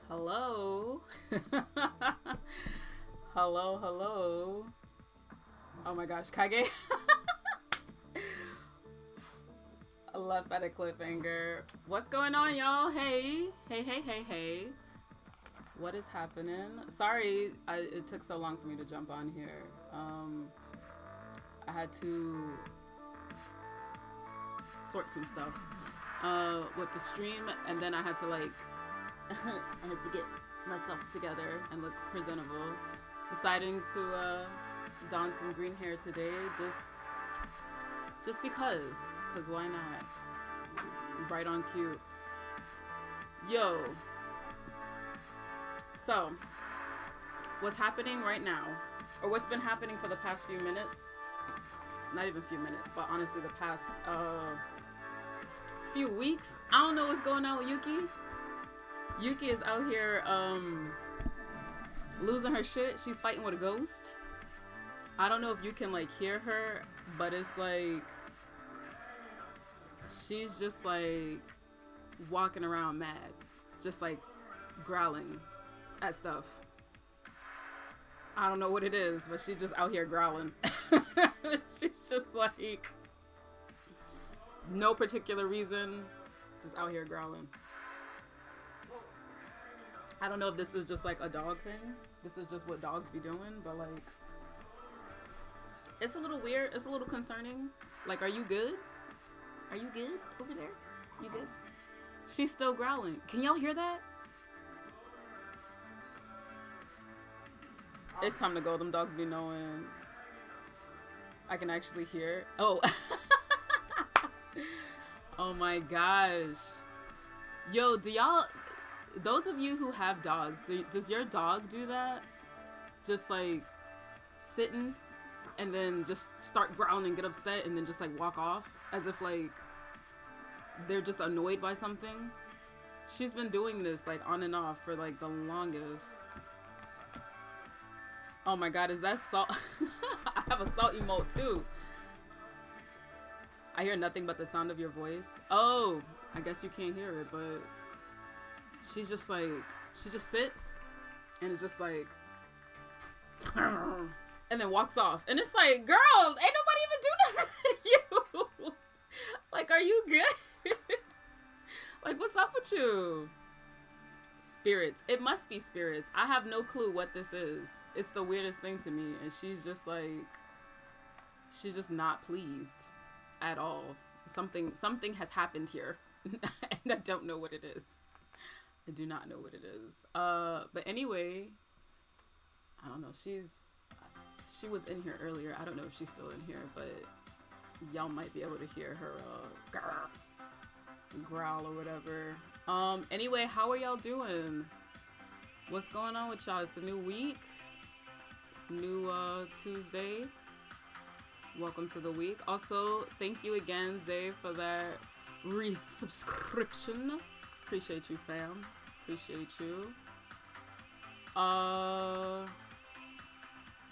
Hello. Hello, hello. Oh my gosh, Kage. I left at a cliffhanger. What's going on, y'all? Hey. Hey. What is happening? Sorry, it took so long for me to jump on here. I had to sort some stuff with the stream, and then I had to like I had to get myself together and look presentable. Deciding to don some green hair today, just because why not? Right on cue. Yo. So, what's happening right now, or what's been happening for the past few minutes? Not even few minutes, but honestly the past few weeks. I don't know what's going on with Yuki. Yuki is out here losing her shit. She's fighting with a ghost. I don't know if you can like hear her, but it's like she's just like walking around mad, just like growling at stuff. I don't know what it is, but she's just out here growling. She's just like no particular reason, just out here growling. I don't know if this is just like a dog thing. This is just what dogs be doing, but like it's a little weird. It's a little concerning. Like, are you good? Are you good over there? You good? She's still growling. Can y'all hear that? It's time to go. Them dogs be knowing. I can actually hear. Oh. Oh my gosh. Yo, do y'all... Those of you who have dogs, does your dog do that? Just like sitting and then just start growling, get upset, and then just like walk off as if like they're just annoyed by something? She's been doing this like on and off for like the longest. Oh my god, is that salt? I have a salt emote too. I hear nothing but the sound of your voice. Oh, I guess you can't hear it, but she's just like, she just sits and is just like, and then walks off. And it's like, girl, ain't nobody even do nothing to you. Like, are you good? Like, what's up with you? Spirits. It must be spirits. I have no clue what this is. It's the weirdest thing to me. And she's just like, she's just not pleased at all. Something has happened here. And I don't know what it is. I do not know what it is. But anyway, I don't know. She was in here earlier. I don't know if she's still in here, but y'all might be able to hear her growl or whatever. Anyway, how are y'all doing? What's going on with y'all? It's a new week. New Tuesday. Welcome to the week. Also, thank you again, Zay, for that resubscription. Appreciate you, fam. Appreciate you.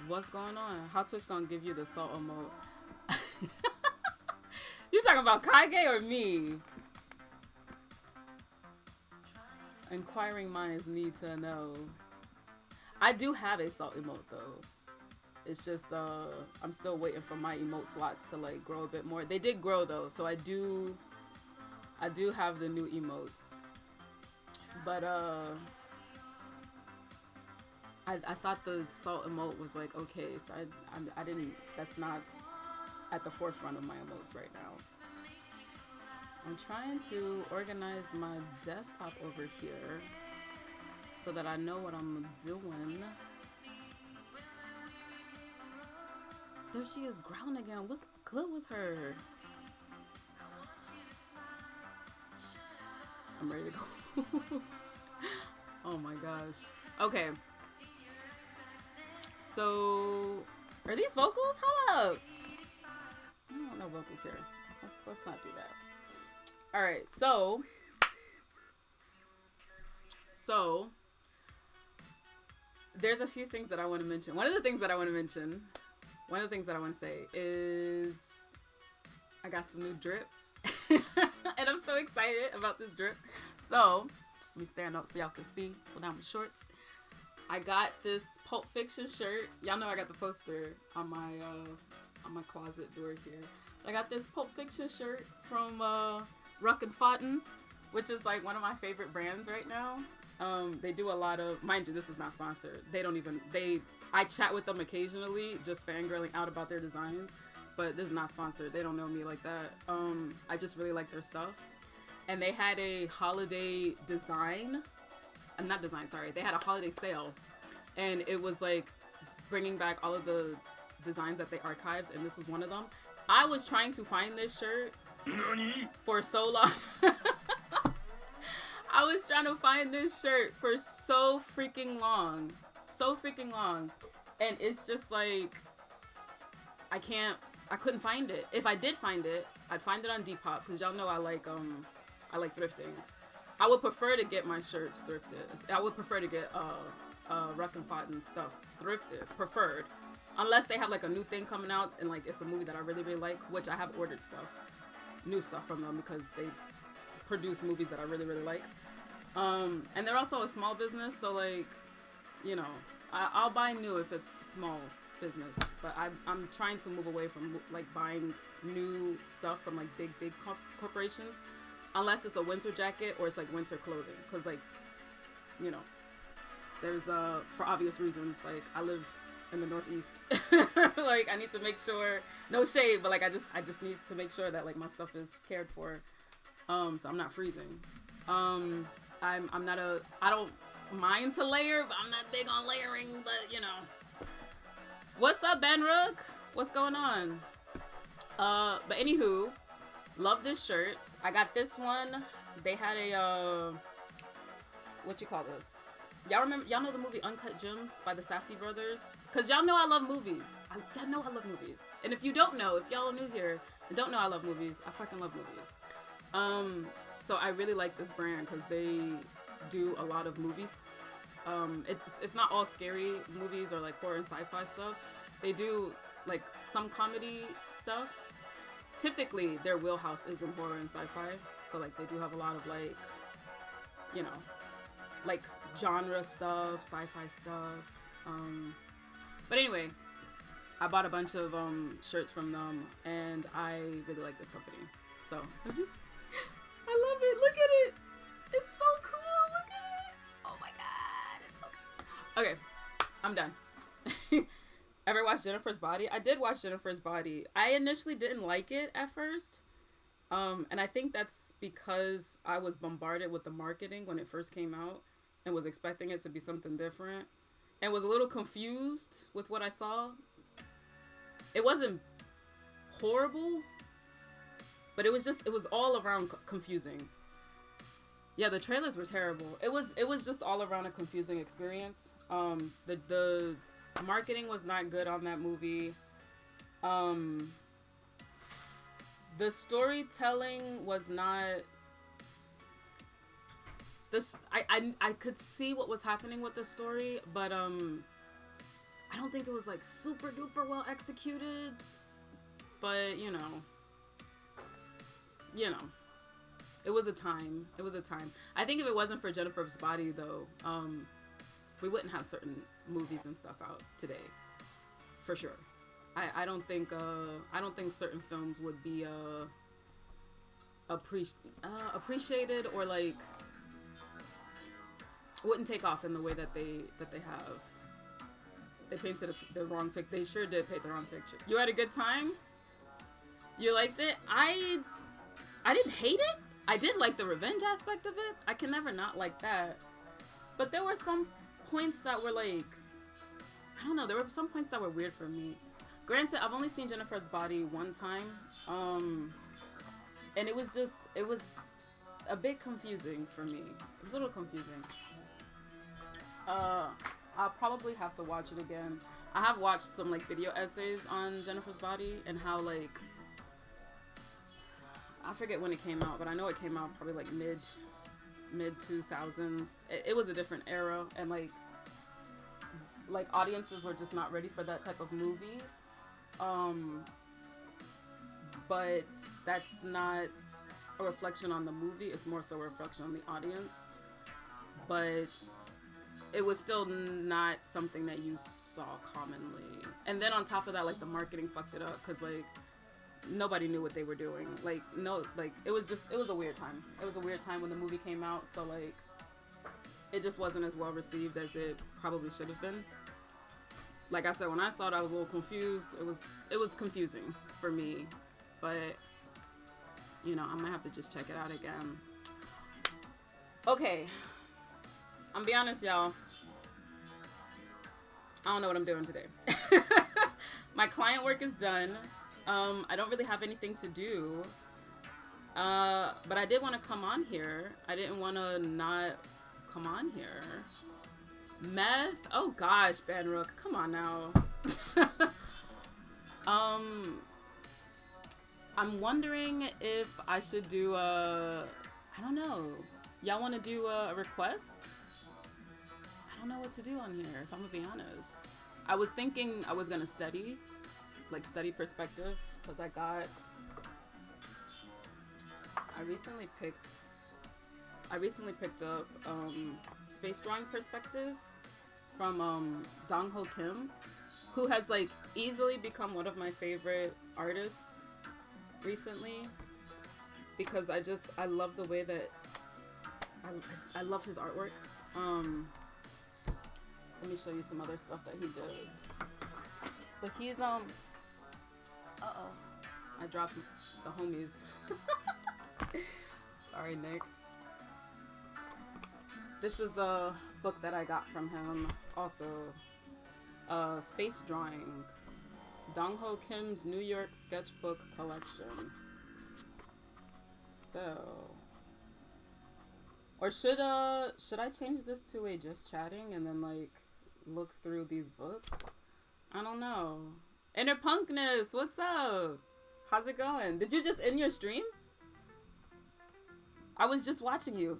What's going on? How Twitch gonna give you the salt emote? You talking about Kage or me? Inquiring minds need to know. I do have a salt emote though. It's just I'm still waiting for my emote slots to like grow a bit more. They did grow though, so I do have the new emotes. But I thought the salt emote was like okay, so I didn't. That's not at the forefront of my emotes right now. I'm trying to organize my desktop over here so that I know what I'm doing. There she is growling again. What's good with her? I'm ready to go. Oh my gosh. Okay. So, are these vocals? Hold up. I don't want no vocals here. Let's not do that. All right. So there's a few things that I want to mention. One of the things that I want to say is I got some new drip. And I'm so excited about this drip. So Let me stand up so y'all can see. Pull down my shorts. I got this Pulp Fiction shirt. Y'all know I got the poster on my closet door here. I got this Pulp Fiction shirt from Ruck and Fountain, which is like one of my favorite brands right now. They do a lot of, mind you, this is not sponsored. I chat with them occasionally, just fangirling out about their designs, but this is not sponsored. They don't know me like that. I just really like their stuff. And they had a holiday design. They had a holiday sale, and it was like bringing back all of the designs that they archived, and this was one of them. I was trying to find this shirt for so long. I was trying to find this shirt for so freaking long, and it's just like I couldn't find it. If I did find it, I'd find it on Depop, because y'all know I like thrifting. I would prefer to get my shirts thrifted. I would prefer to get Ruck and Fountain stuff thrifted, preferred. Unless they have like a new thing coming out and like it's a movie that I really, really like, which I have ordered new stuff from them, because they produce movies that I really, really like. And they're also a small business, so like, you know, I'll buy new if it's small business, but I'm trying to move away from like buying new stuff from like big corporations. Unless it's a winter jacket or it's like winter clothing. Because like, you know, there's, for obvious reasons, like I live in the Northeast. Like I need to make sure, no shade, but like I just need to make sure that like my stuff is cared for. So I'm not freezing. I don't mind to layer, but I'm not big on layering, but you know. What's up, Ben Rook? What's going on? But anywho, love this shirt. I got this one. They had a, what you call this? Y'all know the movie Uncut Gems by the Safdie brothers? Cause y'all know I love movies. Y'all know I love movies. And if you don't know, if y'all are new here and don't know I love movies, I fucking love movies. So I really like this brand because they do a lot of movies. It's not all scary movies or like horror and sci-fi stuff. They do like some comedy stuff. Typically their wheelhouse is in horror and sci-fi, so like they do have a lot of like, you know, like genre stuff, sci-fi stuff. But anyway, I bought a bunch of shirts from them, and I really like this company. So I love it. Look at it. It's so cool. Look at it. Oh my god, it's so cool. Okay, I'm done. Ever watched Jennifer's Body? I did watch Jennifer's Body. I initially didn't like it at first. And I think that's because I was bombarded with the marketing when it first came out and was expecting it to be something different and was a little confused with what I saw. It wasn't horrible, but it was all around confusing. Yeah, the trailers were terrible. It was just all around a confusing experience. The marketing was not good on that movie. The storytelling was not. I could see what was happening with the story, but I don't think it was like super duper well executed. But you know, it was a time. I think if it wasn't for Jennifer's Body, though, we wouldn't have certain movies and stuff out today, for sure. I don't think certain films would be appreciated or like wouldn't take off in the way that they have. They painted the wrong picture. They sure did paint the wrong picture. You had a good time? You liked it? I didn't hate it. I did like the revenge aspect of it. I can never not like that. But there were some points that were like, I don't know, there were some points that were weird for me. Granted, I've only seen Jennifer's Body one time. And it was a bit confusing for me. It was a little confusing. I'll probably have to watch it again. I have watched some like video essays on Jennifer's Body and how like, I forget when it came out, but I know it came out probably like mid 2000s. It was a different era, and like audiences were just not ready for that type of movie. But that's not a reflection on the movie. It's more so a reflection on the audience. but it was still not something that you saw commonly. And then on top of that, like, the marketing fucked it up, because, like, nobody knew what they were doing. Like, no, like, it was a weird time. It was a weird time when the movie came out, so, like, it just wasn't as well received as it probably should have been. Like I said, when I saw it, I was a little confused. It was confusing for me, but, you know, I might have to just check it out again. Okay, I'm gonna be honest, y'all. I don't know what I'm doing today. My client work is done. I don't really have anything to do. But I did want to come on here. I didn't want to not come on here. Meth? Oh gosh, Banrook. Come on now. I'm wondering if I should do I don't know. Y'all want to do a request? I don't know what to do on here, if I'm gonna be honest. I was thinking I was gonna study perspective, because I recently picked up space drawing perspective from Dong-ho Kim, who has, like, easily become one of my favorite artists recently, because I love the way that I love his artwork. Let me show you some other stuff that he did. But he's uh-oh, I dropped the homies. Sorry, Nick. This is the book that I got from him. Also, space drawing. Dong-ho Kim's New York Sketchbook Collection. So, or should I change this to a just chatting and then, like, look through these books? I don't know. Inner Punkness, what's up? How's it going? Did you just end your stream? I was just watching you.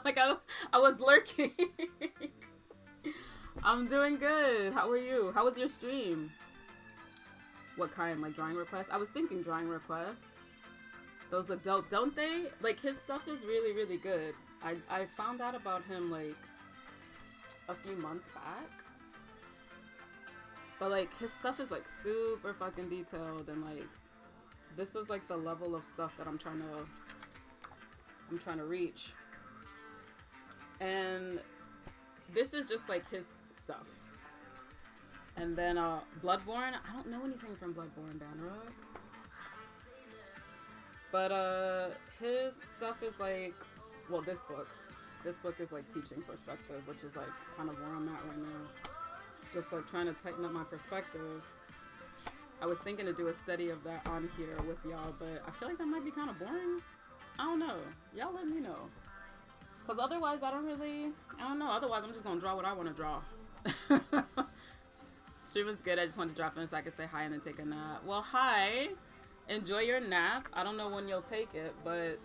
Like, I was lurking. I'm doing good. How are you? How was your stream? What kind? Like, drawing requests? I was thinking drawing requests. Those look dope, don't they? Like, his stuff is really, really good. I found out about him, like, a few months back. But, like, his stuff is, like, super fucking detailed, and, like, this is, like, the level of stuff that I'm trying to reach. And this is just, like, his stuff. And then Bloodborne, I don't know anything from Bloodborne, Banrock. But his stuff is, like, well, this book is, like, teaching perspective, which is, like, kind of where I'm at right now. Just, like, trying to tighten up my perspective. I was thinking to do a study of that on here with y'all, but I feel like that might be kind of boring. I don't know. Y'all let me know. Because otherwise, I don't know. Otherwise, I'm just going to draw what I want to draw. Stream was good. I just wanted to drop in so I could say hi and then take a nap. Well, hi. Enjoy your nap. I don't know when you'll take it, but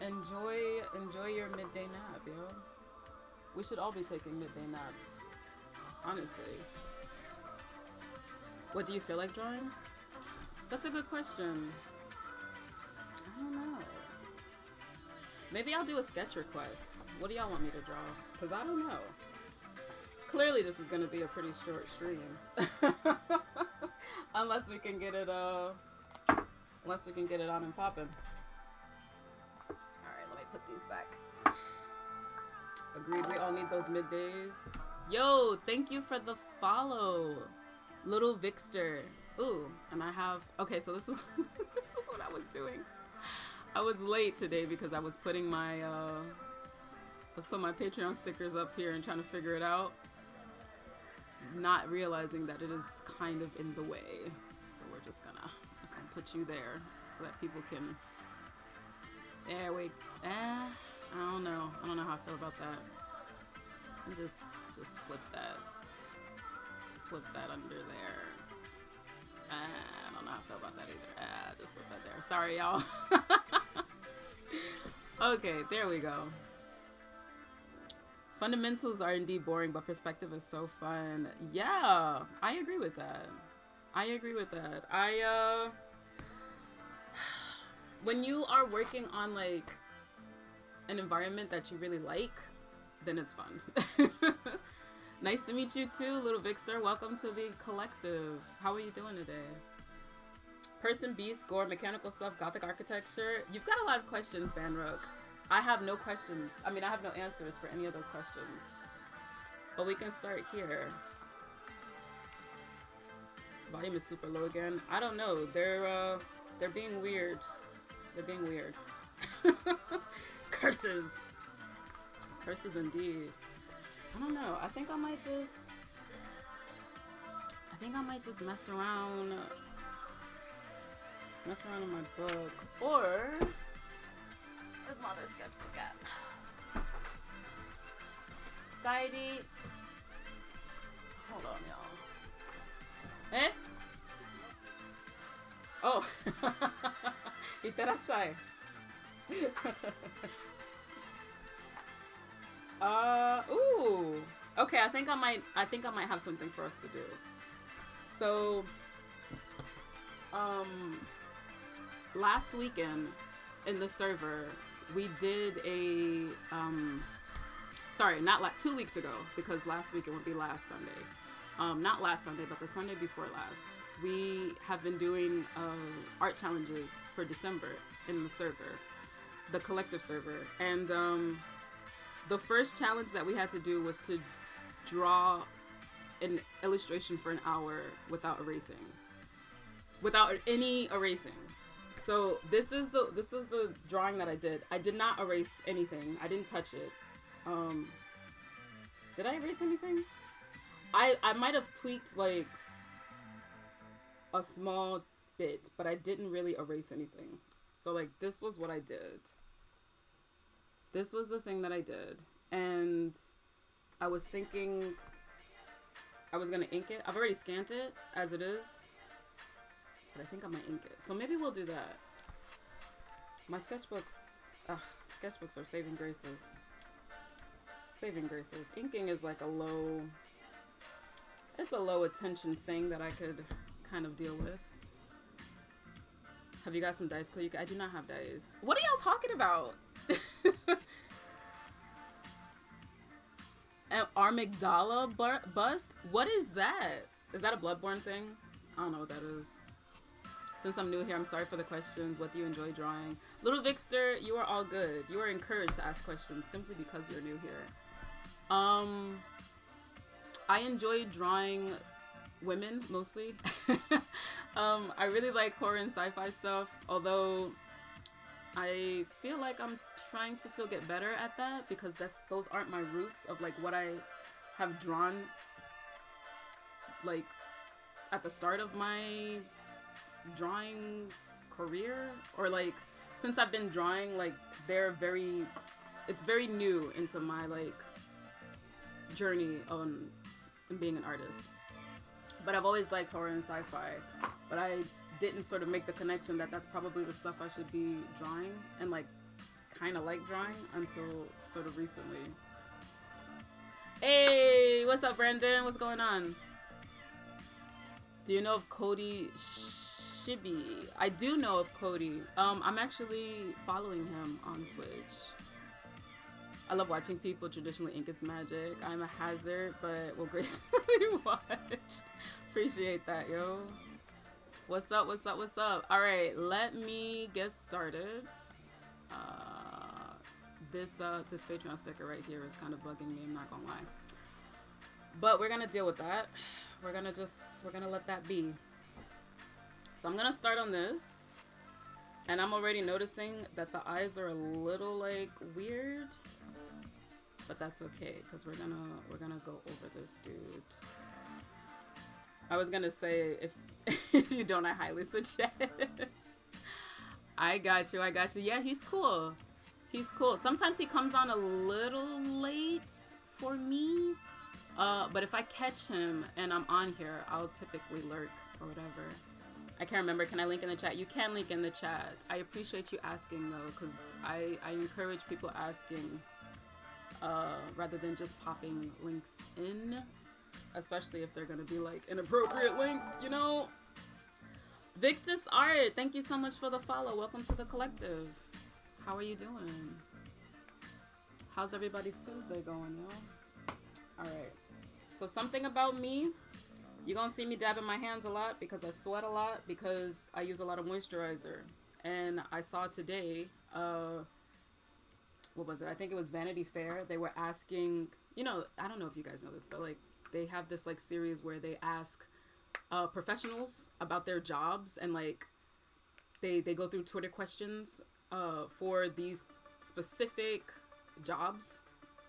enjoy your midday nap, yo. We should all be taking midday naps. Honestly. What do you feel like drawing? That's a good question. I don't know. Maybe I'll do a sketch request. What do y'all want me to draw? Because I don't know. Clearly this is going to be a pretty short stream. Unless we can get it on and popping. Alright, let me put these back. Agreed, we all need those middays. Yo, thank you for the follow. Little Vixter. Ooh, and I have, okay, so this is what I was doing. I was late today because I was putting my Patreon stickers up here and trying to figure it out. Not realizing that it is kind of in the way. So we're just gonna put you there so that people can, I don't know how I feel about that. And just slip that under there. I don't know how I feel about that either. Just slip that there. Sorry, y'all. Okay, there we go. Fundamentals are indeed boring, but perspective is so fun. Yeah, I agree with that. When you are working on, like, an environment that you really like, then it's fun. Nice to meet you too, Little Victor. Welcome to the collective. How are you doing today? Person, beast, gore, mechanical stuff, gothic architecture. You've got a lot of questions, Banrook. I have no questions. I mean, I have no answers for any of those questions. But we can start here. Volume is super low again. I don't know. They're being weird. They're being weird. Curses. Curses indeed. I don't know. I think I might just mess around in my book. Or where's my other sketchbook at? Guidey. Hold on, y'all. Eh? Oh. Itterashai. Ooh. Okay, I think I might have something for us to do. So, last weekend in the server, we did a, sorry, not like 2 weeks ago, because last weekend would be last Sunday. Not last Sunday, but the Sunday before last. We have been doing art challenges for December in the server, the collective server. And the first challenge that we had to do was to draw an illustration for an hour without erasing. Without any erasing. So this is the drawing that I did. I did not erase anything. I didn't touch it. Did I erase anything? I might have tweaked like a small bit, but I didn't really erase anything. So like this was what I did. This was the thing that I did. And I was thinking I was gonna ink it. I've already scanned it as it is, but I think I might ink it. So maybe we'll do that. My sketchbooks are saving graces. Saving graces. Inking is like it's a low attention thing that I could kind of deal with. Have you got some dice, Koyuka? I do not have dice. What are y'all talking about? An Amygdala bust? What is that? Is that a Bloodborne thing? I don't know what that is. Since I'm new here, I'm sorry for the questions. What do you enjoy drawing? Little Victor, you are all good. You are encouraged to ask questions simply because you're new here. I enjoy drawing women, mostly. I really like horror and sci-fi stuff, although I feel like I'm trying to still get better at that because those aren't my roots of like what I have drawn like at the start of my drawing career, or like since I've been drawing, like it's very new into my like journey on being an artist. But I've always liked horror and sci-fi, but I didn't sort of make the connection that that's probably the stuff I should be drawing and like kind of like drawing until sort of recently. Hey, what's up, Brandon? What's going on? Do you know of Cody Shibi? I do know of Cody. I'm actually following him on Twitch. I love watching people traditionally ink its magic. I'm a hazard, but will gracefully watch. Appreciate that, yo. What's up, what's up, what's up? All right, let me get started. This Patreon sticker right here is kind of bugging me, I'm not gonna lie. But we're gonna deal with that. We're gonna let that be. So I'm gonna start on this. And I'm already noticing that the eyes are a little like weird. But that's okay, because we're gonna go over this, dude. I was gonna say if you don't, I highly suggest. I got you. Yeah, he's cool. He's cool. Sometimes he comes on a little late for me. But if I catch him and I'm on here, I'll typically lurk or whatever. I can't remember. Can I link in the chat? You can link in the chat. I appreciate you asking though, because I encourage people asking rather than just popping links in, especially if they're gonna be like inappropriate links, you know. Victus Art, thank you so much for the follow. Welcome to the collective. How are you doing? How's everybody's Tuesday going, yo? Alright. So something about me, you're gonna see me dabbing my hands a lot because I sweat a lot because I use a lot of moisturizer. And I saw today, what was it? I think it was Vanity Fair. They were asking, you know, I don't know if you guys know this, but like they have this like series where they ask professionals about their jobs, and like they go through Twitter questions for these specific jobs.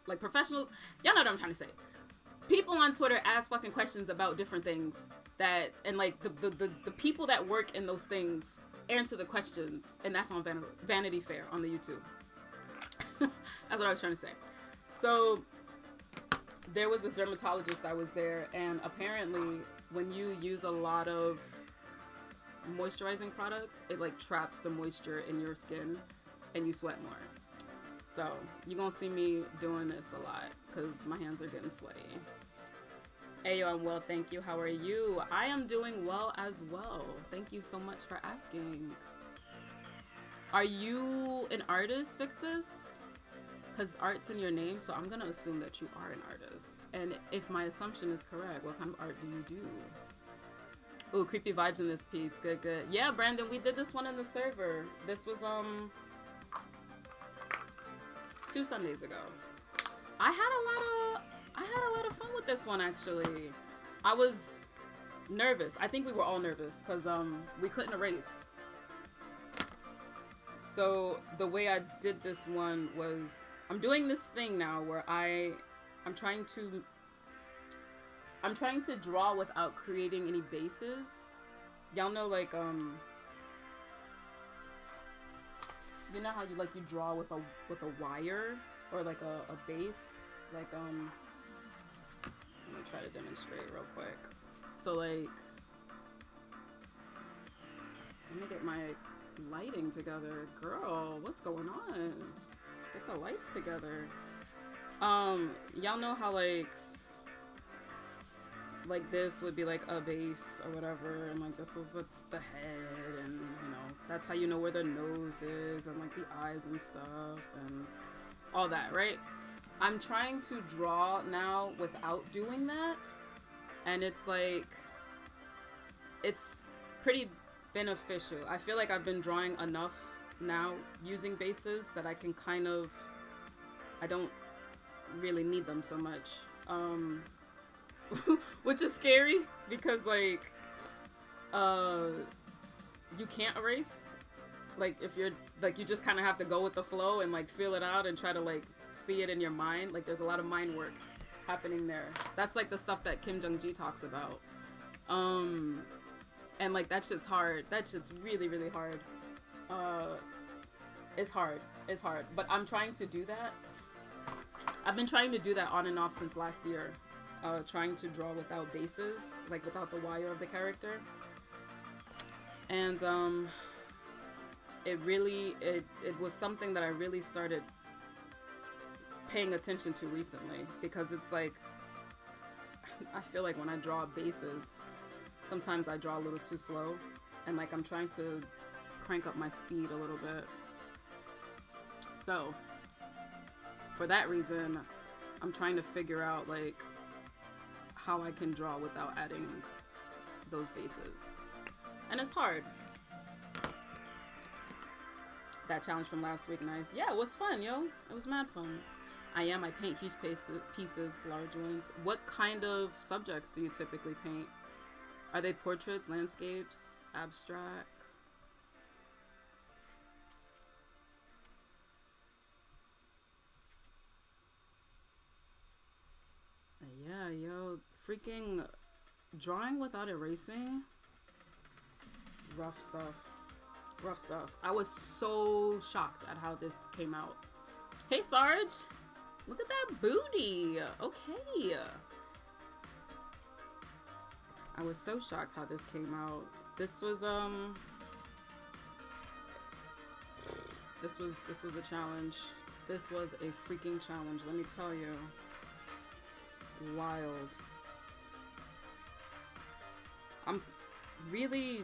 Like professionals, y'all know what I'm trying to say. People on Twitter ask fucking questions about different things that, and like the people that work in those things answer the questions, and that's on Vanity Fair on the YouTube. That's what I was trying to say. So there was this dermatologist that was there, and apparently when you use a lot of moisturizing products, it like traps the moisture in your skin and you sweat more. So you're gonna see me doing this a lot because my hands are getting sweaty. Ayo, I'm well, thank you. How are you? I am doing well as well. Thank you so much for asking. Are you an artist, Victus? Because art's in your name, so I'm gonna assume that you are an artist. And if my assumption is correct, what kind of art do you do? Ooh, creepy vibes in this piece. Good, good. Yeah, Brandon, we did this one in the server. This was 2 Sundays ago. I had a lot of fun with this one, actually. I was nervous. I think we were all nervous because we couldn't erase. So the way I did this one was, I'm doing this thing now where I'm trying to draw without creating any bases. Y'all know, like you know how you draw with a wire or like a base, like let me try to demonstrate real quick. So like, let me get my lighting together. Girl, what's going on? Get the lights together. Y'all know how like this would be like a base or whatever, and like this is the head, and you know, that's how you know where the nose is, and like the eyes and stuff and all that, right? I'm trying to draw now without doing that, and it's like, it's pretty beneficial. I feel like I've been drawing enough now using bases that I can kind of, I don't really need them so much, which is scary because like you can't erase, like if you're like, you just kind of have to go with the flow and like feel it out and try to like see it in your mind. Like there's a lot of mind work happening there. That's like the stuff that Kim Jung-ji talks about, and like that shit's hard. That shit's really, really hard. It's hard, but I'm trying to do that. I've been trying to do that on and off since last year, trying to draw without bases, like without the wire of the character. And it was something that I really started paying attention to recently, because it's like, I feel like when I draw bases, sometimes I draw a little too slow, and like I'm trying to crank up my speed a little bit. So for that reason, I'm trying to figure out like how I can draw without adding those bases, and it's hard. That challenge from last week, nice. Yeah, it was fun, yo. It was mad fun. I paint huge pieces, large ones. What kind of subjects do you typically paint? Are they portraits, landscapes, abstract? Yeah, yo, freaking drawing without erasing. Rough stuff. I was so shocked at how this came out. Hey, Sarge. Look at that booty. Okay. I was so shocked how this came out. This was a challenge. This was a freaking challenge, let me tell you. Wild. I'm really,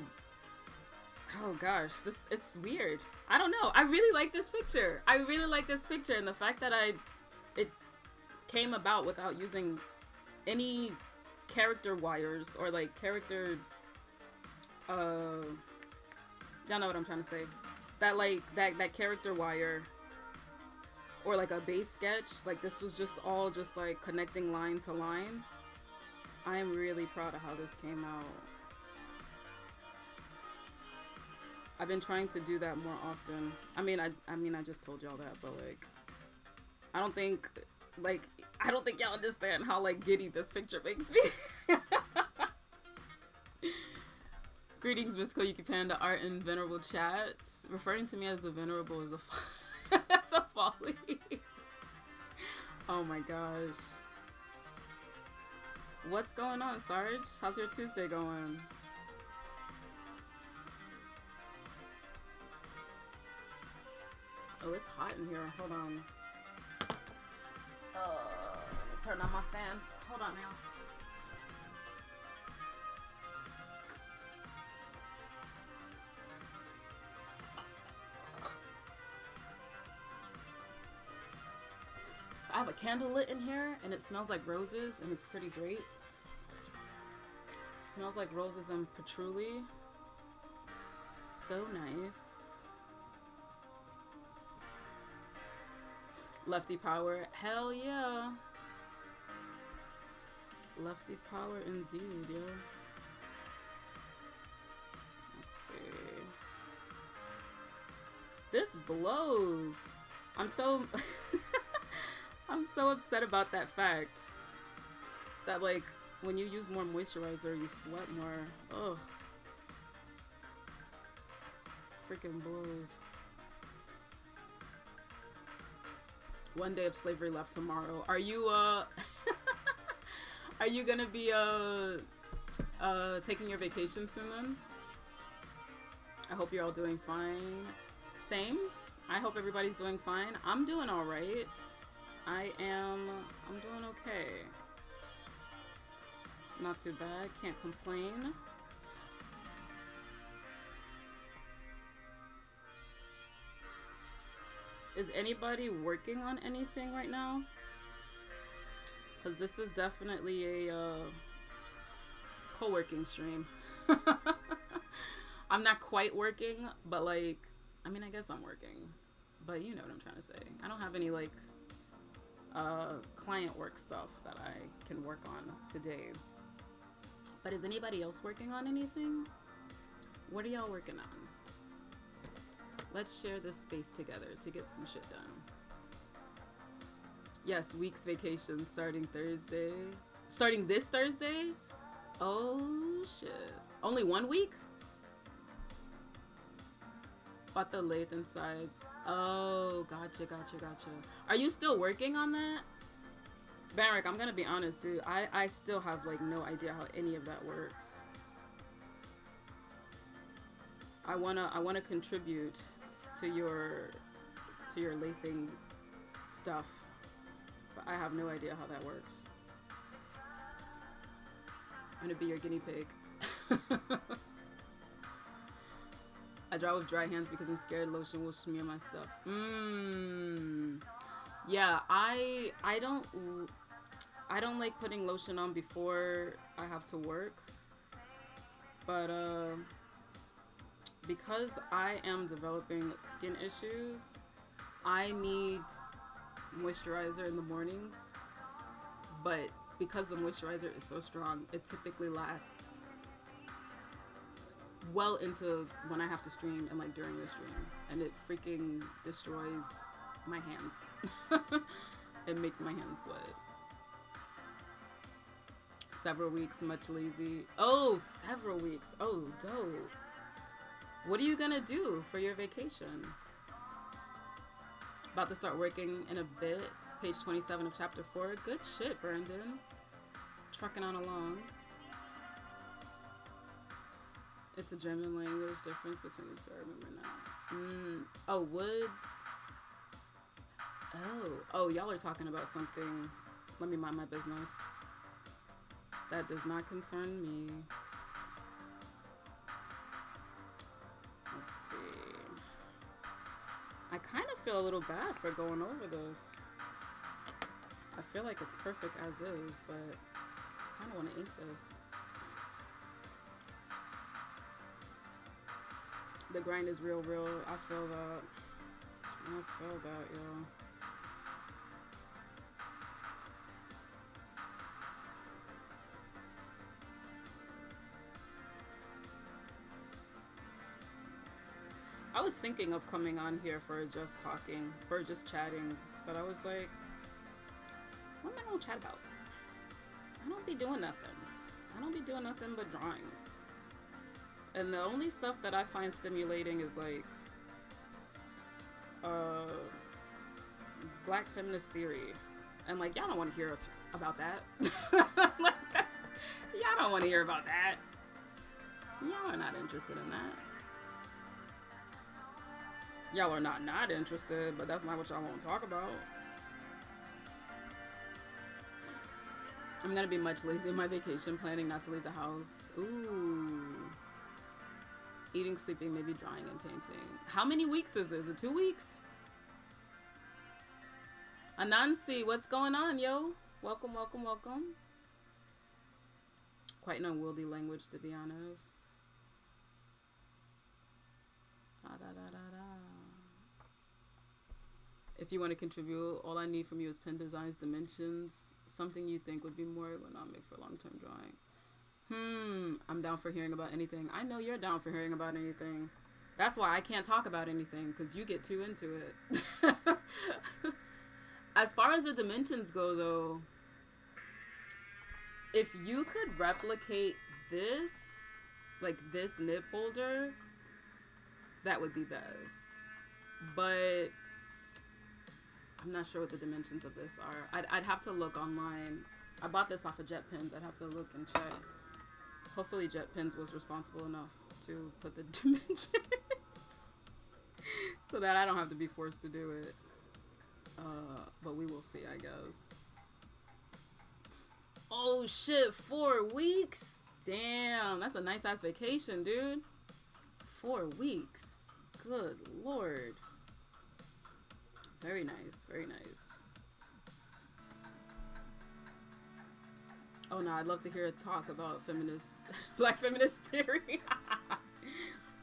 oh gosh, it's weird. I don't know. I really like this picture. And the fact that it came about without using any character wires or like character, y'all know what I'm trying to say. That like, that character wire or like a base sketch, like this was just all just like connecting line to line. I am really proud of how this came out. I've been trying to do that more often. I mean, I just told y'all that, but like, I don't think y'all understand how like giddy this picture makes me. Greetings, Miss Koyuki Panda, Art and Venerable Chat. Referring to me as a venerable is that's a folly. Oh my gosh. What's going on, Sarge? How's your Tuesday going? Oh, it's hot in here. Hold on. Let me turn on my fan. Hold on now. So I have a candle lit in here, and it smells like roses, and it's pretty great. It smells like roses and patchouli. So nice. Lefty power, hell yeah. Lefty power indeed, yo. Let's see. This blows. I'm so I'm so upset about that fact. That like when you use more moisturizer, you sweat more. Ugh. Freaking blows. One day of slavery left tomorrow. Are you are you gonna be taking your vacation soon then? I hope you're all doing fine. Same. I hope everybody's doing fine. I'm doing all right. I'm doing okay. Not too bad. Can't complain. Is anybody working on anything right now? Because this is definitely a co-working stream. I'm not quite working, but like, I mean, I guess I'm working. But you know what I'm trying to say. I don't have any like client work stuff that I can work on today. But is anybody else working on anything? What are y'all working on? Let's share this space together to get some shit done. Yes, week's vacation starting Thursday. Starting this Thursday? Oh, shit. Only 1 week? Bought the lathe inside. Oh, gotcha. Are you still working on that? Barrick, I'm gonna be honest, dude. I still have, like, no idea how any of that works. I wanna contribute to your lathing stuff, but I have no idea how that works. I'm gonna be your guinea pig. I draw with dry hands because I'm scared lotion will smear my stuff. Yeah, I don't like putting lotion on before I have to work, but because I am developing skin issues, I need moisturizer in the mornings, but because the moisturizer is so strong, it typically lasts well into when I have to stream and like during the stream, and it freaking destroys my hands. It makes my hands sweat. Several weeks, much lazy. Oh, several weeks. Oh, dope. What are you gonna do for your vacation? About to start working in a bit. Page 27 of chapter 4. Good shit, Brandon. Trucking on along. It's a German language difference between the two. I remember now. Oh, wood. Oh, y'all are talking about something. Let me mind my business. That does not concern me. Let's see. I kind of feel a little bad for going over this. I feel like it's perfect as is, but I kind of want to ink this. The grind is real. I feel that. Yo. I was thinking of coming on here for just chatting, but I was like, what am I gonna chat about? I don't be doing nothing but drawing. And the only stuff that I find stimulating is like black feminist theory. And like, y'all don't want to hear about that. Like, y'all don't want to hear about that. Y'all are not interested in that. Y'all are not interested, but that's not what y'all want to talk about. I'm gonna be much lazy in my vacation, planning not to leave the house. Ooh. Eating, sleeping, maybe drawing and painting. How many weeks is it? Is it 2 weeks? Anansi, what's going on, yo? Welcome. Quite an unwieldy language, to be honest. If you want to contribute, all I need from you is pen designs, dimensions, something you think would be more ergonomic for long-term drawing. I'm down for hearing about anything. I know you're down for hearing about anything. That's why I can't talk about anything, because you get too into it. As far as the dimensions go, though, if you could replicate this, like this nib holder, that would be best. But I'm not sure what the dimensions of this are. I'd have to look online. I bought this off of JetPens. I'd have to look and check. Hopefully JetPens was responsible enough to put the dimensions so that I don't have to be forced to do it. But we will see, I guess. Oh shit, 4 weeks? Damn, that's a nice ass vacation, dude. 4 weeks. Good lord. Very nice, very nice. Oh no, I'd love to hear a talk about black feminist theory.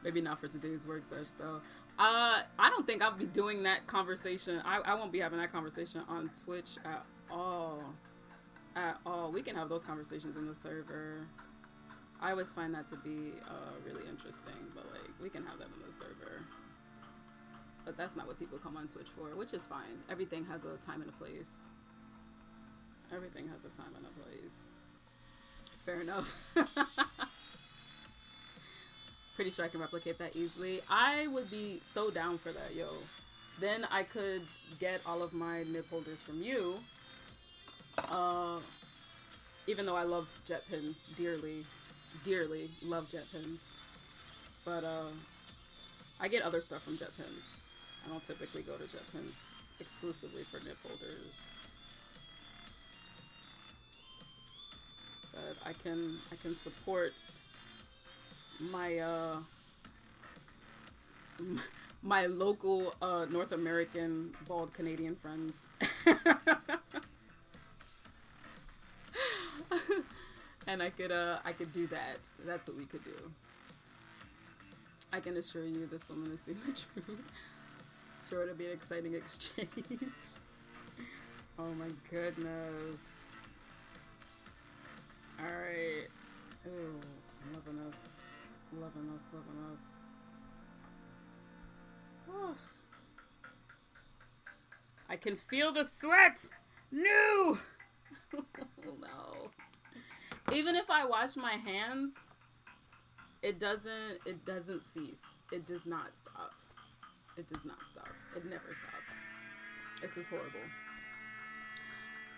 Maybe not for today's work sesh though. I don't think I'll be doing that conversation. I won't be having that conversation on Twitch at all. At all. We can have those conversations in the server. I always find that to be really interesting, but like, we can have that in the server. But that's not what people come on Twitch for, which is fine. Everything has a time and a place. Everything has a time and a place. Fair enough. Pretty sure I can replicate that easily. I would be so down for that, yo. Then I could get all of my nib holders from you. Even though I love JetPens dearly. Dearly love JetPens. But I get other stuff from JetPens. I don't typically go to JetPens exclusively for nib holders. But I can support my my local North American bald Canadian friends. And I could do that. That's what we could do. I can assure you this woman is seeing the truth. Sure to be an exciting exchange. Oh my goodness. Alright. Ooh, I'm loving this. Loving this. Oh. I can feel the sweat! No! Oh no. Even if I wash my hands, it doesn't cease. It does not stop. It does not stop. It never stops. This is horrible.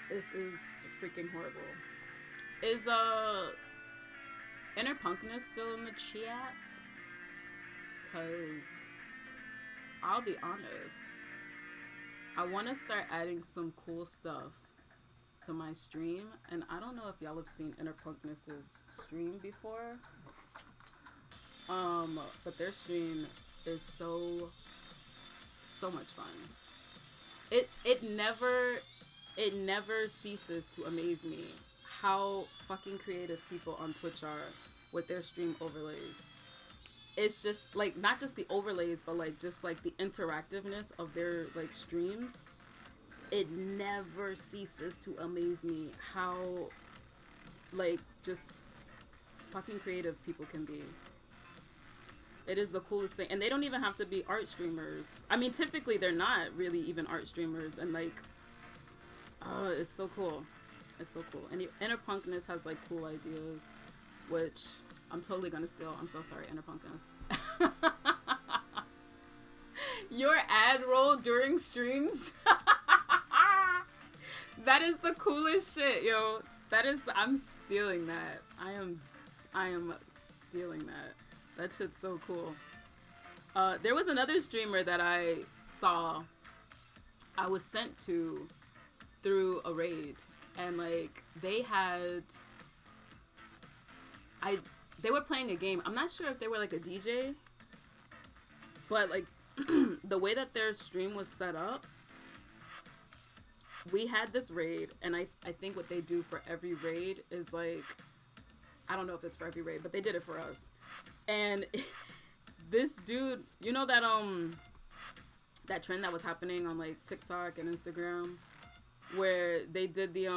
This is freaking horrible. Is Inner Punkness still in the chat? Cause I'll be honest, I want to start adding some cool stuff to my stream, and I don't know if y'all have seen Inner Punkness's stream before. But their stream is so much fun. It never it never ceases to amaze me how fucking creative people on Twitch are with their stream overlays. It's just like, not just the overlays, but like just like the interactiveness of their like streams. It never ceases to amaze me how like just fucking creative people can be. It is the coolest thing. And they don't even have to be art streamers. I mean, typically they're not really even art streamers, and like, oh, it's so cool. It's so cool. And Inner Punkness has like cool ideas, which I'm totally gonna steal. I'm so sorry, Inner Punkness. Your ad roll during streams. That is the coolest shit, yo. That is I'm stealing that. I am stealing that. That shit's so cool. There was another streamer that I saw. I was sent to through a raid, and like they were playing a game. I'm not sure if they were like a DJ, but like the way that their stream was set up, we had this raid, and I think what they do for every raid is like, I don't know if it's for every raid, but they did it for us. And this dude, you know that that trend that was happening on like TikTok and Instagram, where they did the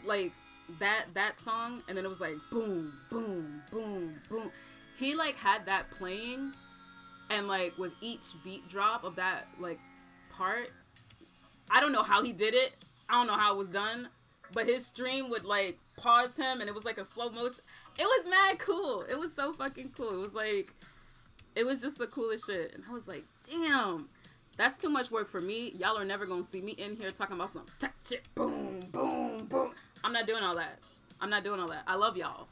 like that song, and then it was like boom, boom, boom, boom. He like had that playing, and like with each beat drop of that like part, I don't know how he did it. I don't know how it was done, but his stream would like pause him, and it was like a slow motion. It was mad cool. It was so fucking cool. It was like, it was just the coolest shit. And I was like, damn, that's too much work for me. Y'all are never gonna see me in here talking about some boom, boom, boom. I'm not doing all that. I'm not doing all that. I love y'all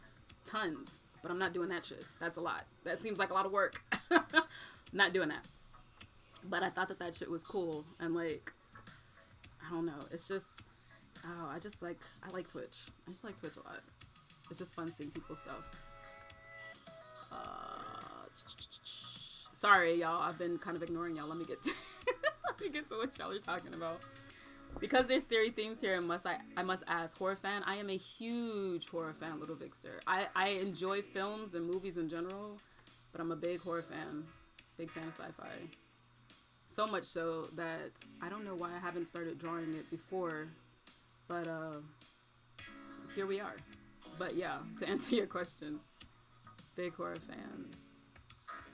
tons, but I'm not doing that shit. That's a lot. That seems like a lot of work. Not doing that. But I thought that shit was cool. And like, I don't know. It's just, oh, I like Twitch. I just like Twitch a lot. It's just fun seeing people's stuff. Sorry, y'all. I've been kind of ignoring y'all. Let me get to what y'all are talking about. Because there's theory themes here, I must ask, horror fan? I am a huge horror fan, Little Vixter. I enjoy films and movies in general, but I'm a big horror fan. Big fan of sci-fi. So much so that I don't know why I haven't started drawing it before, but here we are. But yeah, to answer your question, big horror fan.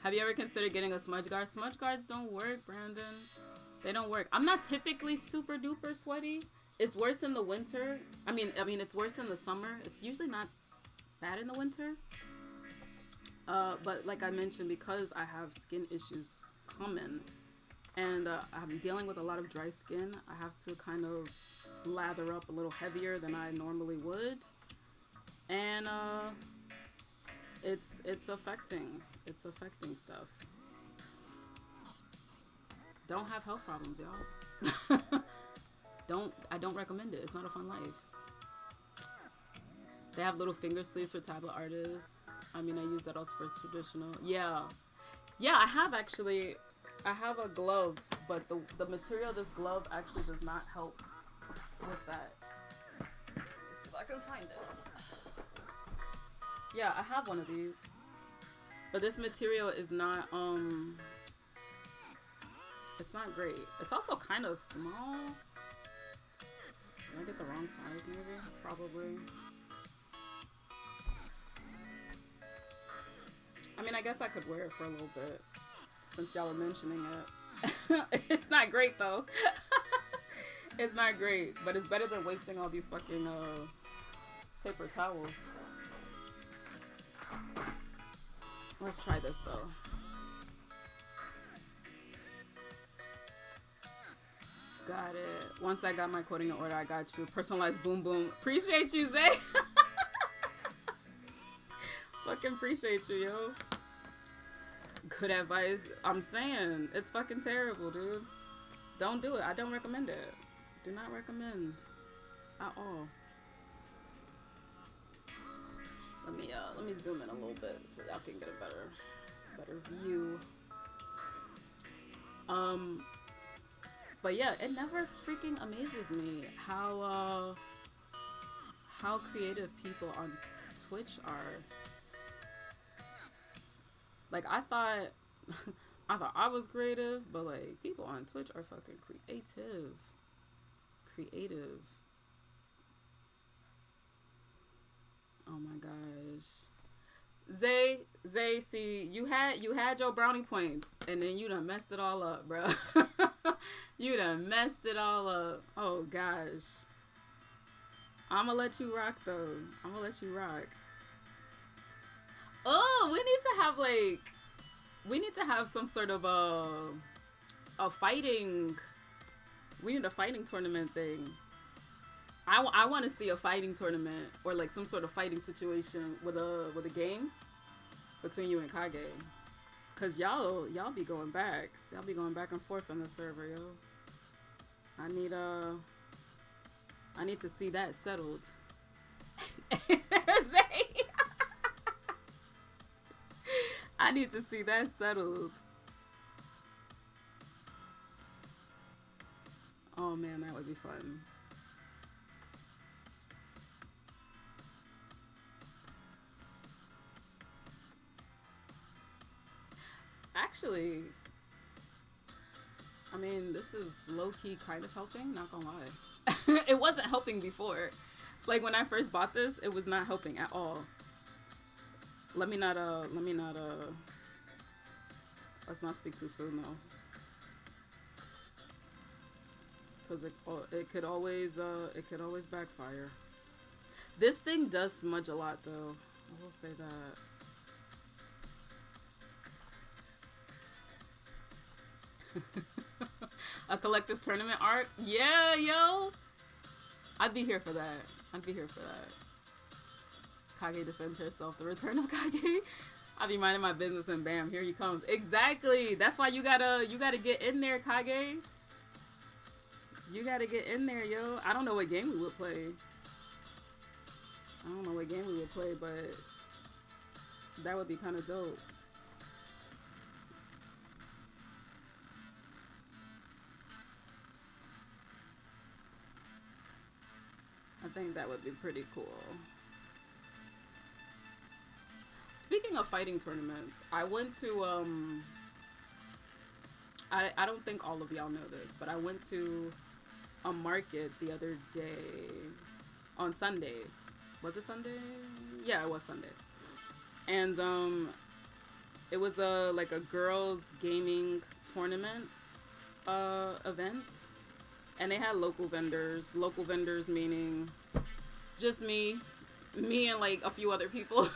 Have you ever considered getting a smudge guard? Smudge guards don't work, Brandon. They don't work. I'm not typically super duper sweaty. It's worse in the winter. I mean, it's worse in the summer. It's usually not bad in the winter. But like I mentioned, because I have skin issues common, and I'm dealing with a lot of dry skin, I have to kind of lather up a little heavier than I normally would. And it's affecting stuff. Don't have health problems, y'all. I don't recommend it. It's not a fun life. They have little finger sleeves for tablet artists. I mean, I use that also for traditional. Yeah, I have a glove, but the material of this glove actually does not help with that. Let's see if I can find it. Yeah, I have one of these, but this material is not it's not great. It's also kind of small. Did I get the wrong size maybe? Probably. I mean, I guess I could wear it for a little bit since y'all are mentioning it. It's not great though. It's not great, but it's better than wasting all these fucking paper towels. Let's try this though. Got it. Once I got my quoting in order, I got you. Personalized boom boom. Appreciate you, Zay. Fucking appreciate you, yo. Good advice. I'm saying, it's fucking terrible, dude. Don't do it. I don't recommend it. Do not recommend at all. Let me zoom in a little bit so y'all can get a better view. But yeah, it never freaking amazes me how creative people on Twitch are. Like, I thought I was creative, but like people on Twitch are fucking creative. Oh my gosh. Zay, see, you had your brownie points, and then you done messed it all up, bro. You done messed it all up. Oh gosh. I'ma let you rock though. I'ma let you rock. Oh, we need to have some sort of a fighting. We need a fighting tournament thing. I want to see a fighting tournament or like some sort of fighting situation with a game between you and Kage, cause y'all be going back. Y'all be going back and forth on the server, yo. I need to see that settled. I need to see that settled. Oh man, that would be fun. Actually, I mean, this is low-key kind of helping, not gonna lie. It wasn't helping before. Like, when I first bought this, it was not helping at all. Let's not speak too soon, though. Because it could always backfire. This thing does smudge a lot, though. I will say that. A collective tournament art? Yeah, yo! I'd be here for that. Kage defends herself. The return of Kage. I'll be minding my business and bam, here he comes. Exactly! That's why you gotta get in there, Kage. You gotta get in there, yo. I don't know what game we would play. But that would be kind of dope. I think that would be pretty cool. Speaking of fighting tournaments, I went to, I don't think all of y'all know this, but I went to a market the other day, on Sunday. Was it Sunday? Yeah, it was Sunday. And, it was like a girls gaming tournament, event. And they had local vendors meaning just me and like a few other people,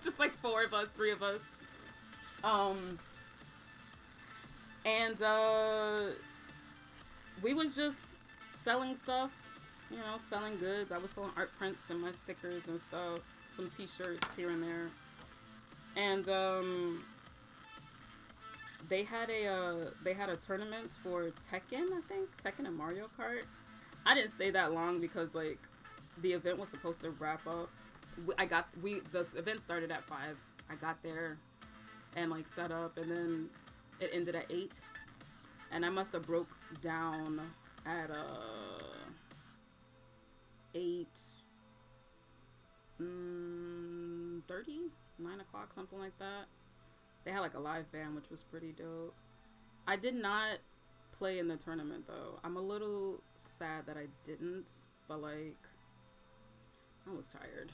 just like 4 of us, 3 of us. And we was just selling stuff, you know, selling goods. I was selling art prints and my stickers and stuff, some t-shirts here and there. And they had a tournament for Tekken, I think. Tekken and Mario Kart. I didn't stay that long because like the event was supposed to wrap up. The event started at 5. I got there and like set up, and then it ended at 8. And I must have broke down at 8:30, 9 o'clock, something like that. They had like a live band, which was pretty dope. I did not play in the tournament though. I'm a little sad that I didn't, but like I was tired.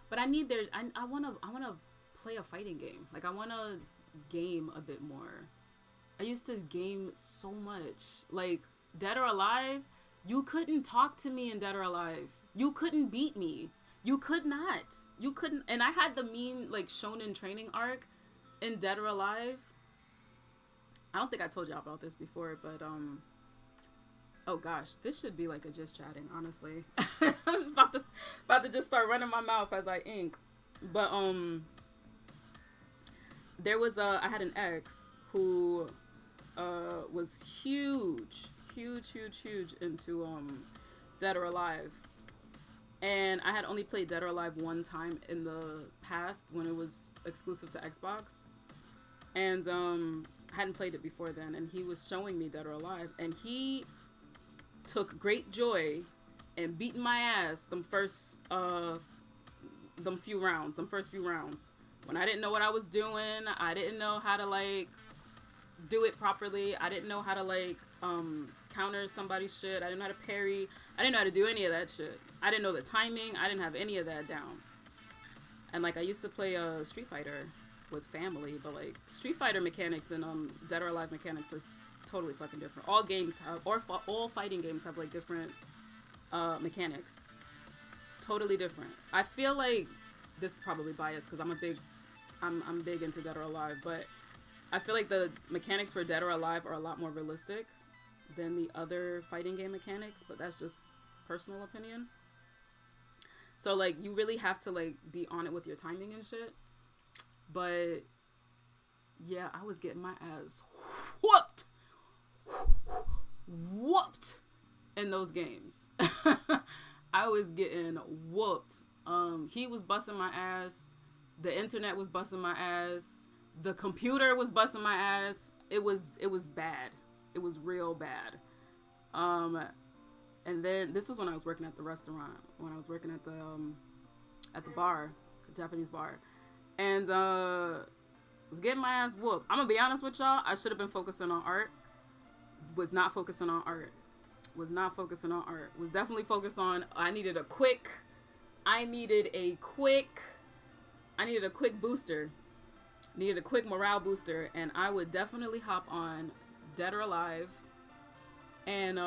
But I wanna play a fighting game. Like I wanna game a bit more. I used to game so much. Like Dead or Alive, you couldn't talk to me in Dead or Alive. You couldn't beat me. You could not. You couldn't. And I had the mean like shonen training arc in Dead or Alive. I don't think I told y'all about this before, but oh gosh, this should be like a just chatting, honestly. I'm just about to just start running my mouth as I ink. But there was I had an ex who was huge into Dead or Alive. And I had only played Dead or Alive one time in the past when it was exclusive to Xbox. And hadn't played it before then, and he was showing me Dead or Alive, and he took great joy in beating my ass them first few rounds when I didn't know what I was doing. I didn't know how to like do it properly. I didn't know how to like counter somebody's shit. I didn't know how to parry. I didn't know how to do any of that shit. I didn't know the timing. I didn't have any of that down. And like I used to play Street Fighter with family, but like Street Fighter mechanics and Dead or Alive mechanics are totally fucking different. All games have, all fighting games have like different mechanics. Totally different. I feel like this is probably biased because I'm big into Dead or Alive, but I feel like the mechanics for Dead or Alive are a lot more realistic than the other fighting game mechanics, but that's just personal opinion. So like you really have to like be on it with your timing and shit. But yeah, I was getting my ass whooped in those games. I was getting whooped. He was busting my ass. The internet was busting my ass. The computer was busting my ass. It was bad. It was real bad. And then this was when I was working at the restaurant, when I was working at the bar, the Japanese bar, and was getting my ass whooped. I'm gonna be honest with y'all. I should have been focusing on art. Was not focusing on art. Was definitely focused on. I needed a quick booster. Needed a quick morale booster, and I would definitely hop on Dead or Alive and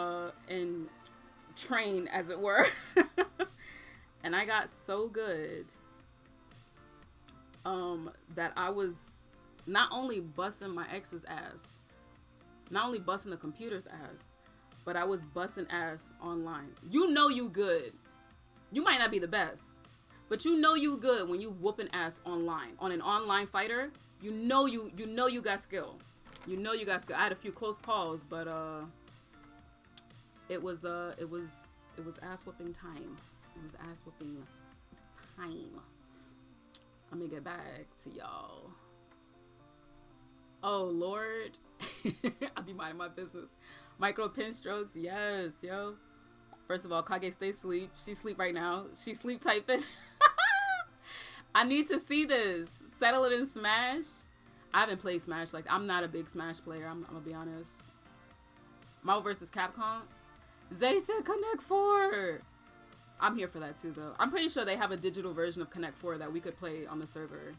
train, as it were. And I got so good that I was not only busting my ex's ass, not only busting the computer's ass, but I was busting ass online. You know you good. You might not be the best, but you know you good when you whooping ass online. On an online fighter, you know you got skill. You know you got skill. I had a few close calls, but it was ass whooping time. It was ass whooping time. Let me get back to y'all. Oh Lord. I'll be minding my business. Micro pin strokes, yes, yo. First of all, Kage stay asleep. She sleep right now. She sleep typing. I need to see this. Settle it in Smash. I haven't played Smash. Like, I'm not a big Smash player. I'm gonna be honest. Marvel vs. Capcom. Zay said Connect 4. I'm here for that too, though. I'm pretty sure they have a digital version of Connect 4 that we could play on the server.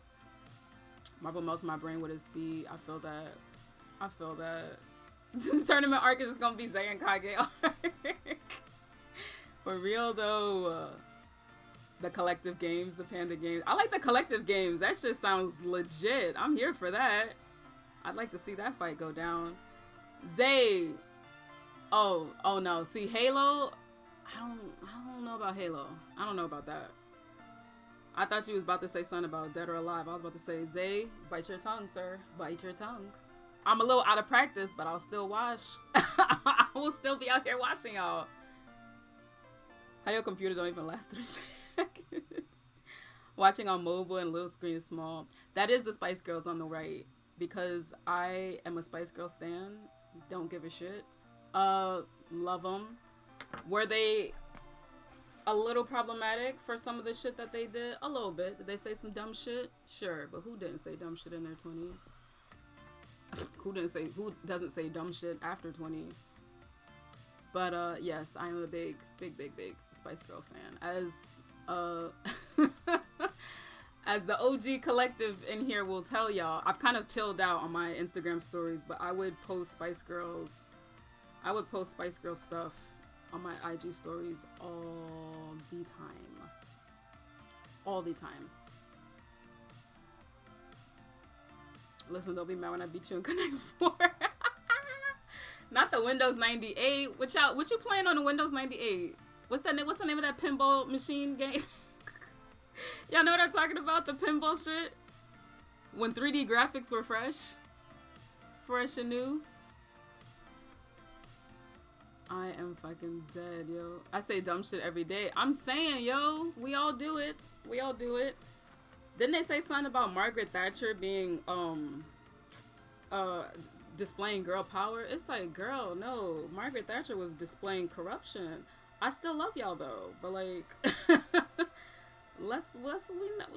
Marvel melts my brain with his speed. I feel that. The tournament arc is just gonna be Zay and Kage arc. For real though. The collective games, the panda games. I like the collective games. That shit sounds legit. I'm here for that. I'd like to see that fight go down. Zay. Oh no. See, Halo. I don't know about Halo. I don't know about that. I thought you was about to say something about Dead or Alive. I was about to say, Zay, bite your tongue, sir. Bite your tongue. I'm a little out of practice, but I'll still watch. I will still be out here watching y'all. How your computer don't even last 3 seconds. Watching on mobile and little screen is small. That is the Spice Girls on the right. Because I am a Spice Girl stan. Don't give a shit. Love them. Were they a little problematic for some of the shit that they did? A little bit. Did they say some dumb shit? Sure, but who didn't say dumb shit in their 20s? Who doesn't say dumb shit after 20? But yes, I am a big Spice Girl fan. As the OG collective in here will tell y'all, I've kind of chilled out on my Instagram stories, but I would post Spice Girl stuff on my IG stories all the time. All the time. Listen, don't be mad when I beat you in Connect 4. Not the Windows 98. What you playing on the Windows 98? What's the name of that pinball machine game? Y'all know what I'm talking about? The pinball shit? When 3D graphics were fresh and new. I am fucking dead, yo. I say dumb shit every day. I'm saying, yo, we all do it. Didn't they say something about Margaret Thatcher being, displaying girl power. It's like, girl, no. Margaret Thatcher was displaying corruption. I still love y'all though, but like,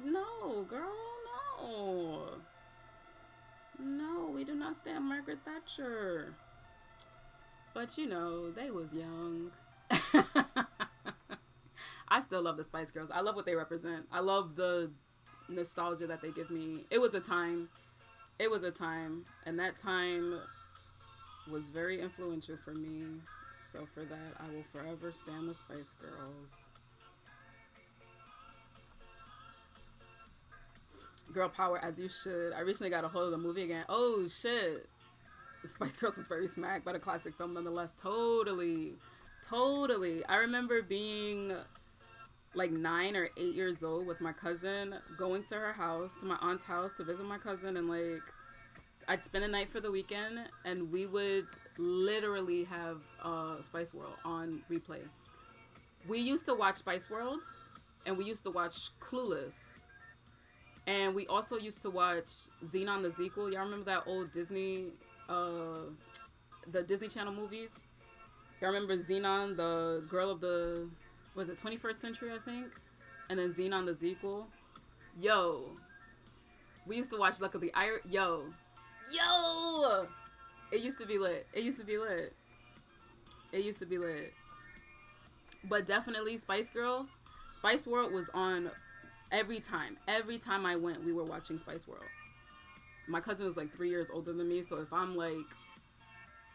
no, girl, no, we do not stand Margaret Thatcher. But you know, they was young. I still love the Spice Girls. I love what they represent. I love the nostalgia that they give me. It was a time, and that time was very influential for me. So for that, I will forever stand the Spice Girls. Girl power, as you should. I recently got a hold of the movie again. Oh shit. The Spice Girls was very smacked, but a classic film nonetheless. Totally. I remember being like 9 or 8 years old with my cousin, going to her house, to my aunt's house to visit my cousin, and like I'd spend the night for the weekend, and we would literally have Spice World on replay. We used to watch Spice World, and we used to watch Clueless, and we also used to watch Xenon the Sequel. Y'all remember that old Disney, the Disney Channel movies? Y'all remember Xenon, the girl of the, was it 21st century, I think? And then Xenon the Sequel. Yo, we used to watch Luck of the Irish. Yo, it used to be lit. But definitely Spice Girls. Spice World was on every time. Every time I went, we were watching Spice World. My cousin was like 3 years older than me, so if I'm like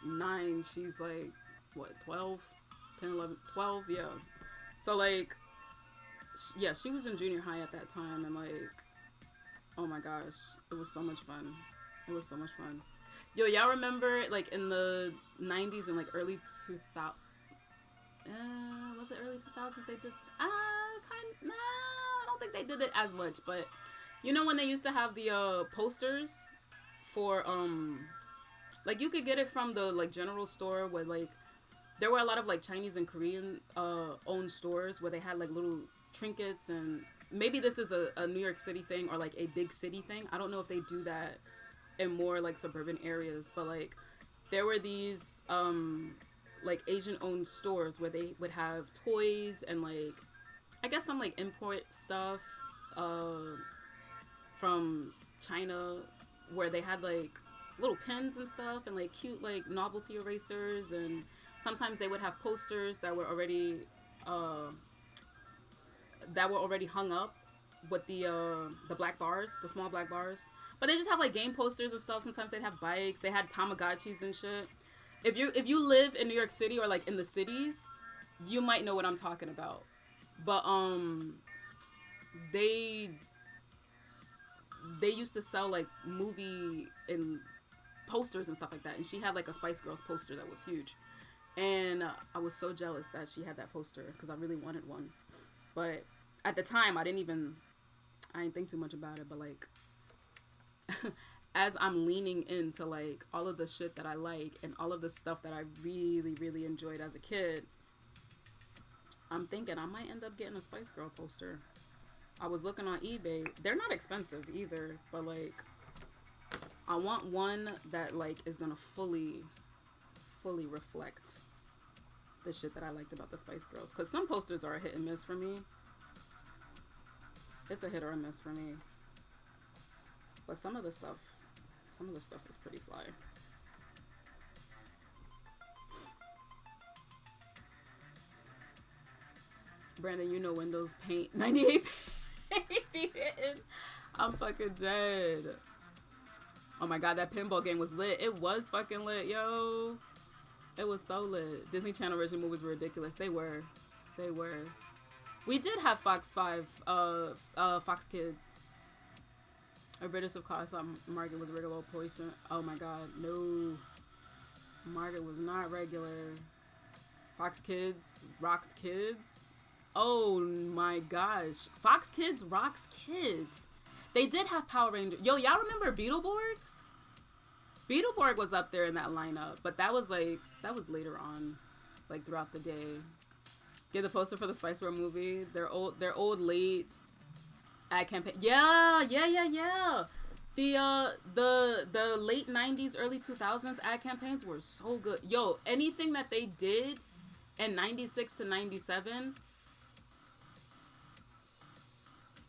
9, she's like, what, 12? 10, 11, 12? Yeah. So like, yeah, she was in junior high at that time, and like, oh my gosh, it was so much fun. Yo, y'all remember like in the 90s and like early 2000s? Was it early 2000s they did? I don't think they did it as much, but you know when they used to have the posters for like you could get it from the like general store where like there were a lot of like Chinese and Korean owned stores where they had like little trinkets, and maybe this is a New York City thing or like a big city thing. I don't know if they do that in more like suburban areas, but like there were these like Asian owned stores where they would have toys and like I guess some like import stuff from China, where they had like little pens and stuff and like cute like novelty erasers, and sometimes they would have posters that were already hung up with the black bars, the small black bars. But they just have like game posters and stuff. Sometimes they'd have bikes. They had Tamagotchis and shit. If you live in New York City or like in the cities, you might know what I'm talking about. But they used to sell like movie and posters and stuff like that. And she had like a Spice Girls poster that was huge. And I was so jealous that she had that poster because I really wanted one. But at the time, I didn't think too much about it. But like, as I'm leaning into like all of the shit that I like and all of the stuff that I really, really enjoyed as a kid, I'm thinking I might end up getting a Spice Girl poster. I was looking on eBay. They're not expensive either, but like, I want one that like is gonna fully reflect the shit that I liked about the Spice Girls. Cause some posters are a hit and miss for me. It's a hit or a miss for me. But some of the stuff is pretty fly. Brandon, you know Windows Paint 98 paint be hitting. I'm fucking dead. Oh my god, that pinball game was lit. It was fucking lit, yo. It was so lit. Disney Channel original movies were ridiculous. They were. We did have Fox 5, Fox Kids. A British of course. I thought Margaret was regular poison. Oh my god, no. Margaret was not regular. Fox Kids rocks kids. Oh my gosh. Fox Kids rocks kids. They did have Power Rangers. Yo, y'all remember Beetleborgs? Beetleborg was up there in that lineup, but that was later on, like throughout the day. Get the poster for the Spice World movie. They're old late ad campaign. Yeah. The late 90s, early 2000s ad campaigns were so good. Yo, anything that they did in 96 to 97,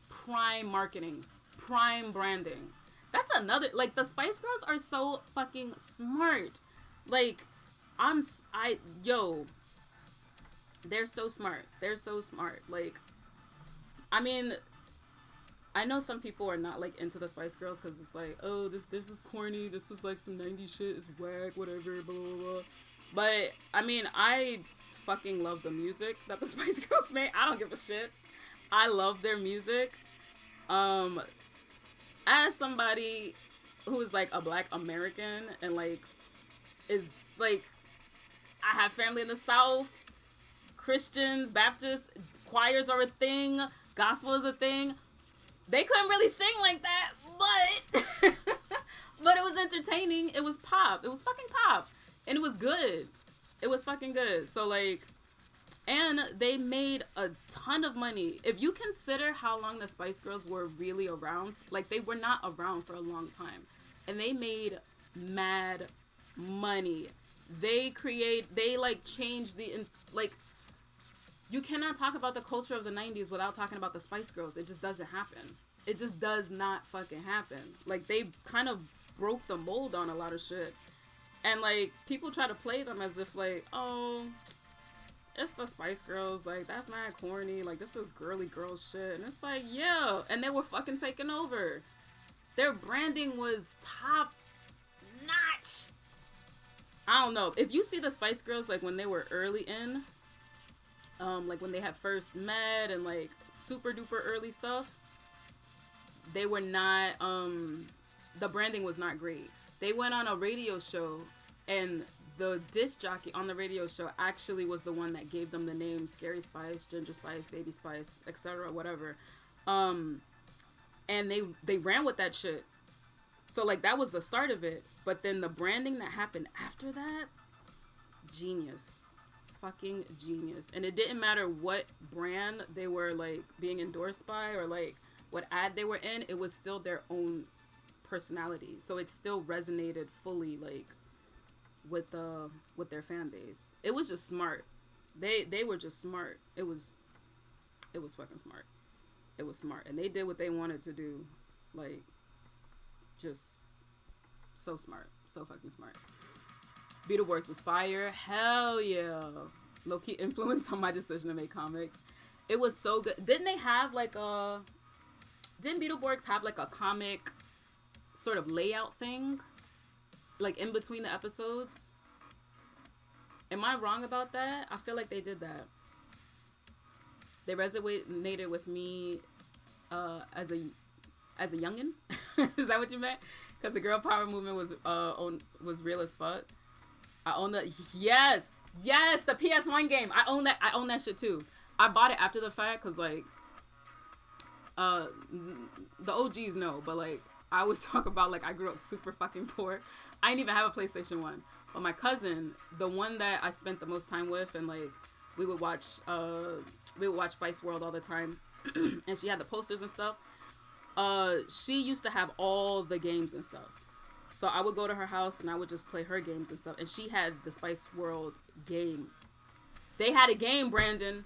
prime marketing, prime branding. That's another, like, the Spice Girls are so fucking smart. Like, they're so smart. They're so smart. Like, I mean, I know some people are not, like, into the Spice Girls because it's like, oh, this is corny. This was, like, some 90s shit. It's whack, whatever, blah, blah, blah. But, I mean, I fucking love the music that the Spice Girls make. I don't give a shit. I love their music. As somebody who is, like, a Black American and, like, is, like, I have family in the South, Christians, Baptists, choirs are a thing, gospel is a thing. They couldn't really sing like that, but but it was entertaining. It was pop. It was fucking pop. And it was good. It was fucking good. So, like, and they made a ton of money. If you consider how long the Spice Girls were really around, like, they were not around for a long time. And they made mad money. They like, changed like, you cannot talk about the culture of the 90s without talking about the Spice Girls. It just doesn't happen. It just does not fucking happen. Like, they kind of broke the mold on a lot of shit. And, like, people try to play them as if, like, oh, it's the Spice Girls. Like, that's mad corny. Like, this is girly girl shit. And it's like, yeah. And they were fucking taking over. Their branding was top notch. I don't know. If you see the Spice Girls, like, when they were early in, like, when they had first met and, like, super duper early stuff, they were not, the branding was not great. They went on a radio show, and the disc jockey on the radio show actually was the one that gave them the name Scary Spice, Ginger Spice, Baby Spice, etc., whatever. And they ran with that shit. So, like, that was the start of it. But then the branding that happened after that, genius. Fucking genius. And it didn't matter what brand they were, like, being endorsed by or, like, what ad they were in, it was still their own personality. So it still resonated fully, like, with their fan base. It was just smart. They were just smart. It was fucking smart. It was smart. And they did what they wanted to do. Like, just so smart. So fucking smart. Beetleborgs was fire. Hell yeah. Low-key influence on my decision to make comics. It was so good. Didn't Beetleborgs have, like, a comic sort of layout thing? Like, in between the episodes? Am I wrong about that? I feel like they did that. They resonated with me as a youngin'. Is that what you meant? Because the girl power movement was real as fuck. I own the yes, the PS1 game. I own that shit too. I bought it after the fact because, like, the OGs know, but, like, I always talk about, like, I grew up super fucking poor. I didn't even have a PlayStation 1. But my cousin, the one that I spent the most time with, and, like, we would watch Spice World all the time, and she had the posters and stuff. She used to have all the games and stuff. So I would go to her house and I would just play her games and stuff. And she had the Spice World game. They had a game, Brandon.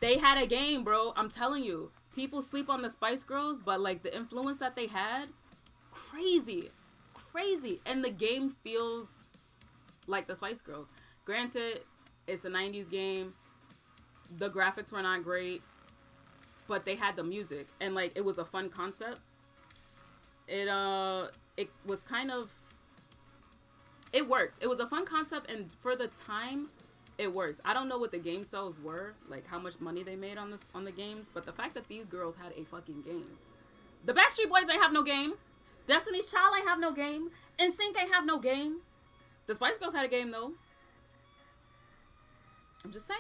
They had a game, bro. I'm telling you. People sleep on the Spice Girls, but, like, the influence that they had, crazy. Crazy. And the game feels like the Spice Girls. Granted, it's a 90s game. The graphics were not great. But they had the music. And, like, it was a fun concept. It was kind of, it worked. It was a fun concept, and for the time, it worked. I don't know what the game sales were, like how much money they made on the games, but the fact that these girls had a fucking game. The Backstreet Boys ain't have no game. Destiny's Child ain't have no game. NSYNC ain't have no game. The Spice Girls had a game, though. I'm just saying.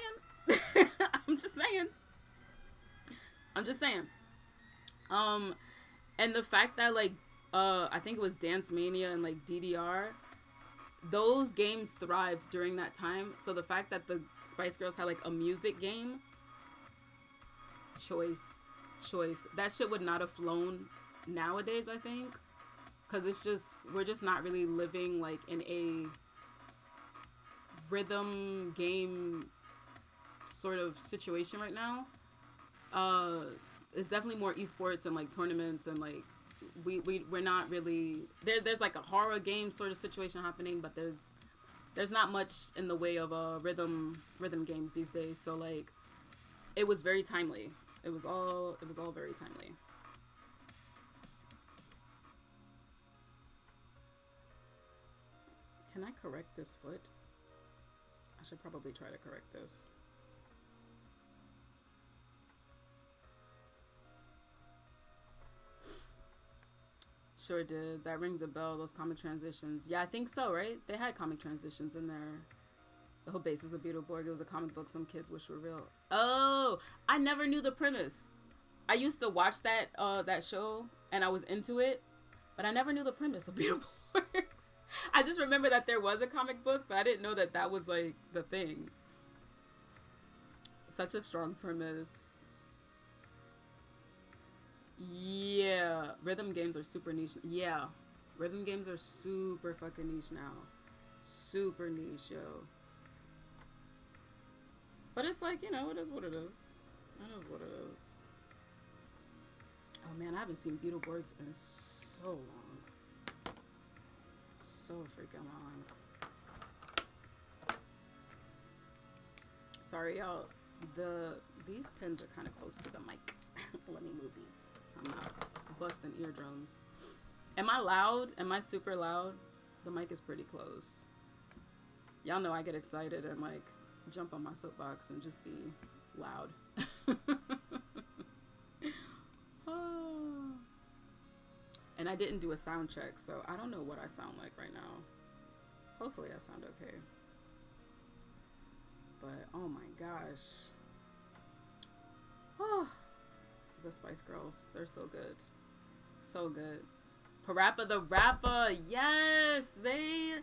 I'm just saying. And the fact that, like, I think it was Dance Mania and, like, DDR, those games thrived during that time. So the fact that the Spice Girls had, like, a music game, choice. That shit would not have flown nowadays, I think. because we're just not really living like in a rhythm game sort of situation right now. It's definitely more esports and like tournaments, and like we're not really there's like a horror game sort of situation happening, but there's not much in the way of rhythm games these days. So like it was very timely. It was all very timely. Can I correct this foot? I should probably try to correct this. Sure did. That rings a bell, those comic transitions. Yeah, I think so, right? They had comic transitions in there. The whole basis of Beetleborg, it was a comic book some kids wish were real. Oh, I never knew the premise. I used to watch that show, and I was into it, but I never knew the premise of Beetleborg. I just remember that there was a comic book, but I didn't know that that was like the thing. Such a strong premise. Yeah, rhythm games are super niche. Yeah, rhythm games are super fucking niche now. Super niche, yo. But it's like, you know, it is what it is. It is what it is. Oh man, I haven't seen Beetleborgs in so long. So freaking long. Sorry, y'all. These pins are kind of close to the mic. Let me move these so I'm not busting eardrums. Am I loud? Am I super loud? The mic is pretty close. Y'all know I get excited and like jump on my soapbox and just be loud. And I didn't do a sound check, so I don't know what I sound like right now. Hopefully I sound okay. But oh my gosh. Oh, the Spice Girls, they're so good. So good. Parappa the Rapper, yes, Zay.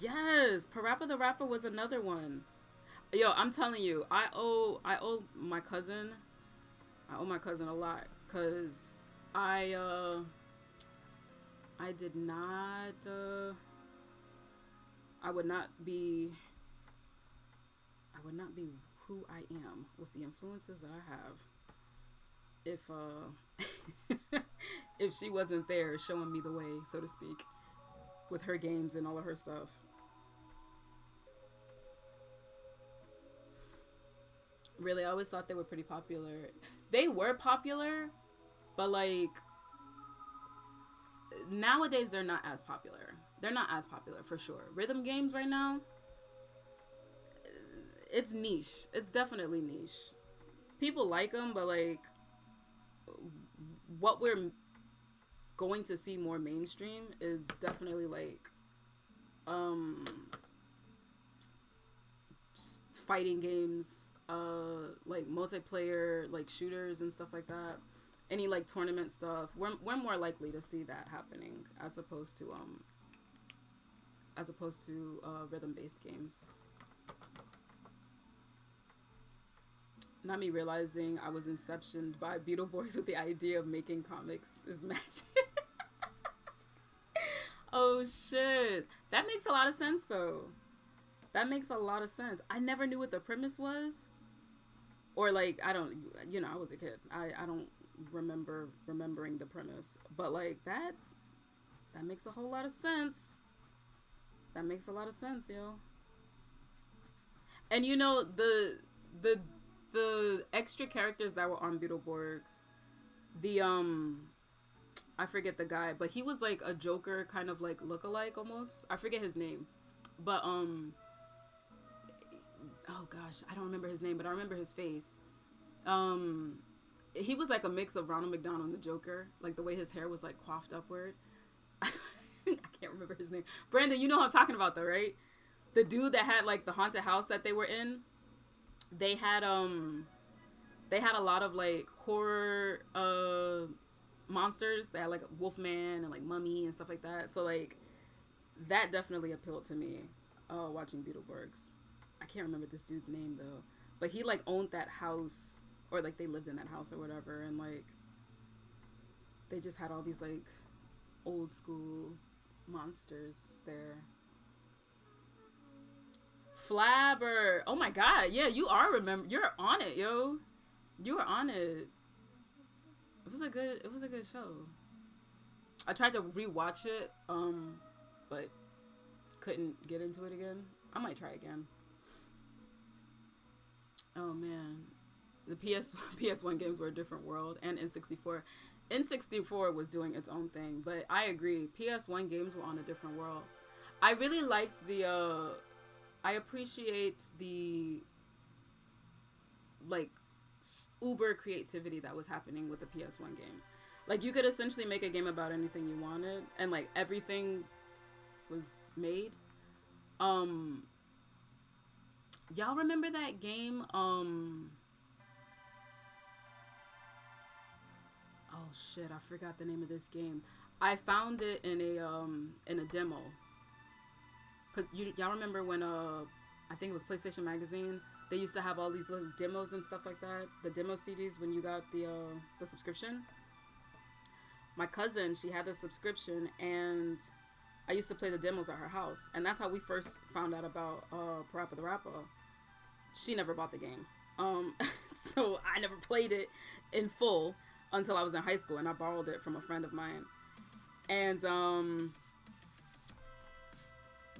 Yes, Parappa the Rapper was another one. Yo, I'm telling you, I owe my cousin a lot, cause I did not I would not be who I am with the influences that I have if she wasn't there showing me the way, so to speak, with her games and all of her stuff. Really, I always thought they were pretty popular. They were popular, but like nowadays they're not as popular. They're not as popular for sure. Rhythm games right now, it's niche. It's definitely niche. People like them, but like what we're going to see more mainstream is definitely like fighting games, like multiplayer, like shooters and stuff like that. Any like tournament stuff. We're more likely to see that happening as opposed to rhythm-based games. Not me realizing I was inceptioned by Beetleborgs with the idea of making comics is magic. Oh shit. That makes a lot of sense though. That makes a lot of sense. I never knew what the premise was. Or like, I don't, you know, I was a kid. I don't remembering the premise. But like that makes a whole lot of sense. That makes a lot of sense, yo. And you know, the extra characters that were on Beetleborgs, I forget the guy, but he was like a Joker kind of like lookalike almost. I forget his name. But oh gosh, I don't remember his name, but I remember his face. He was like a mix of Ronald McDonald and the Joker, like the way his hair was like coiffed upward. I can't remember his name. Brandon, you know who I'm talking about though, right? The dude that had like the haunted house that they were in. They had a lot of like horror monsters. They had like Wolfman and like Mummy and stuff like that. So like that definitely appealed to me watching Beetleborgs. I can't remember this dude's name though, but he like owned that house, or like they lived in that house or whatever, and like they just had all these like old school monsters there. Flabber. Oh my god. Yeah, you are you're on it, yo. You were on it. It was a good show. I tried to rewatch it, but couldn't get into it again. I might try again. Oh man. The PS1 games were a different world, and N64. N64 was doing its own thing, but I agree. PS1 games were on a different world. I really liked the I appreciate the like uber creativity that was happening with the PS1 games. Like you could essentially make a game about anything you wanted, and like everything was made. Y'all remember that game? Oh shit, I forgot the name of this game. I found it in a demo. Cause y'all remember when I think it was PlayStation Magazine, they used to have all these little demos and stuff like that. The demo CDs when you got the subscription. My cousin, she had the subscription, and I used to play the demos at her house, and that's how we first found out about Parappa the Rapper. She never bought the game, so I never played it in full until I was in high school, and I borrowed it from a friend of mine. And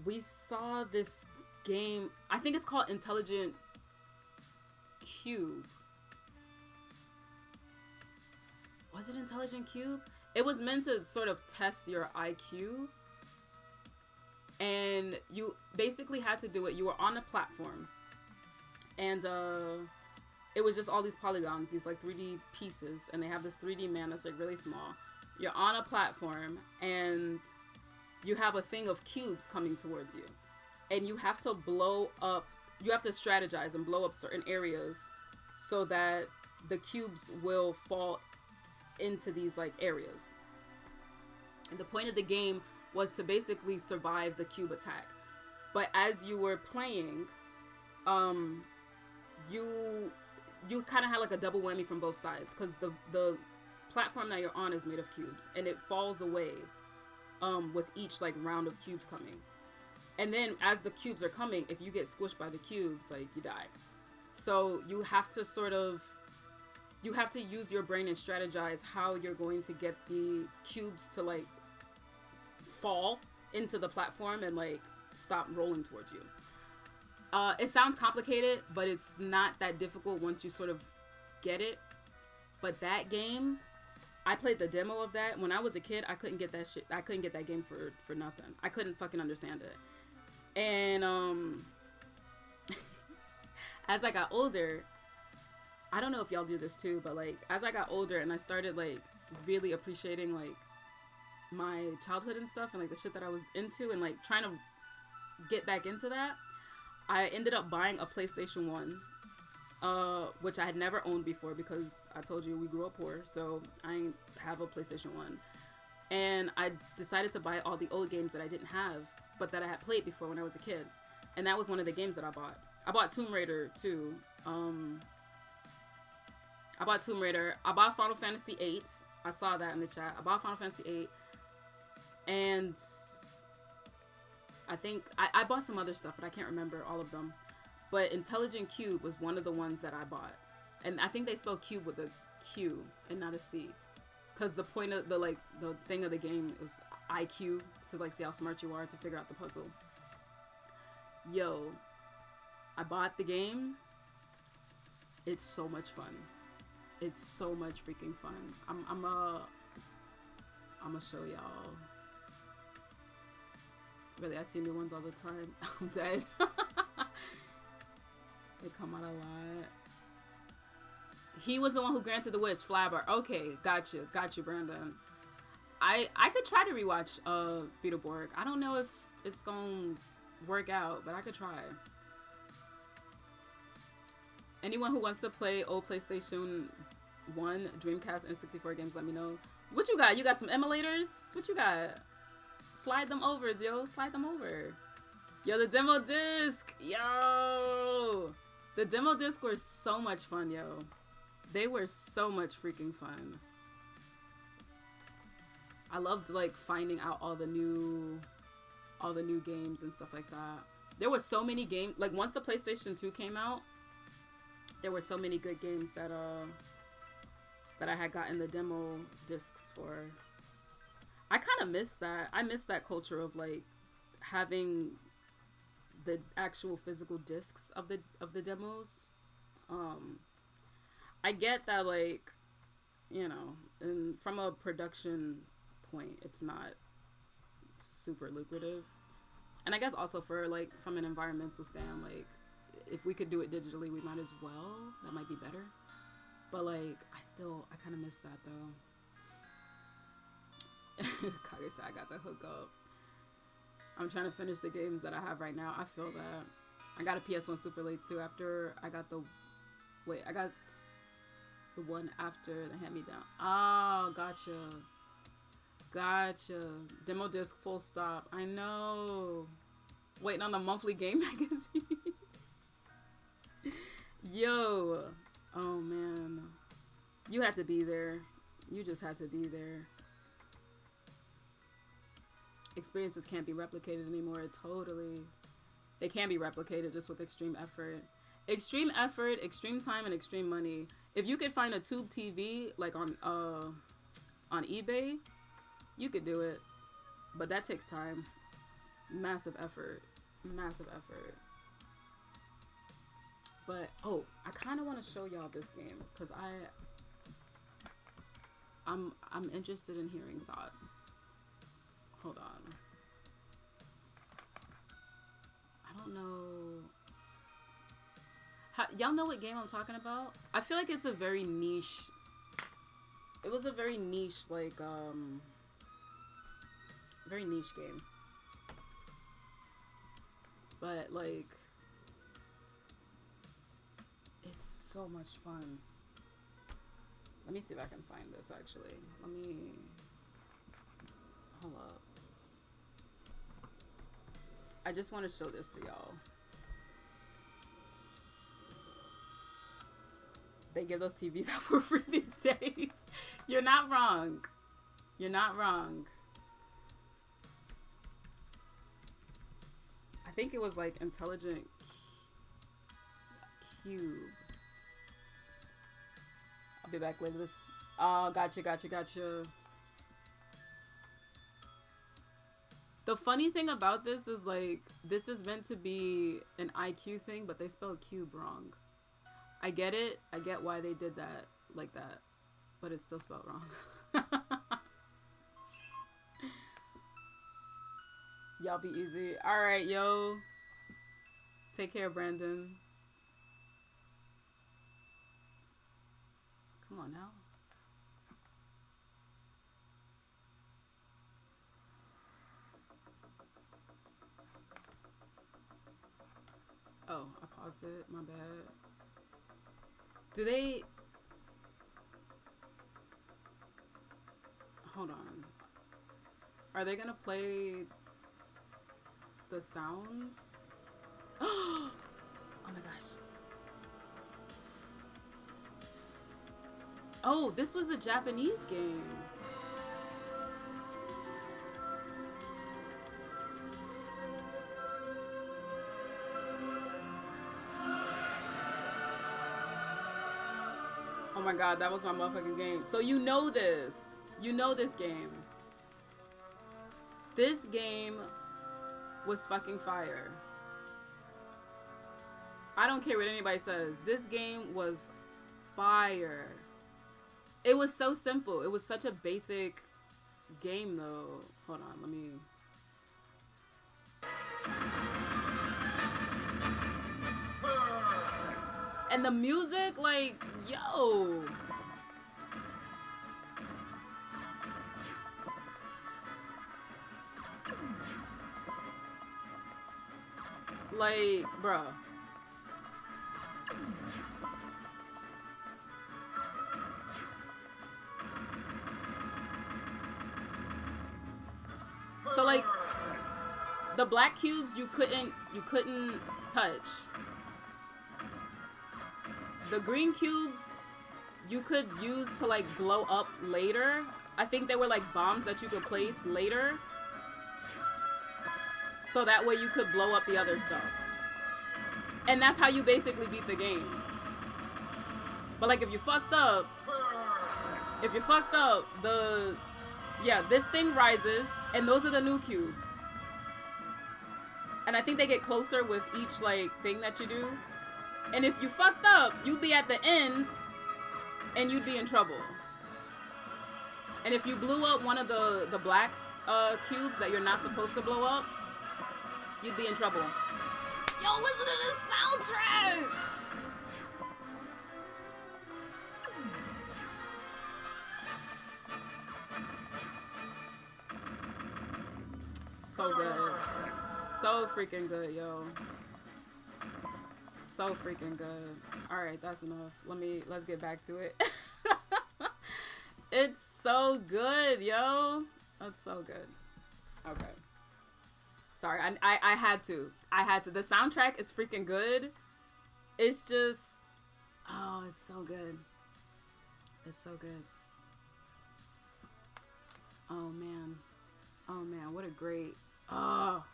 we saw this game. I think it's called Intelligent Cube. Was it Intelligent Cube? It was meant to sort of test your IQ. And you basically had to do it. You were on a platform. And it was just all these polygons, these like 3D pieces. And they have this 3D man that's like really small. You're on a platform and you have a thing of cubes coming towards you. And you have to blow up, you have to strategize and blow up certain areas so that the cubes will fall into these like areas. And the point of the game was to basically survive the cube attack. But as you were playing, you kind of had like a double whammy from both sides, because the platform that you're on is made of cubes, and it falls away with each like round of cubes coming. And then as the cubes are coming, if you get squished by the cubes, like you die. So you have to use your brain and strategize how you're going to get the cubes to like fall into the platform and like stop rolling towards you. It sounds complicated, but it's not that difficult once you sort of get it. But that game, I played the demo of that. When I was a kid, I couldn't get that shit. I couldn't get that game for nothing. I couldn't fucking understand it. And as I got older, I don't know if y'all do this too, but like as I got older and I started like really appreciating like my childhood and stuff and like the shit that I was into and like trying to get back into that, I ended up buying a PlayStation 1, which I had never owned before because I told you we grew up poor, so I ain't have a PlayStation 1. And I decided to buy all the old games that I didn't have, but that I had played before when I was a kid. And that was one of the games that I bought. I bought Tomb Raider too. I bought Tomb Raider. I bought Final Fantasy 8. I saw that in the chat. I bought Final Fantasy 8. And I think I bought some other stuff, but I can't remember all of them. But Intelligent Cube was one of the ones that I bought. And I think they spell cube with a Q and not a C. Because the point of the thing of the game was IQ, to like see how smart you are to figure out the puzzle. Yo, I bought the game. It's so much fun. It's so much freaking fun. I'm gonna show y'all. Really, I see new ones all the time. I'm dead. They come out a lot. He was the one who granted the wish, Flabber. Okay, got you, Brandon. I could try to rewatch Beetleborg. I don't know if it's gonna work out, but I could try. Anyone who wants to play old PlayStation 1, Dreamcast, and 64 games, let me know. What you got? You got some emulators? What you got? Slide them over, yo. Slide them over. Yo, the demo disc. Yo. The demo disc were so much fun, yo. They were so much freaking fun. I loved like finding out all the new games and stuff like that. There were so many games, like once the PlayStation 2 came out, there were so many good games that I had gotten the demo discs for. I kind of miss that. I miss that culture of like having the actual physical discs of the demos. I get that, like, you know, and from a production point, it's not super lucrative. And I guess also for like from an environmental stand, like if we could do it digitally, we might as well. That might be better. But like I kind of miss that though. Kage said I got the hookup. I'm trying to finish the games that I have right now. I feel that. I got a PS1 super late too after I got the one after the hand-me-down. Oh, gotcha. Demo disc full stop. I know. Waiting on the monthly game magazines. Yo. Oh man. You had to be there. You just had to be there. Experiences can't be replicated anymore. Totally. They can be replicated just with extreme effort. Extreme effort, extreme time, and extreme money. If you could find a tube TV like on eBay, you could do it. But that takes time. Massive effort. But I kind of want to show y'all this game because I'm interested in hearing thoughts. Hold on. I don't know. Y'all know what game I'm talking about? I feel like it's a very niche. It was a very niche, like, very niche game. But, like, it's so much fun. Let me see if I can find this, actually. Hold up. I just want to show this to y'all. They give those TVs out for free these days. You're not wrong. You're not wrong. I think it was like Intelligent Cube. I'll be back later. Oh, gotcha. The funny thing about this is like, this is meant to be an IQ thing, but they spelled cube wrong. I get it. I get why they did that like that, but it's still spelled wrong. Y'all be easy. All right, yo. Take care, Brandon. Come on now. Oh, I paused it. My bad. Do they... Hold on. Are they gonna play the sounds? Oh my gosh. Oh, this was a Japanese game. Oh my god, that was my motherfucking game. So you know this. You know this game. This game was fucking fire. I don't care what anybody says. This game was fire. It was so simple. It was such a basic game though. Hold on, let me... And the music, like, yo. Like, bruh. So like, the black cubes you couldn't touch. The green cubes you could use to like blow up later, I think they were like bombs that you could place later. So that way you could blow up the other stuff. And that's how you basically beat the game. But like if you fucked up, this thing rises, and those are the new cubes. And I think they get closer with each like thing that you do. And if you fucked up, you'd be at the end, and you'd be in trouble. And if you blew up one of the black cubes that you're not supposed to blow up, you'd be in trouble. Yo, listen to this soundtrack! So good. So freaking good, yo. So freaking good. Alright, that's enough. Let's get back to it. It's so good, yo. That's so good. Okay. Sorry, I had to. The soundtrack is freaking good. It's just, oh, it's so good. It's so good. Oh man, what a great, oh,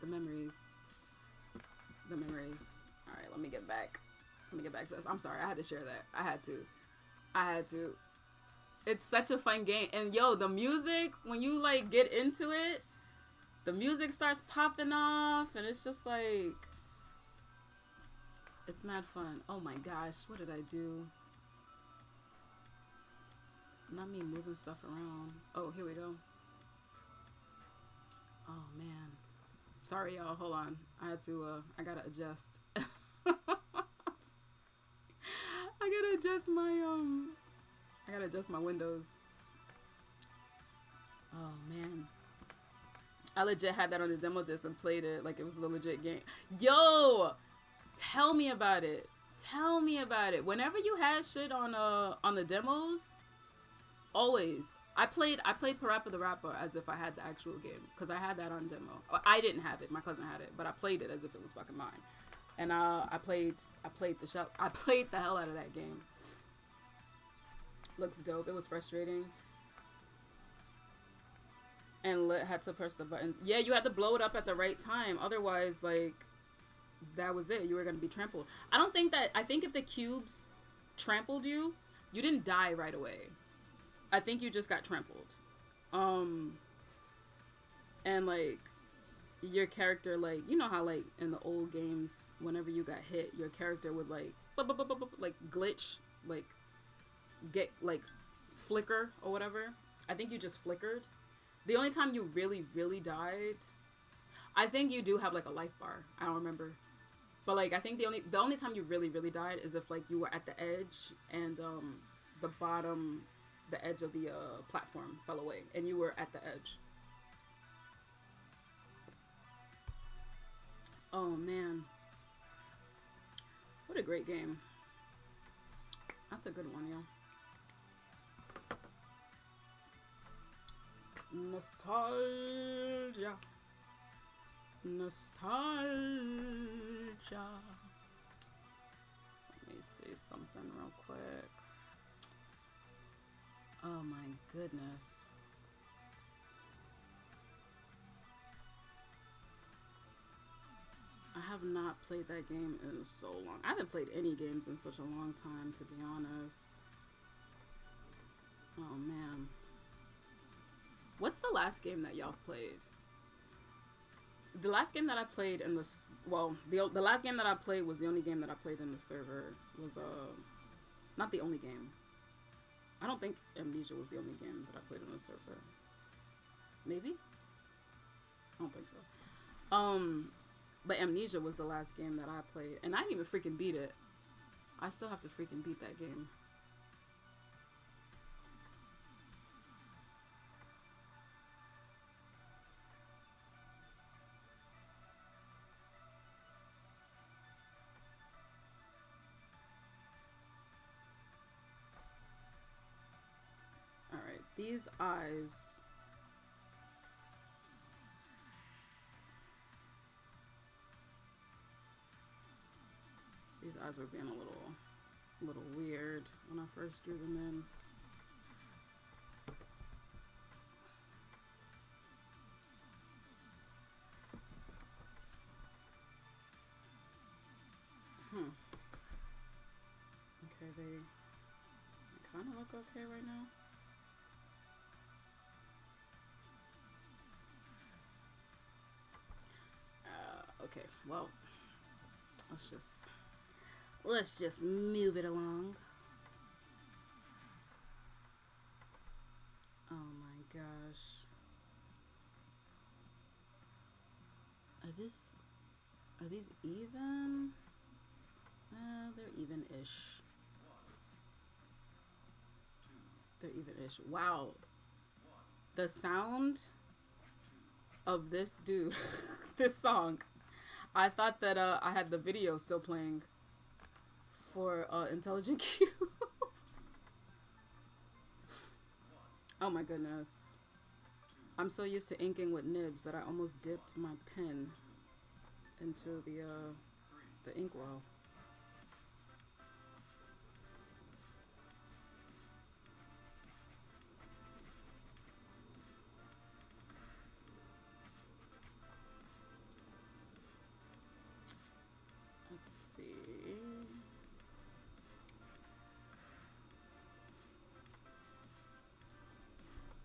the memories. All right, let me get back to this. I'm sorry, I had to share that. I had to. It's such a fun game. And yo, the music, when you like get into it, the music starts popping off, and it's just like, it's mad fun. Oh my gosh, what did I do? Not me moving stuff around. Oh, here we go. Oh man. Sorry y'all, hold on. I gotta adjust. I gotta adjust my windows. Oh man. I legit had that on the demo disc and played it like it was the legit game. Yo! Tell me about it. Whenever you had shit on the demos, always. I played Parappa the Rapper as if I had the actual game, because I had that on demo. I didn't have it, my cousin had it, but I played it as if it was fucking mine. And I played the hell out of that game. Looks dope. It was frustrating. And had to press the buttons. Yeah, you had to blow it up at the right time. Otherwise, like, that was it. You were going to be trampled. I think if the cubes trampled you, you didn't die right away. I think you just got trampled. And, like, your character, like, you know how, like, in the old games, whenever you got hit, your character would, like glitch, like, get, like, flicker or whatever. I think you just flickered. The only time you really, really died, I think you do have, like, a life bar. I don't remember. But, like, I think the only time you really, really died is if, like, you were at the edge and, the edge of the, platform fell away and you were at the edge. Oh, man. What a great game. That's a good one, yo. Nostalgia. Let me see something real quick. Oh my goodness. I have not played that game in so long. I haven't played any games in such a long time, to be honest. Oh man. What's the last game that y'all played? The last game that I played in the last game that I played was the only game that I played in the server. Was not the only game. I don't think Amnesia was the only game that I played in the server. Maybe? I don't think so. But Amnesia was the last game that I played, and I didn't even freaking beat it. I still have to freaking beat that game. Alright, these eyes. These eyes were being a little weird when I first drew them in. they kind of look okay right now. Okay, well, let's just move it along. Oh my gosh. Are these even? They're even-ish. They're even-ish. Wow. The sound of this dude, this song. I thought that I had the video still playing for Intelligent Q. Oh my goodness. I'm so used to inking with nibs that I almost dipped my pen into the inkwell. Let's see.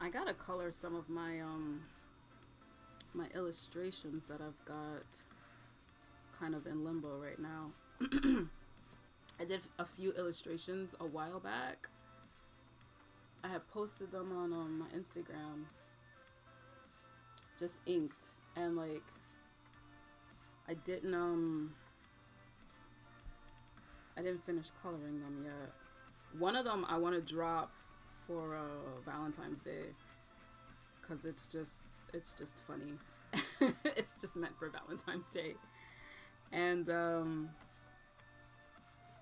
I gotta color some of my my illustrations that I've got kind of in limbo right now. I did a few illustrations a while back. I had posted them on my Instagram, just inked, and like I didn't finish coloring them yet. One of them I want to drop for Valentine's Day because it's just funny. It's just meant for Valentine's Day, and I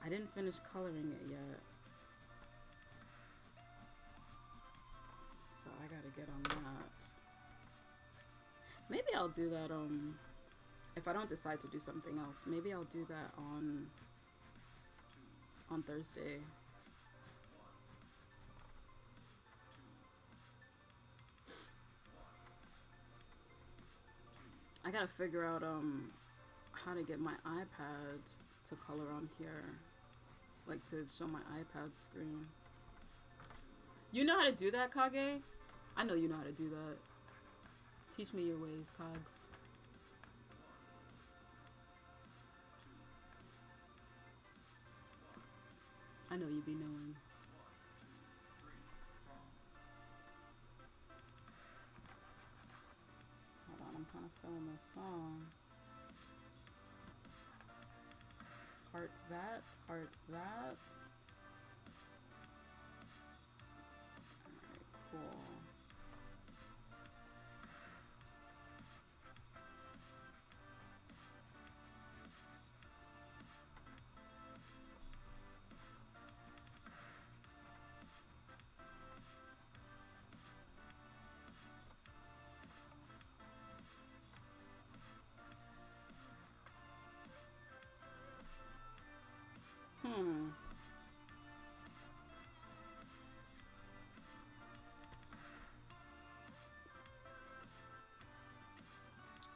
didn't finish coloring it yet, so I gotta get on that. Maybe I'll do that if I don't decide to do something else. Maybe I'll do that on Thursday. I gotta figure out how to get my iPad to color on here, like to show my iPad screen. You know how to do that, Kage? I know you know how to do that. Teach me your ways, Cogs. I know you be knowing. Hold on, I'm kind of feeling this song. Heart that, heart that. Alright, cool.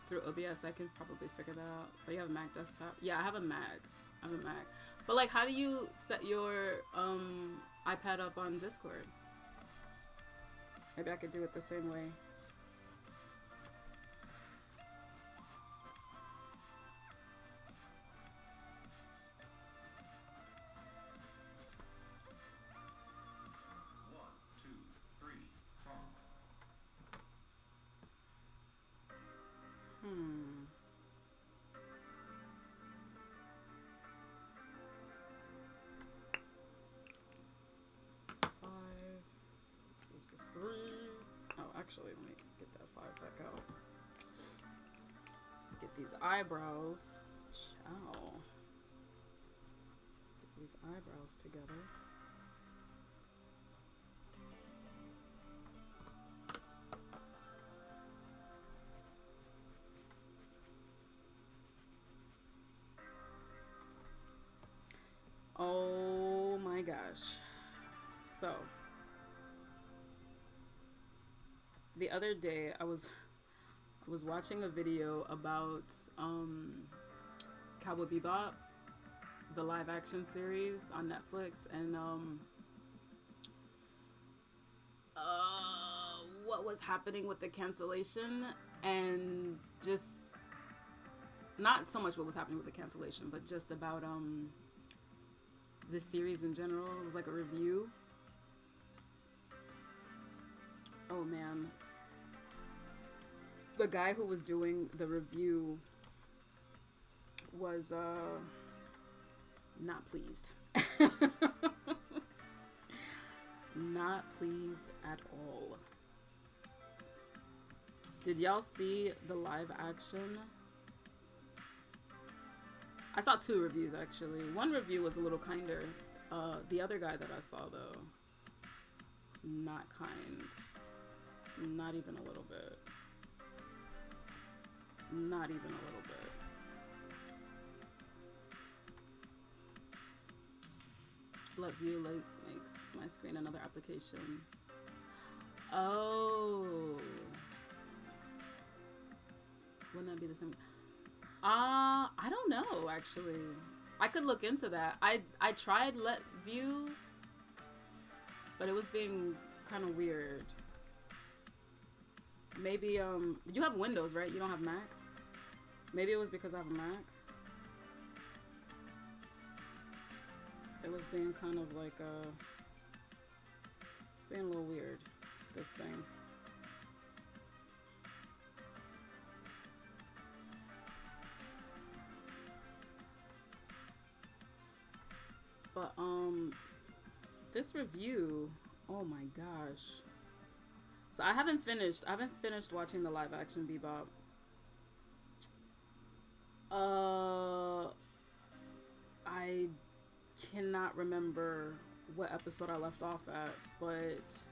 Through OBS, I can probably figure that out. Oh, you have a Mac desktop? Yeah, I have a Mac. But like, how do you set your iPad up on Discord? Maybe I could do it the same way. Actually, let me get that 5 back out. Get these eyebrows. Chow. Get these eyebrows together. Oh my gosh. So the other day I was watching a video about Cowboy Bebop, the live action series on Netflix, and what was happening with the cancellation, and just not so much what was happening with the cancellation, but just about this series in general. It was like a review. Oh man, the guy who was doing the review was not pleased. Not pleased at all. Did y'all see the live action? I saw 2 reviews actually. One review was a little kinder. The other guy that I saw though, not kind. Not even a little bit. Not even a little bit. Let view like makes my screen another application. Oh. Wouldn't that be the same? I don't know actually. I could look into that. I tried let view, but it was being kind of weird. Maybe you have Windows, right? You don't have Mac? Maybe it was because I have a Mac. It was being kind of like it's being a little weird, this thing. But this review, oh my gosh. So I haven't finished watching the live action Bebop. I cannot remember what episode I left off at, but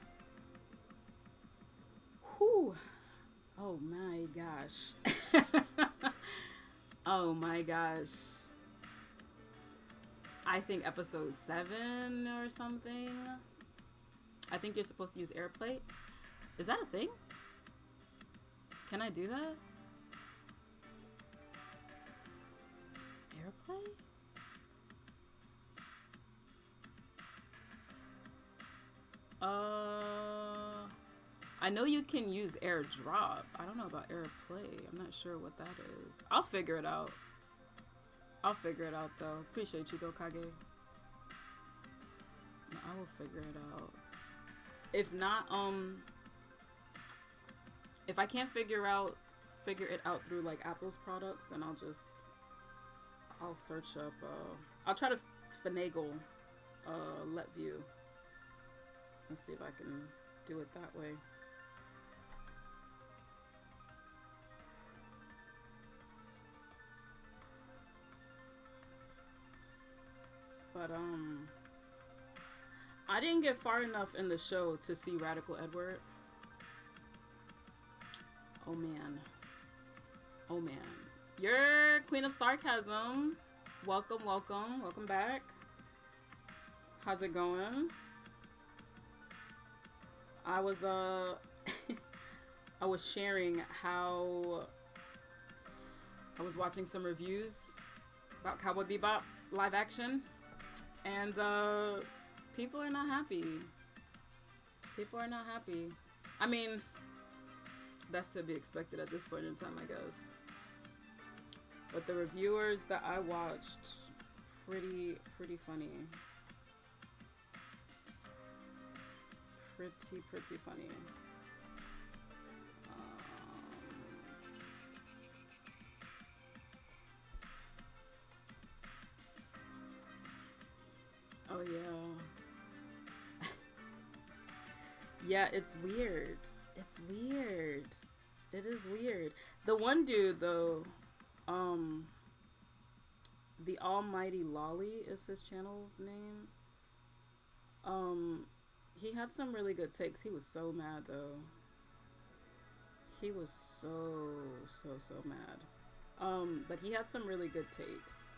whew, oh my gosh. Oh my gosh. I think episode 7 or something. I think you're supposed to use AirPlay. Is that a thing? Can I do that? AirPlay? I know you can use AirDrop. I don't know about AirPlay. I'm not sure what that is. I'll figure it out. I'll figure it out though. Appreciate you though, Kage. No, I will figure it out. If not, if I can't figure it out through like Apple's products, then I'll search up, I'll try to finagle LetView and see if I can do it that way. But I didn't get far enough in the show to see Radical Edward. Oh man. Oh man. You're Queen of Sarcasm. Welcome, welcome. Welcome back. How's it going? I was I was sharing how I was watching some reviews about Cowboy Bebop live action, and people are not happy. People are not happy. I mean, that's to be expected at this point in time, I guess. But the reviewers that I watched, pretty funny. Pretty funny. Oh yeah. Yeah, it's weird. It's weird. It is weird. The one dude though, the Almighty Lolly is his channel's name. He had some really good takes. He was so mad though. He was so mad. But he had some really good takes.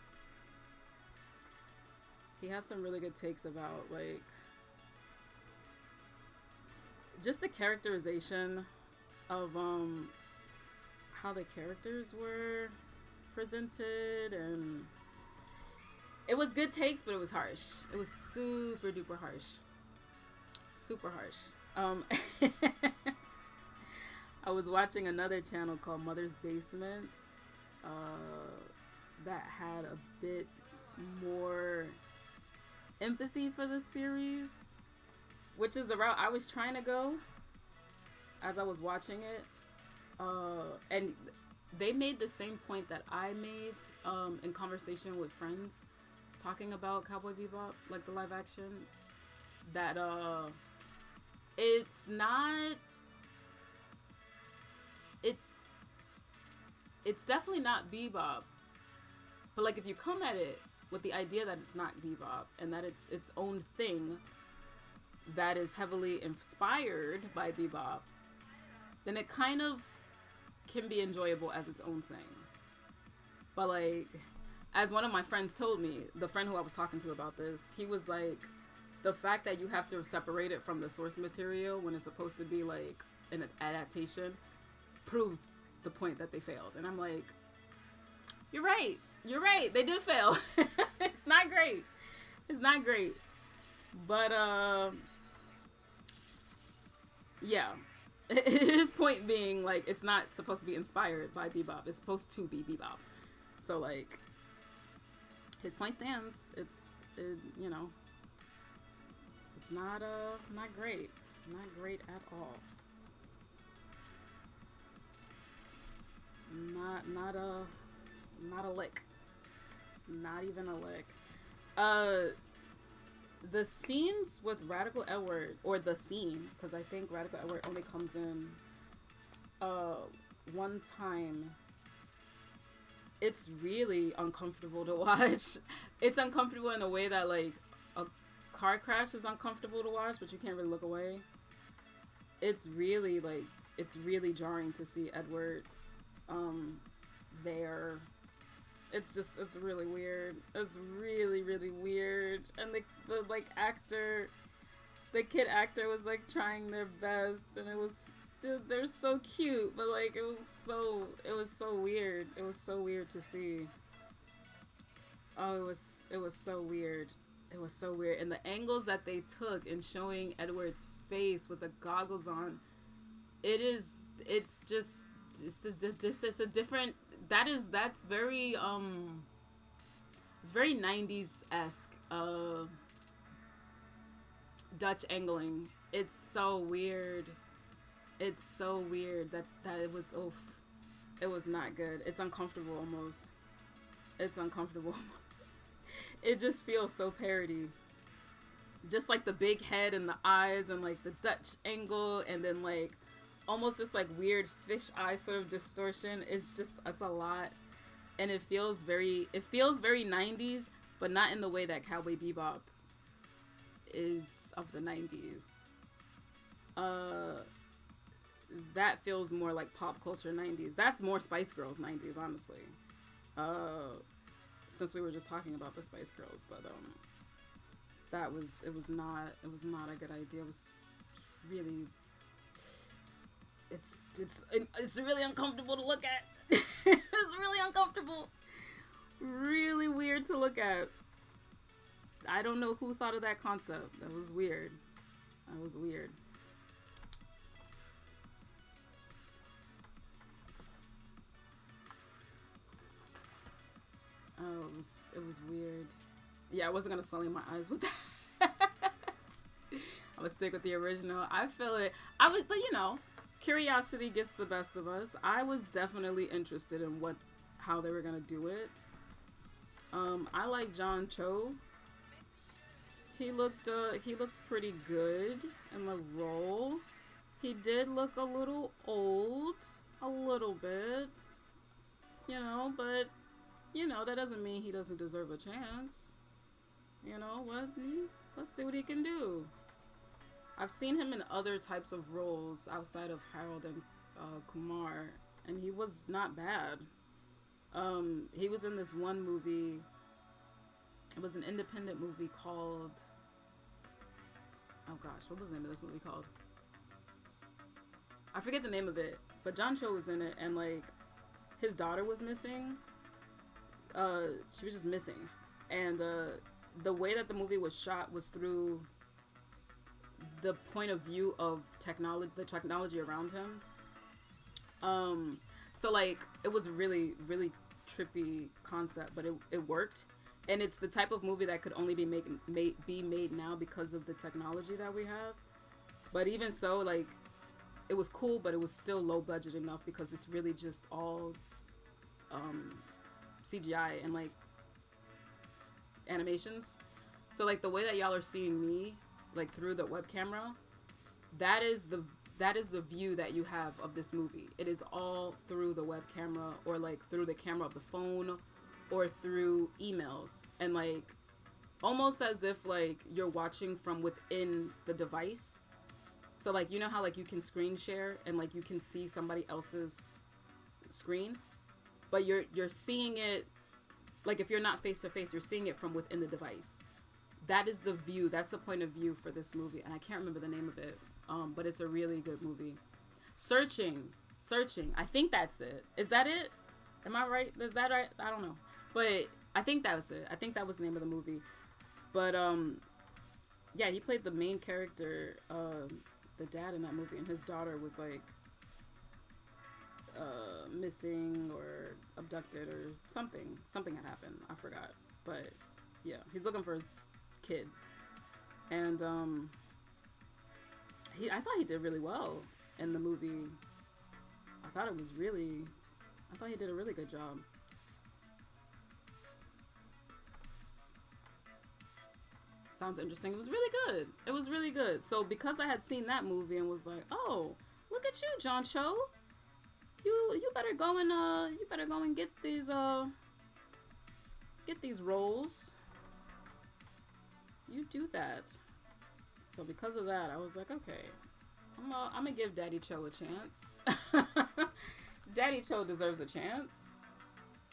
He had some really good takes about like just the characterization of how the characters were presented, and It was good takes, but it was harsh. It was super duper harsh. Super harsh. I was watching another channel called Mother's Basement that had a bit more empathy for the series, which is the route I was trying to go as I was watching it. And they made the same point that I made in conversation with friends talking about Cowboy Bebop, like the live action, that it's not, it's definitely not Bebop, but like if you come at it with the idea that it's not Bebop and that it's its own thing that is heavily inspired by Bebop, then it kind of can be enjoyable as its own thing. But like, as one of my friends told me, the friend who I was talking to about this, he was like, the fact that you have to separate it from the source material when it's supposed to be like an adaptation proves the point that they failed. And I'm like, you're right, they did fail. It's not great, but yeah, his point being, like, it's not supposed to be inspired by Bebop, it's supposed to be Bebop. So like, his point stands. It's not great, not great at all. Not a lick, not even a lick. The scenes with Radical Edward, or the scene, because I think Radical Edward only comes in one time. It's really uncomfortable to watch. It's uncomfortable in a way that, like, a car crash is uncomfortable to watch, but you can't really look away. It's really, like, it's really jarring to see Edward there. It's really weird. It's really, really weird. And the like actor, the kid actor was like trying their best, and it was, they're so cute, but like it was so weird. It was so weird to see. Oh, it was so weird. It was so weird. And the angles that they took in showing Edward's face with the goggles on, it's just a different, that's very it's very 90s-esque Dutch angling. It's so weird. It's so weird that it was, oof. It was not good. It's uncomfortable almost. It's uncomfortable almost. It just feels so parody. Just like the big head and the eyes and like the Dutch angle, and then like almost this like weird fish eye sort of distortion. It's a lot. And it feels very 90s, but not in the way that Cowboy Bebop is of the 90s. That feels more like pop culture 90s. That's more Spice Girls 90s, honestly. Since we were just talking about the Spice Girls, but it was not a good idea. It was really, it's really uncomfortable to look at. It's really uncomfortable. Really weird to look at. I don't know who thought of that concept. That was weird. Oh, it was weird. Yeah, I wasn't gonna sully my eyes with that. I would stick with the original. I feel it. But you know, curiosity gets the best of us. I was definitely interested in how they were gonna do it. I like John Cho. He looked pretty good in the role. He did look a little old, a little bit, you know, but you know, that doesn't mean he doesn't deserve a chance. You know what? Let's see what he can do. I've seen him in other types of roles outside of Harold and Kumar, and he was not bad. He was in this one movie. It was an independent movie called, oh gosh, what was the name of this movie called? I forget the name of it, but John Cho was in it, and like his daughter was missing. She was just missing, And the way that the movie was shot was through the point of view of the technology around him. So like it was really, really trippy concept, but it worked. And it's the type of movie that could only be made now because of the technology that we have. But even so, like, it was cool, but it was still low budget enough because it's really just all CGI and like animations. So like the way that y'all are seeing me, like through the web camera, that is the view that you have of this movie. It is all through the web camera, or like through the camera of the phone, or through emails, and like almost as if like you're watching from within the device. So like, you know how like you can screen share and like you can see somebody else's screen, but you're seeing it, like if you're not face to face, you're seeing it from within the device. That is the view. That's the point of view for this movie, and I can't remember the name of it, but it's a really good movie. Searching. I think that's it. Is that it? Am I right? Is that right? I don't know, but I think that was it. I think that was the name of the movie. But yeah, he played the main character, the dad in that movie, and his daughter was like missing or abducted or something. Something had happened. I forgot. But yeah, he's looking for his kid, and I thought he did really well in the movie. I thought he did a really good job. Sounds interesting. It was really good. So because I had seen that movie and was like, oh, look at you, John Cho. You better go and get these roles. You do that. So because of that, I was like, okay, I'm gonna give Daddy Cho a chance. Daddy Cho deserves a chance.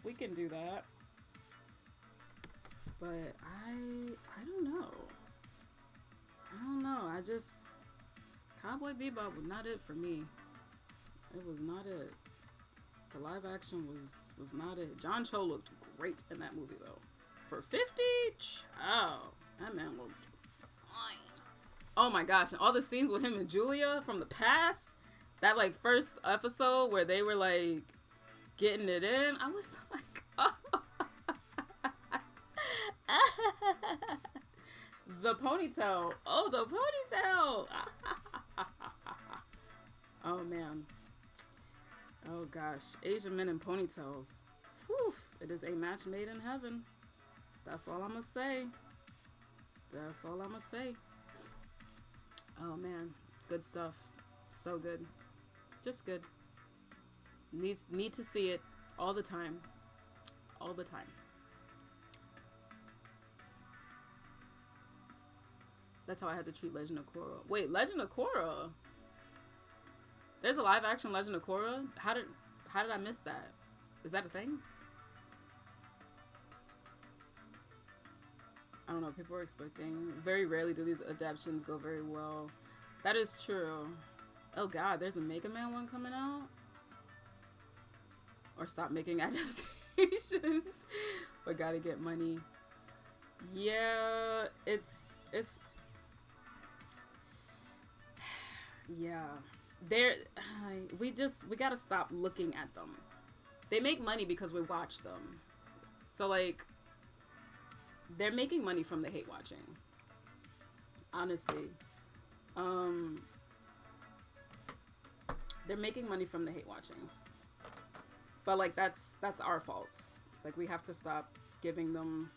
We can do that. But I don't know. I just, Cowboy Bebop was not it for me. It was not it. The live action was not it. John Cho looked great in that movie though. For 50, chow, that man looked fine. Oh my gosh, and all the scenes with him and Julia from the past, that like first episode where they were like getting it in, I was like, oh. The ponytail. Oh, the ponytail. Oh man. Oh gosh, Asian men in ponytails. Whew, it is a match made in heaven. That's all I'm gonna say. Oh man, good stuff. So good. Just good. Need to see it all the time. That's how I had to treat Legend of Korra. Wait, Legend of Korra? There's a live action Legend of Korra? How did I miss that? Is that a thing? I don't know, people are expecting. Very rarely do these adaptations go very well. That is true. Oh god, there's a Mega Man one coming out? Or stop making adaptations. But gotta get money. Yeah, it's yeah. We gotta stop looking at them. They make money because we watch them. So like, they're making money from the hate watching. Honestly. They're making money from the hate watching. But like, that's our faults. Like, we have to stop giving them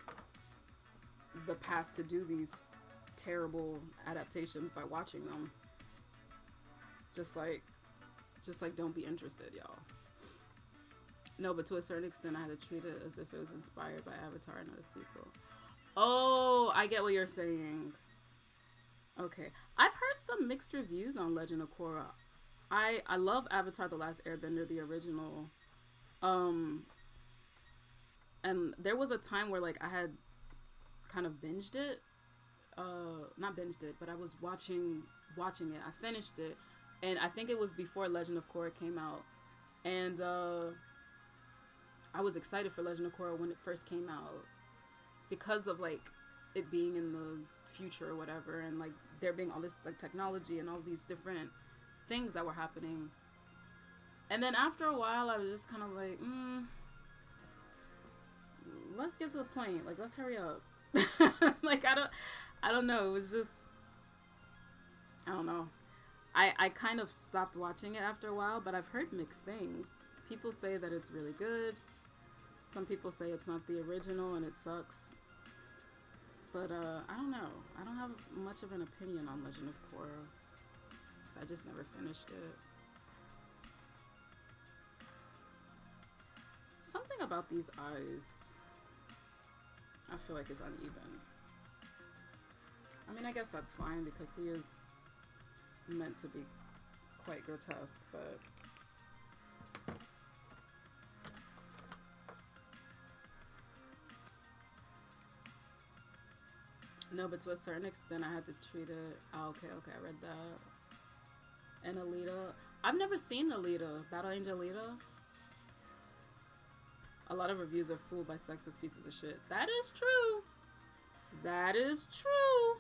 the pass to do these terrible adaptations by watching them. Just like don't be interested, y'all. No, but to a certain extent, I had to treat it as if it was inspired by Avatar, not a sequel. Oh, I get what you're saying. Okay. I've heard some mixed reviews on Legend of Korra. I love Avatar: The Last Airbender, the original. And there was a time where like I had kind of binged it. Not binged it, but I was watching it. I finished it. And I think it was before Legend of Korra came out. And I was excited for Legend of Korra when it first came out. because of like it being in the future or whatever, and like there being all this like technology and all these different things that were happening. And then after a while, I was just kind of like, let's get to the point. Like, let's hurry up. Like, I don't know. It was just, I don't know. I kind of stopped watching it after a while, but I've heard mixed things. People say that it's really good. Some people say it's not the original and it sucks. But I don't know. I don't have much of an opinion on Legend of Korra. So I just never finished it. Something about these eyes, I feel like is uneven. I mean, I guess that's fine because he is meant to be quite grotesque, but no, but to a certain extent I had to treat it. Oh, okay, I read that. And Alita, I've never seen Alita, Battle Angel Alita. A lot of reviews are fooled by sexist pieces of shit. That is true. That is true.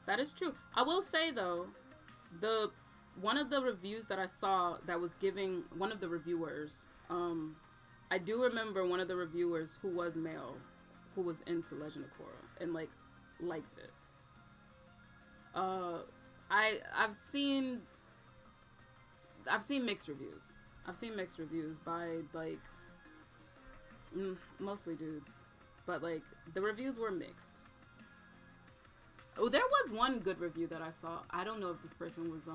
That is true. I will say though, one of the reviews that I saw that was giving one of the reviewers, I do remember one of the reviewers who was male, who was into Legend of Korra and like liked it. I've seen mixed reviews. I've seen mixed reviews by like mostly dudes, but like the reviews were mixed. Oh, there was one good review that I saw. I don't know if this person was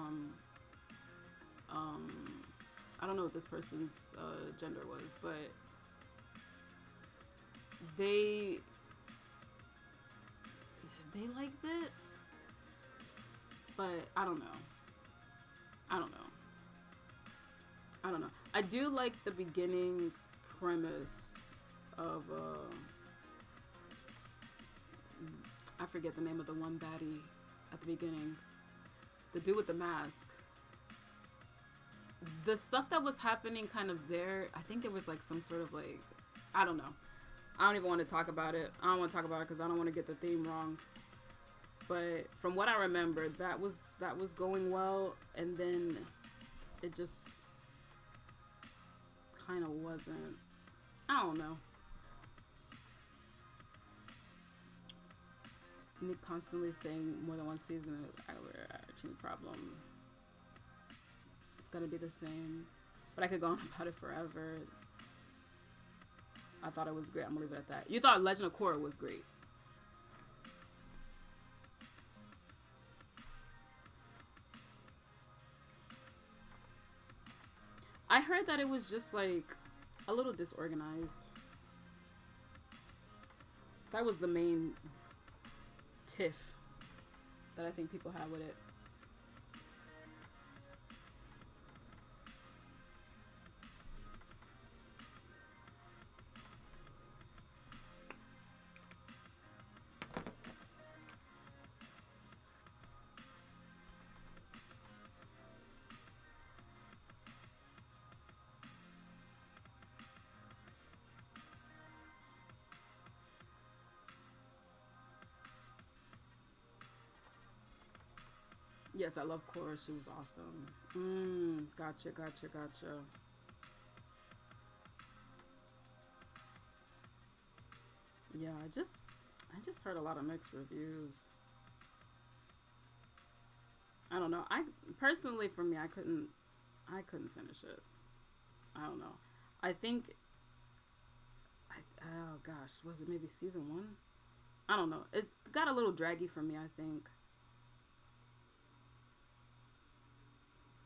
I don't know what this person's gender was, but they liked it, but I don't know. I do like the beginning premise of I forget the name of the one baddie at the beginning. The dude with the mask. The stuff that was happening kind of there, I think there was like some sort of like, I don't know. I don't even want to talk about it. I don't want to talk about it because I don't want to get the theme wrong. But from what I remember, that was going well, and then it just kind of wasn't. I don't know. Nick constantly saying more than one season is our overarching problem. It's gonna be the same. But I could go on about it forever. I thought it was great. I'm gonna leave it at that. You thought Legend of Korra was great. I heard that it was just like a little disorganized. That was the main tiff that I think people had with it. Yes, I love Korra. She was awesome. Gotcha. Yeah, I just heard a lot of mixed reviews. I don't know. I personally, for me, I couldn't finish it. I don't know. I think oh gosh, was it maybe season 1? I don't know. It's got a little draggy for me, I think.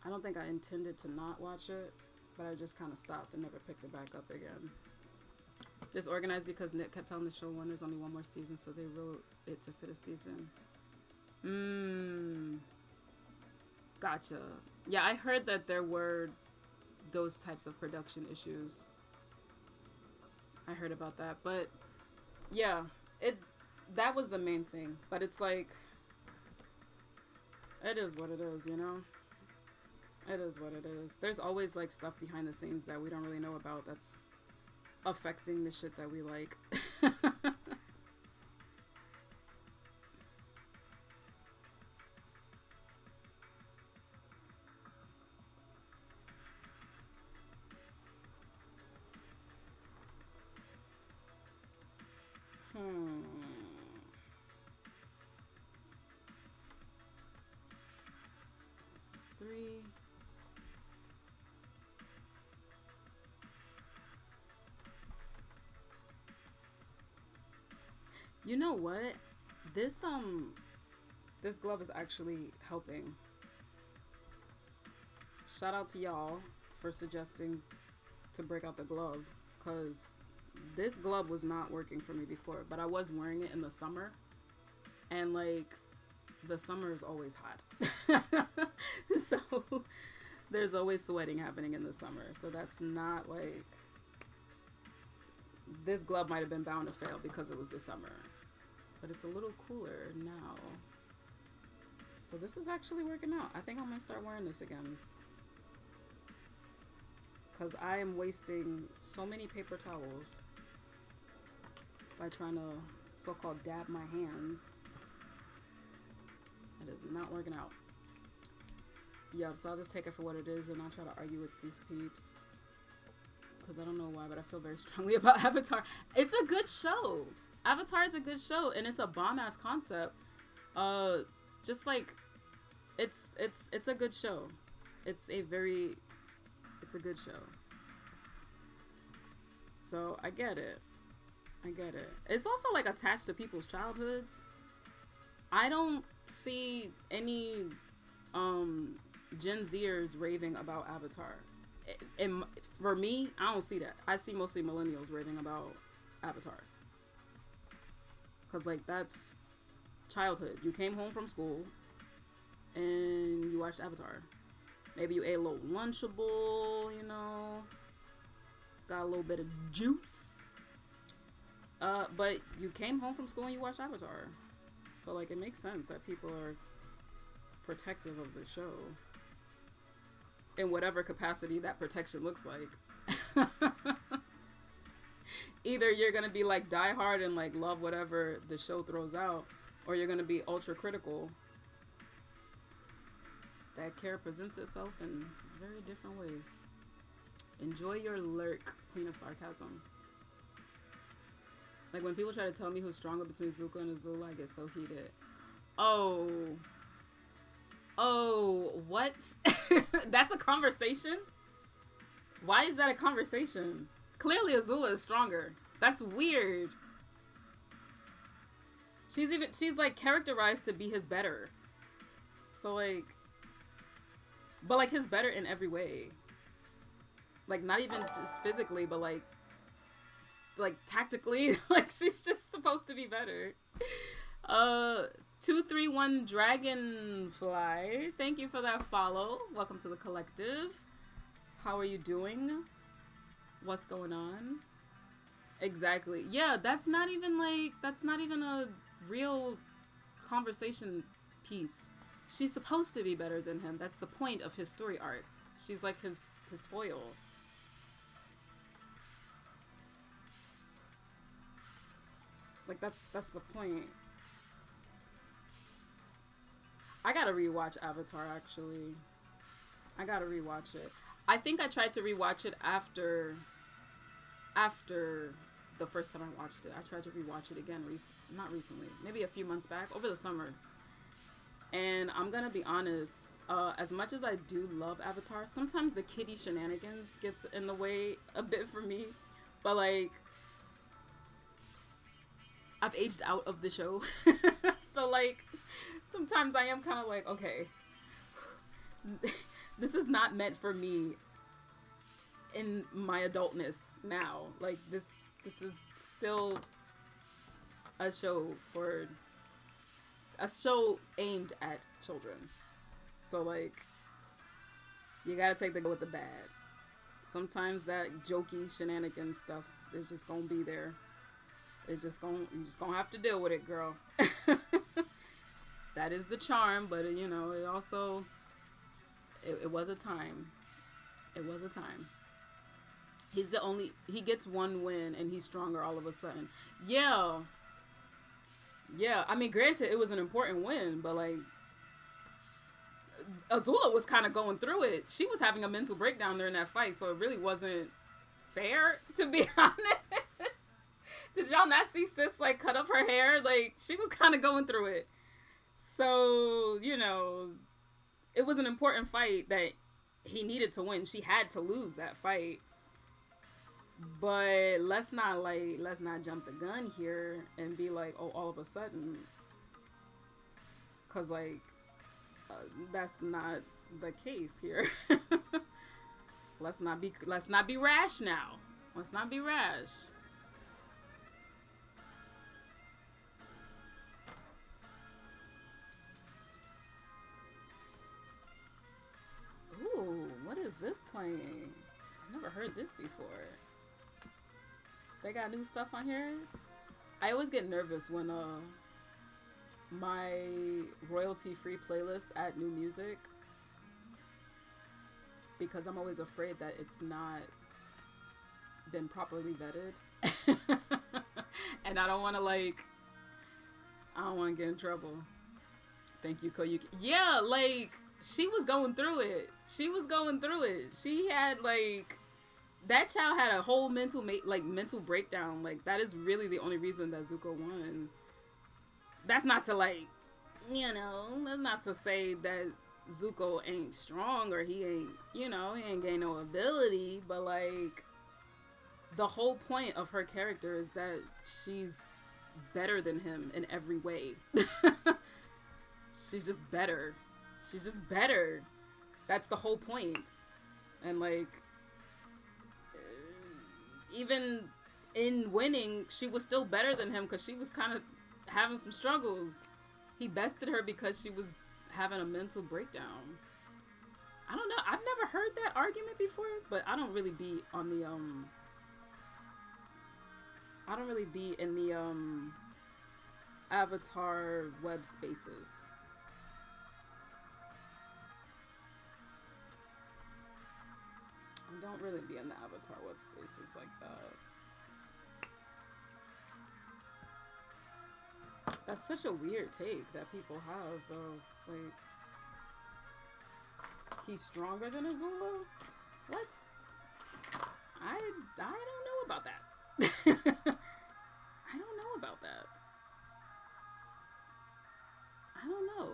I don't think I intended to not watch it, but I just kind of stopped and never picked it back up again. Disorganized because Nick kept telling the showrunners there's only one more season, so they wrote it to fit a season. Gotcha. Yeah, I heard that there were those types of production issues. I heard about that, but yeah, that was the main thing. But it's like, it is what it is, you know? It is what it is. There's always like stuff behind the scenes that we don't really know about that's affecting the shit that we like. 3. You know what? This glove is actually helping. Shout out to y'all for suggesting to break out the glove, because this glove was not working for me before, but I was wearing it in the summer, and like the summer is always hot. So there's always sweating happening in the summer. So that's not like, this glove might have been bound to fail because it was the summer, but it's a little cooler now. So this is actually working out. I think I might start wearing this again, because I am wasting so many paper towels by trying to so-called dab my hands. It is not working out. Yep, so I'll just take it for what it is, and I'll try to argue with these peeps, because I don't know why, but I feel very strongly about Avatar. It's a good show. Avatar is a good show, and it's a bomb-ass concept. Just like, it's a good show. It's a good show. So I get it. It's also like attached to people's childhoods. I don't see any Gen Zers raving about Avatar. And for me, I don't see that. I see mostly millennials raving about Avatar. Because like, that's childhood. You came home from school and you watched Avatar. Maybe you ate a little Lunchable, you know, got a little bit of juice. But you came home from school and you watched Avatar. So like, it makes sense that people are protective of the show in whatever capacity that protection looks like. Either you're gonna be like die hard and like love whatever the show throws out, or you're gonna be ultra critical. That care presents itself in very different ways. Enjoy your lurk, Queen of Sarcasm. Like, when people try to tell me who's stronger between Zuko and Azula, I get so heated. Oh, what? That's a conversation? Why is that a conversation? Clearly Azula is stronger. That's weird. She's like characterized to be his better. So like, but like his better in every way. Like, not even just physically, but like tactically. Like, she's just supposed to be better. 231 Dragonfly, thank you for that follow. Welcome to the collective. How are you doing? What's going on? Exactly. Yeah, that's not even a real conversation piece. She's supposed to be better than him. That's the point of his story arc. She's like his foil. Like, that's the point. I gotta rewatch Avatar, actually. I gotta rewatch it. I think I tried to rewatch it after the first time I watched it. I tried to rewatch it again, not recently, maybe a few months back, over the summer. And I'm gonna be honest, as much as I do love Avatar, sometimes the kiddie shenanigans gets in the way a bit for me. But like, I've aged out of the show. So like, sometimes I am kind of like, okay, this is not meant for me in my adultness now. Like, this is still a show aimed at children. So like, you gotta take the good with the bad. Sometimes that jokey shenanigan stuff is just gonna be there. You just gonna have to deal with it, girl. That is the charm, but you know, it also, it was a time. It was a time. He gets one win and he's stronger all of a sudden. Yeah. I mean, granted, it was an important win, but like, Azula was kind of going through it. She was having a mental breakdown during that fight, so it really wasn't fair, to be honest. Did y'all not see sis like cut up her hair? Like, she was kind of going through it. So, you know, it was an important fight that he needed to win. She had to lose that fight. But let's not jump the gun here and be like, oh, all of a sudden, cause that's not the case here. let's not be rash now. Let's not be rash. Ooh, what is this playing? I've never heard this before. They got new stuff on here. I always get nervous when my royalty-free playlists add new music, because I'm always afraid that it's not been properly vetted. And I don't want to get in trouble. Thank you, Ko. Yeah, like, she was going through it. She had that child had a whole mental breakdown. Like, that is really the only reason that Zuko won. That's not to that's not to say that Zuko ain't strong or he ain't, he ain't gain no ability, but the whole point of her character is that she's better than him in every way. She's just better. That's the whole point. And even in winning, she was still better than him because she was kind of having some struggles. He bested her because she was having a mental breakdown. I don't know. I've never heard that argument before, but I don't really be on the I don't really be in the Avatar web spaces. I don't really be in the Avatar web spaces like that. That's such a weird take that people have, though. He's stronger than Azula? What? I don't know about that. I don't know about that. I don't know.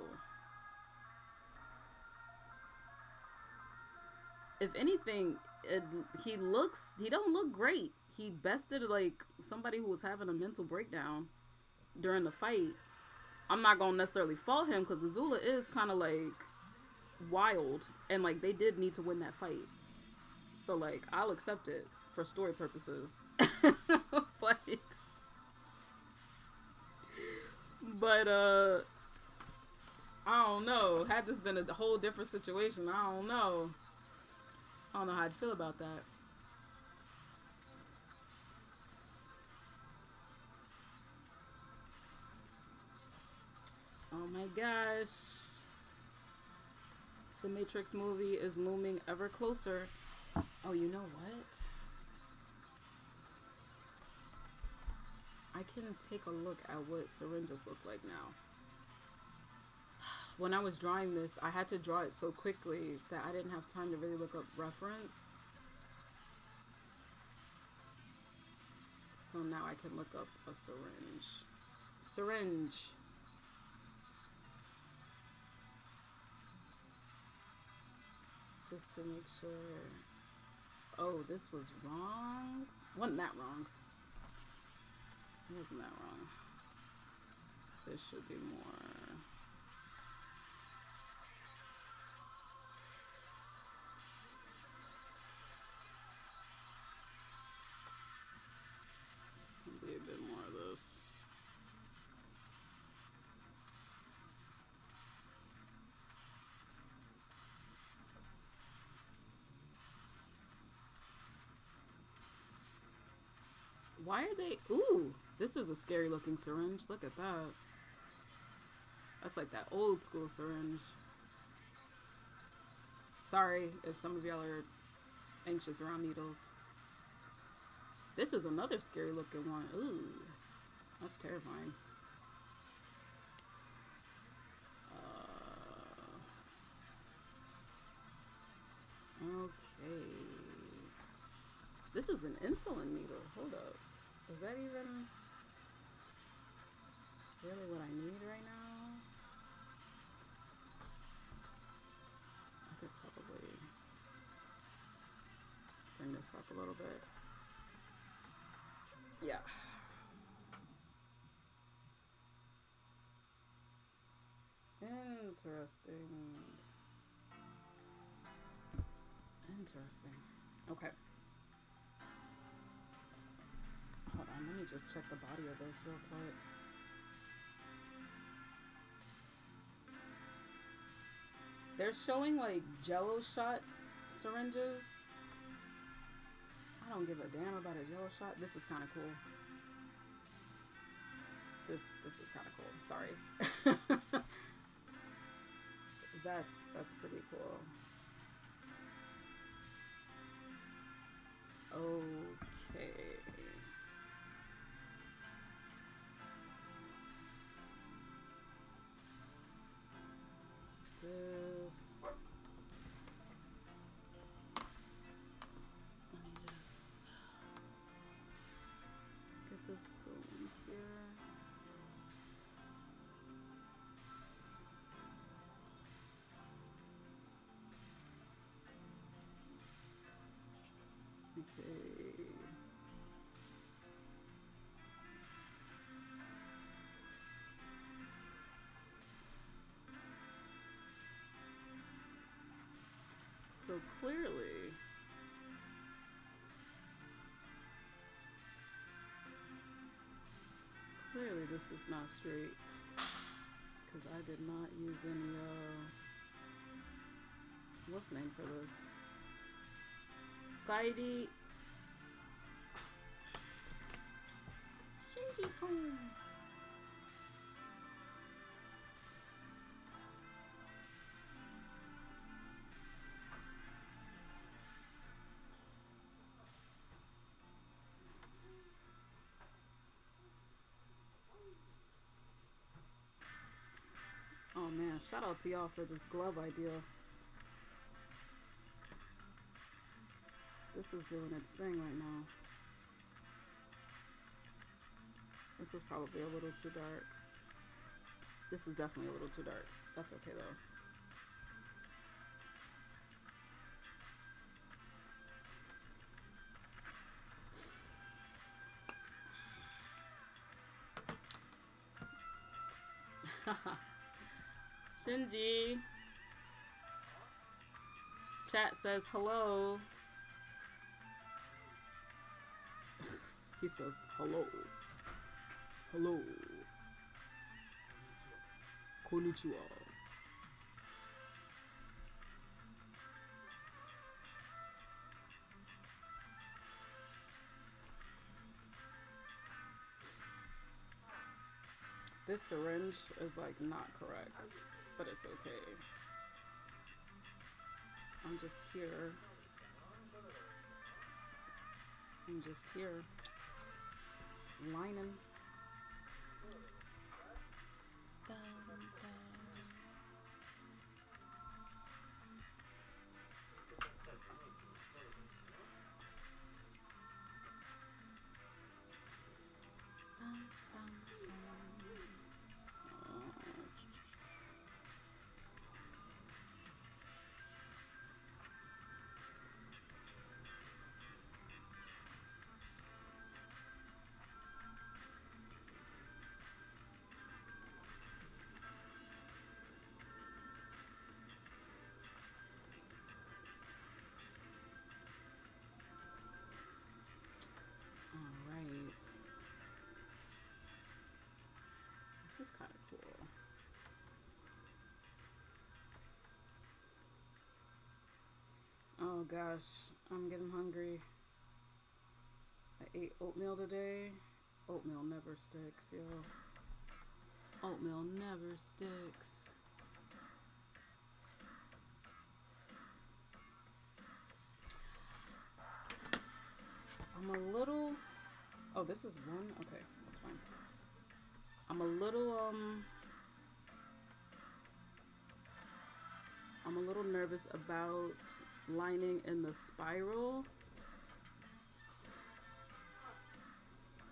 If anything, he don't look great. He bested somebody who was having a mental breakdown during the fight. I'm not gonna necessarily fault him because Azula is kind of wild, and they did need to win that fight. So I'll accept it for story purposes. but I don't know. Had this been a whole different situation, I don't know how I'd feel about that. Oh my gosh. The Matrix movie is looming ever closer. Oh, you know what? I can take a look at what syringes look like now. When I was drawing this, I had to draw it so quickly that I didn't have time to really look up reference. So now I can look up a syringe. Syringe. Just to make sure. Oh, this was wrong? Wasn't that wrong? Wasn't that wrong? This should be more. Be a bit more of this. Why are they? Ooh, this is a scary looking syringe. Look at that. That's like that old school syringe. Sorry if some of y'all are anxious around needles. This is another scary looking one. Ooh, that's terrifying. Okay. This is an insulin needle. Hold up. Is that even really what I need right now? this up a little bit. Yeah. Interesting. Interesting. Okay. Hold on, let me just check the body of this real quick. They're showing like jello shot syringes. I don't give a damn about a jello shot. This is kind of cool. This is kind of cool. Sorry. That's pretty cool. Okay. This. Let me just get this going here. Okay. So clearly this is not straight because I did not use any what's the name for this? Guide. Shinji's home. Oh man, shout out to y'all for this glove idea. This is doing its thing right now. This is probably a little too dark. This is definitely a little too dark. That's okay though. Shinji. Chat says hello. He says hello. Hello. Konnichiwa. This syringe is like not correct, but it's okay. I'm just here. I'm just here. Lining. This is kind of cool. Oh gosh, I'm getting hungry. I ate oatmeal today. Oatmeal never sticks, yo. Oatmeal never sticks. I'm a little... Oh, this is one? Okay, that's fine. I'm a little nervous about lining in the spiral,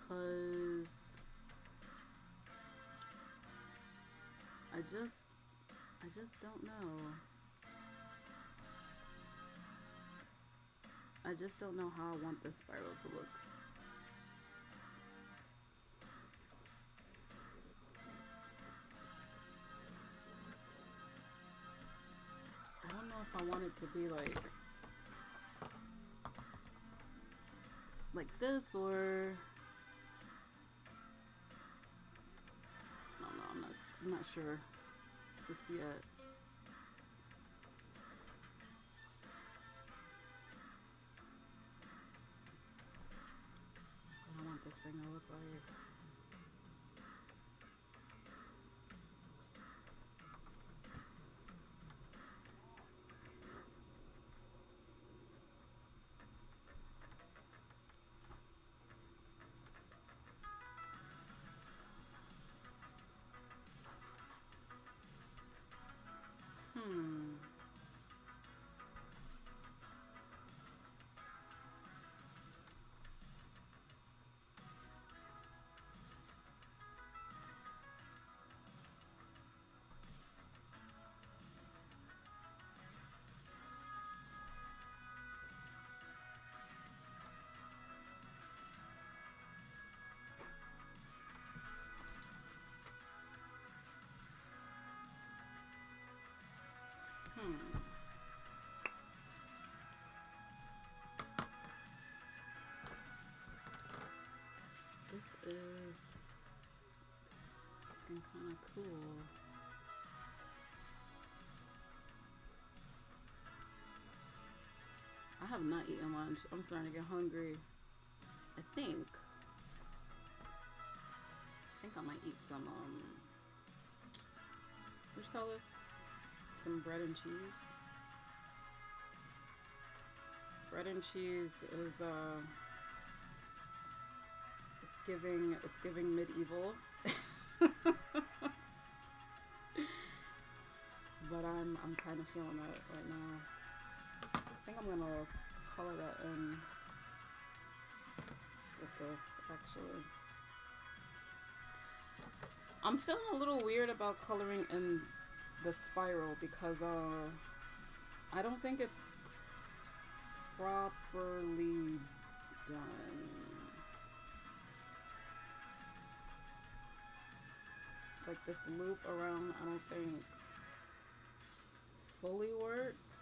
cause I just don't know. I just don't know how I want this spiral to look. I don't know if I want it to be like this, or I don't know, I'm not sure just yet. What I want this thing to look like. This is looking kind of cool. I have not eaten lunch. I'm starting to get hungry. I think I might eat some what you call this? Some bread and cheese. Bread and cheese is it's giving medieval. But I'm kind of feeling it right now. I think I'm gonna color that in with this actually. I'm feeling a little weird about coloring in the spiral because I don't think it's properly done. Like this loop around, I don't think fully works.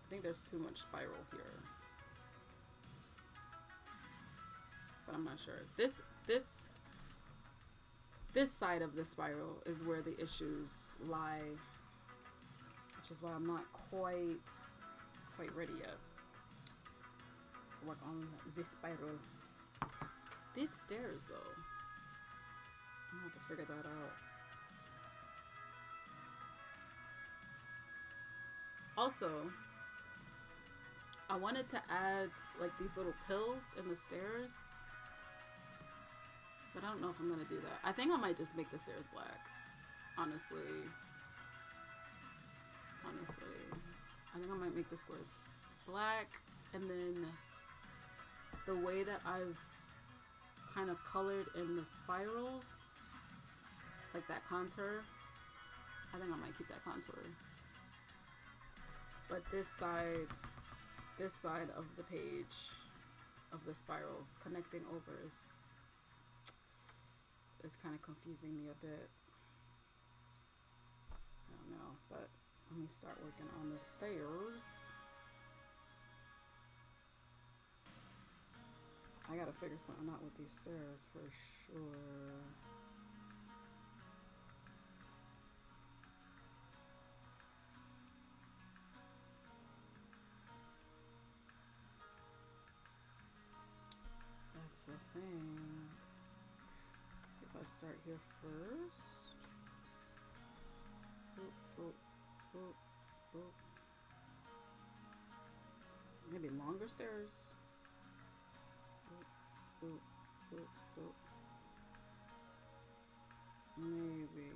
I think there's too much spiral here. But I'm not sure. This side of the spiral is where the issues lie, which is why I'm not quite ready yet to work on the spiral. These stairs though, I'm gonna have to figure that out. Also, I wanted to add like these little pills in the stairs, but I don't know if I'm gonna do that. I think I might just make the stairs black. Honestly. I think I might make the squares black, and then the way that I've kind of colored in the spirals, like that contour, I think I might keep that contour. But this side of the page of the spirals connecting over is kind of confusing me a bit. I don't know, but let me start working on the stairs. I gotta figure something out with these stairs for sure. That's the thing. If I start here first. Boop, boop, boop, boop. Maybe longer stairs. Boop, boop, boop, boop. Maybe.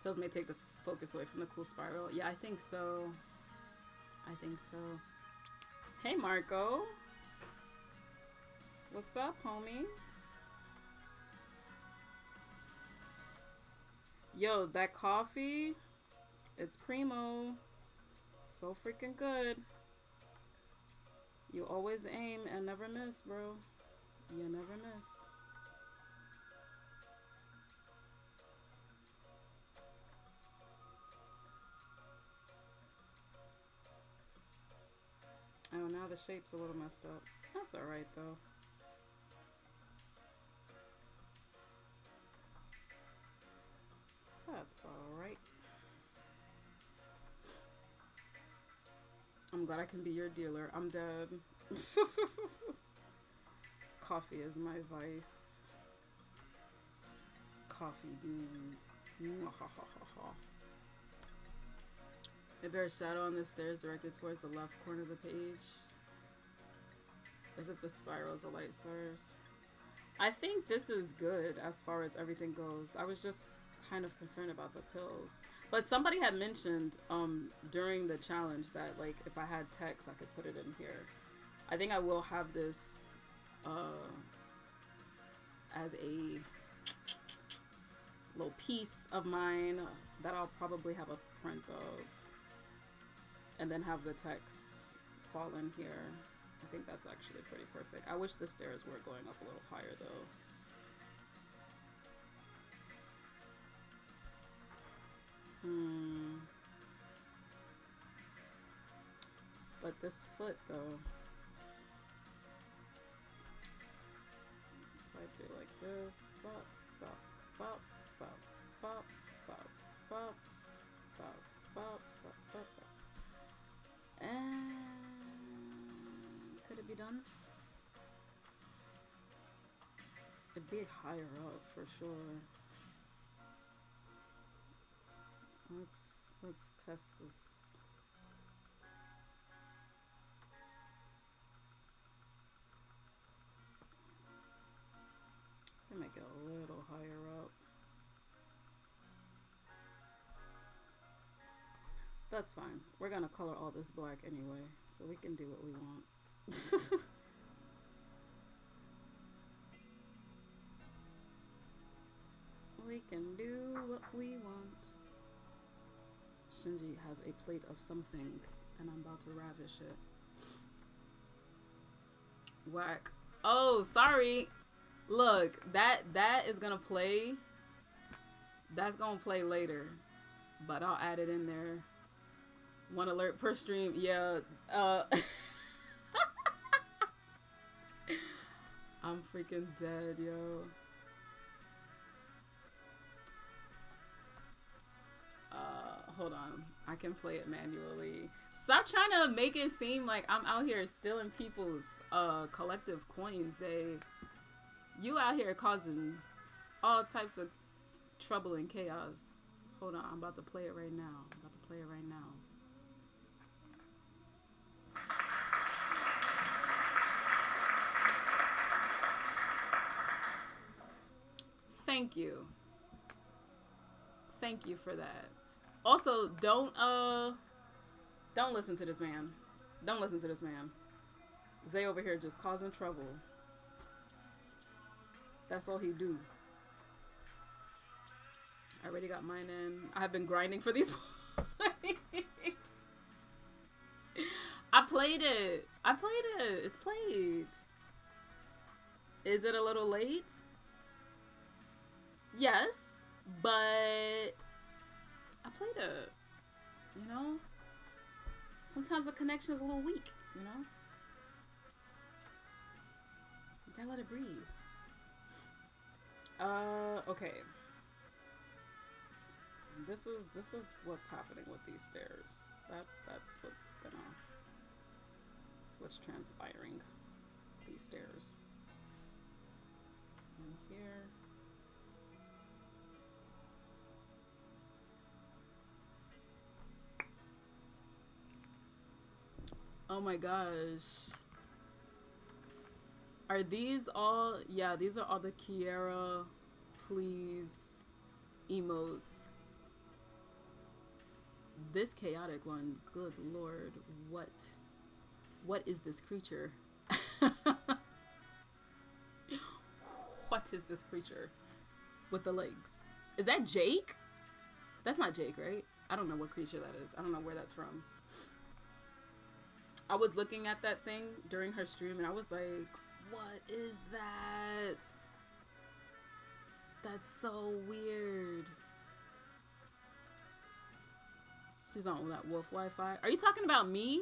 Pills may take the focus away from the cool spiral. Yeah, I think so. I think so. Hey, Marco. What's up, homie? Yo, that coffee, it's primo. So freaking good. You always aim and never miss, bro. You never miss. Oh, now the shape's a little messed up. That's alright, though. That's alright. I'm glad I can be your dealer. I'm dead. Coffee is my vice. Coffee beans. It bears shadow on the stairs directed towards the left corner of the page. As if the spiral is a light source. I think this is good as far as everything goes. I was just kind of concerned about the pills. But somebody had mentioned during the challenge that like if I had text I could put it in here. I think I will have this as a little piece of mine that I'll probably have a print of. And then have the text fall in here. I think that's actually pretty perfect. I wish the stairs were going up a little higher though. But this foot though. If I do like this, bop, bop, bop, bop, bop, bop, bop, bop, bop, bop, bop, bop. And could it be done? It'd be higher up for sure. Let's test this. Let me make it a little higher up. That's fine. We're gonna color all this black anyway, so we can do what we want. We can do what we want. Shinji has a plate of something, and I'm about to ravish it. Whack. Oh, sorry. Look, that is gonna play. That's gonna play later, but I'll add it in there. One alert per stream. Yeah. I'm freaking dead, yo. Hold on. I can play it manually. Stop trying to make it seem like I'm out here stealing people's collective coins. You out here causing all types of trouble and chaos. Hold on. I'm about to play it right now. Thank you. Thank you for that. Also, don't listen to this man. Don't listen to this man. Zay over here just causing trouble. That's all he do. I already got mine in. I've been grinding for these points. I played it. It's played. Is it a little late? Yes, but I played it. You know? Sometimes the connection is a little weak, you know? You gotta let it breathe. Okay. This is what's happening with these stairs. That's what's transpiring. These stairs. So in here. Oh my gosh. Are these all? Yeah, these are all the Kiera Please emotes. This chaotic one, good lord, what is this creature? What is this creature with the legs? Is that Jake? That's not Jake, right? I don't know what creature that is. I don't know where that's from. I was looking at that thing during her stream and I was like, what is that? That's so weird. She's on that wolf Wi-Fi. Are you talking about me?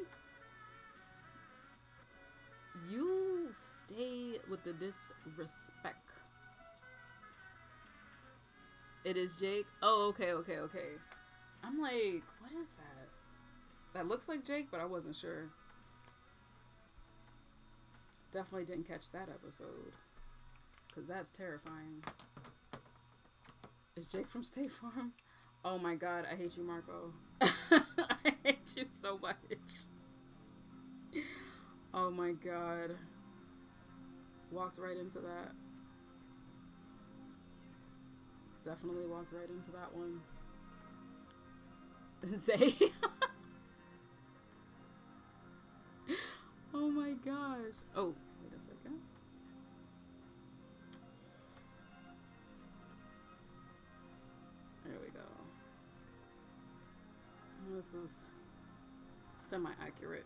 You stay with the disrespect. It is Jake. Oh, okay. I'm like, what is that? That looks like Jake, but I wasn't sure. Definitely didn't catch that episode. Because that's terrifying. Is Jake from State Farm? Oh my god, I hate you, Marco. I hate you so much. Oh my god. Walked right into that. Definitely walked right into that one. Zay. Oh my gosh. Oh, wait a second. There we go. This is semi-accurate.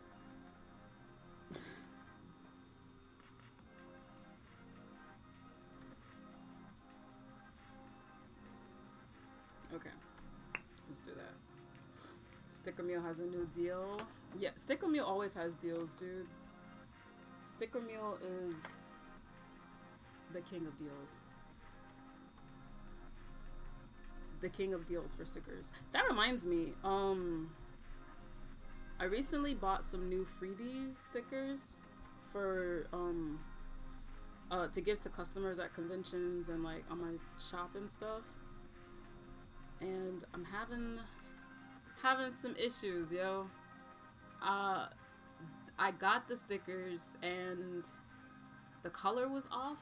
Okay, let's do that. Sticker Meal has a new deal. Yeah, Sticker Meal always has deals, dude. Sticker Meal is the king of deals. The king of deals for stickers. That reminds me, I recently bought some new freebie stickers for to give to customers at conventions and like on my shop and stuff. And I'm having some issues, yo. I got the stickers and the color was off.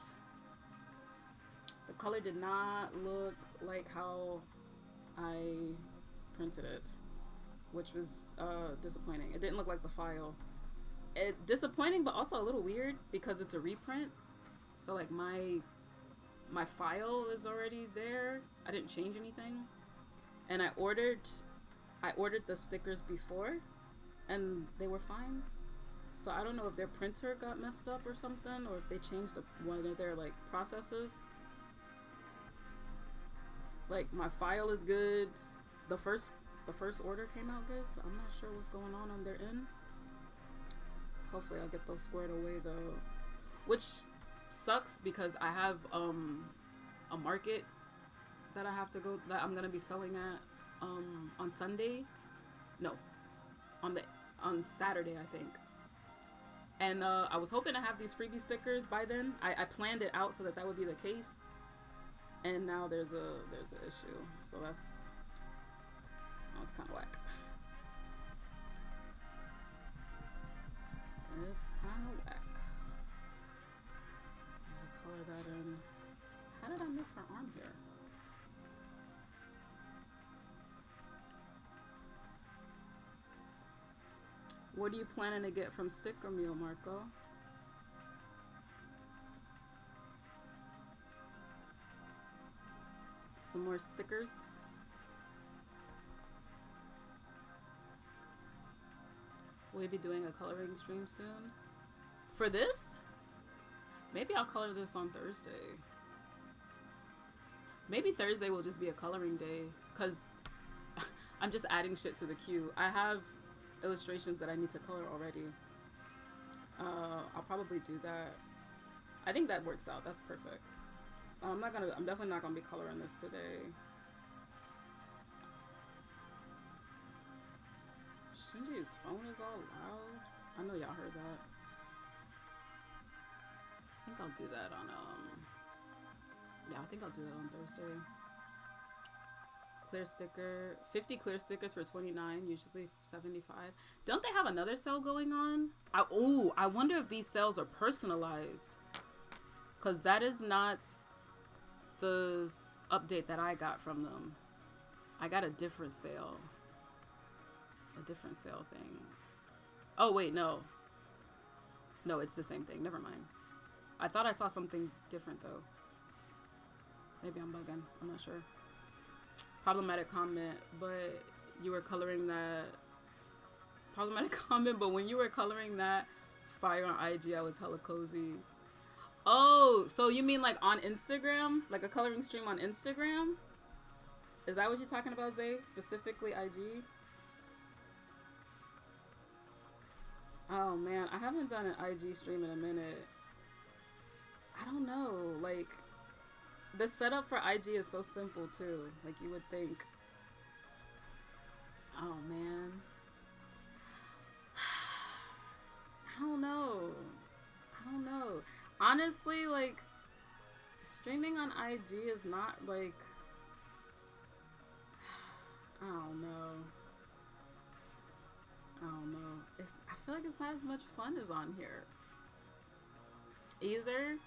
The color did not look like how I printed it, which was disappointing. It didn't look like the file. Disappointing, but also a little weird because it's a reprint. So like my file is already there. I didn't change anything. And I ordered the stickers before and they were fine. So I don't know if their printer got messed up or something, or if they changed one of their like processes. Like my file is good. The first order came out good, so I'm not sure what's going on their end. Hopefully I'll get those squared away though. Which sucks because I have a market that I have to go, that I'm gonna be selling at on Sunday. No, on Saturday, I think. And I was hoping to have these freebie stickers by then. I planned it out so that would be the case. And now there's an issue. So that's kind of whack. It's kind of whack. Gotta color that in. How did I miss her arm here? What are you planning to get from Sticker Meal, Marco? Some more stickers. Will we be doing a coloring stream soon? For this? Maybe I'll color this on Thursday. Maybe Thursday will just be a coloring day, because I'm just adding shit to the queue. I have illustrations that I need to color already. I'll probably do that. I think that works out. That's perfect. I'm definitely not gonna be coloring this today. Shinji's phone is all loud. I know y'all heard that. I think I'll do that on yeah, I think I'll do that on Thursday. Clear sticker, 50 clear stickers for 29, usually 75. Don't they have another sale going on? I wonder if these sales are personalized, because that is not the update that I got from them. I got a different sale. a different sale thing. Oh wait, no, it's the same thing. Never mind. I thought I saw something different though. Maybe I'm bugging. I'm not sure. Problematic comment, but you were coloring that. Problematic comment, but when you were coloring that fire on IG, I was hella cozy. Oh, so you mean like on Instagram? Like a coloring stream on Instagram? Is that what you're talking about, Zay? Specifically IG? Oh man, I haven't done an IG stream in a minute. I don't know, like, the setup for IG is so simple too. Like, you would think. Oh man. I don't know. Honestly, like, streaming on IG is not like, I don't know. I feel like it's not as much fun as on here. Either.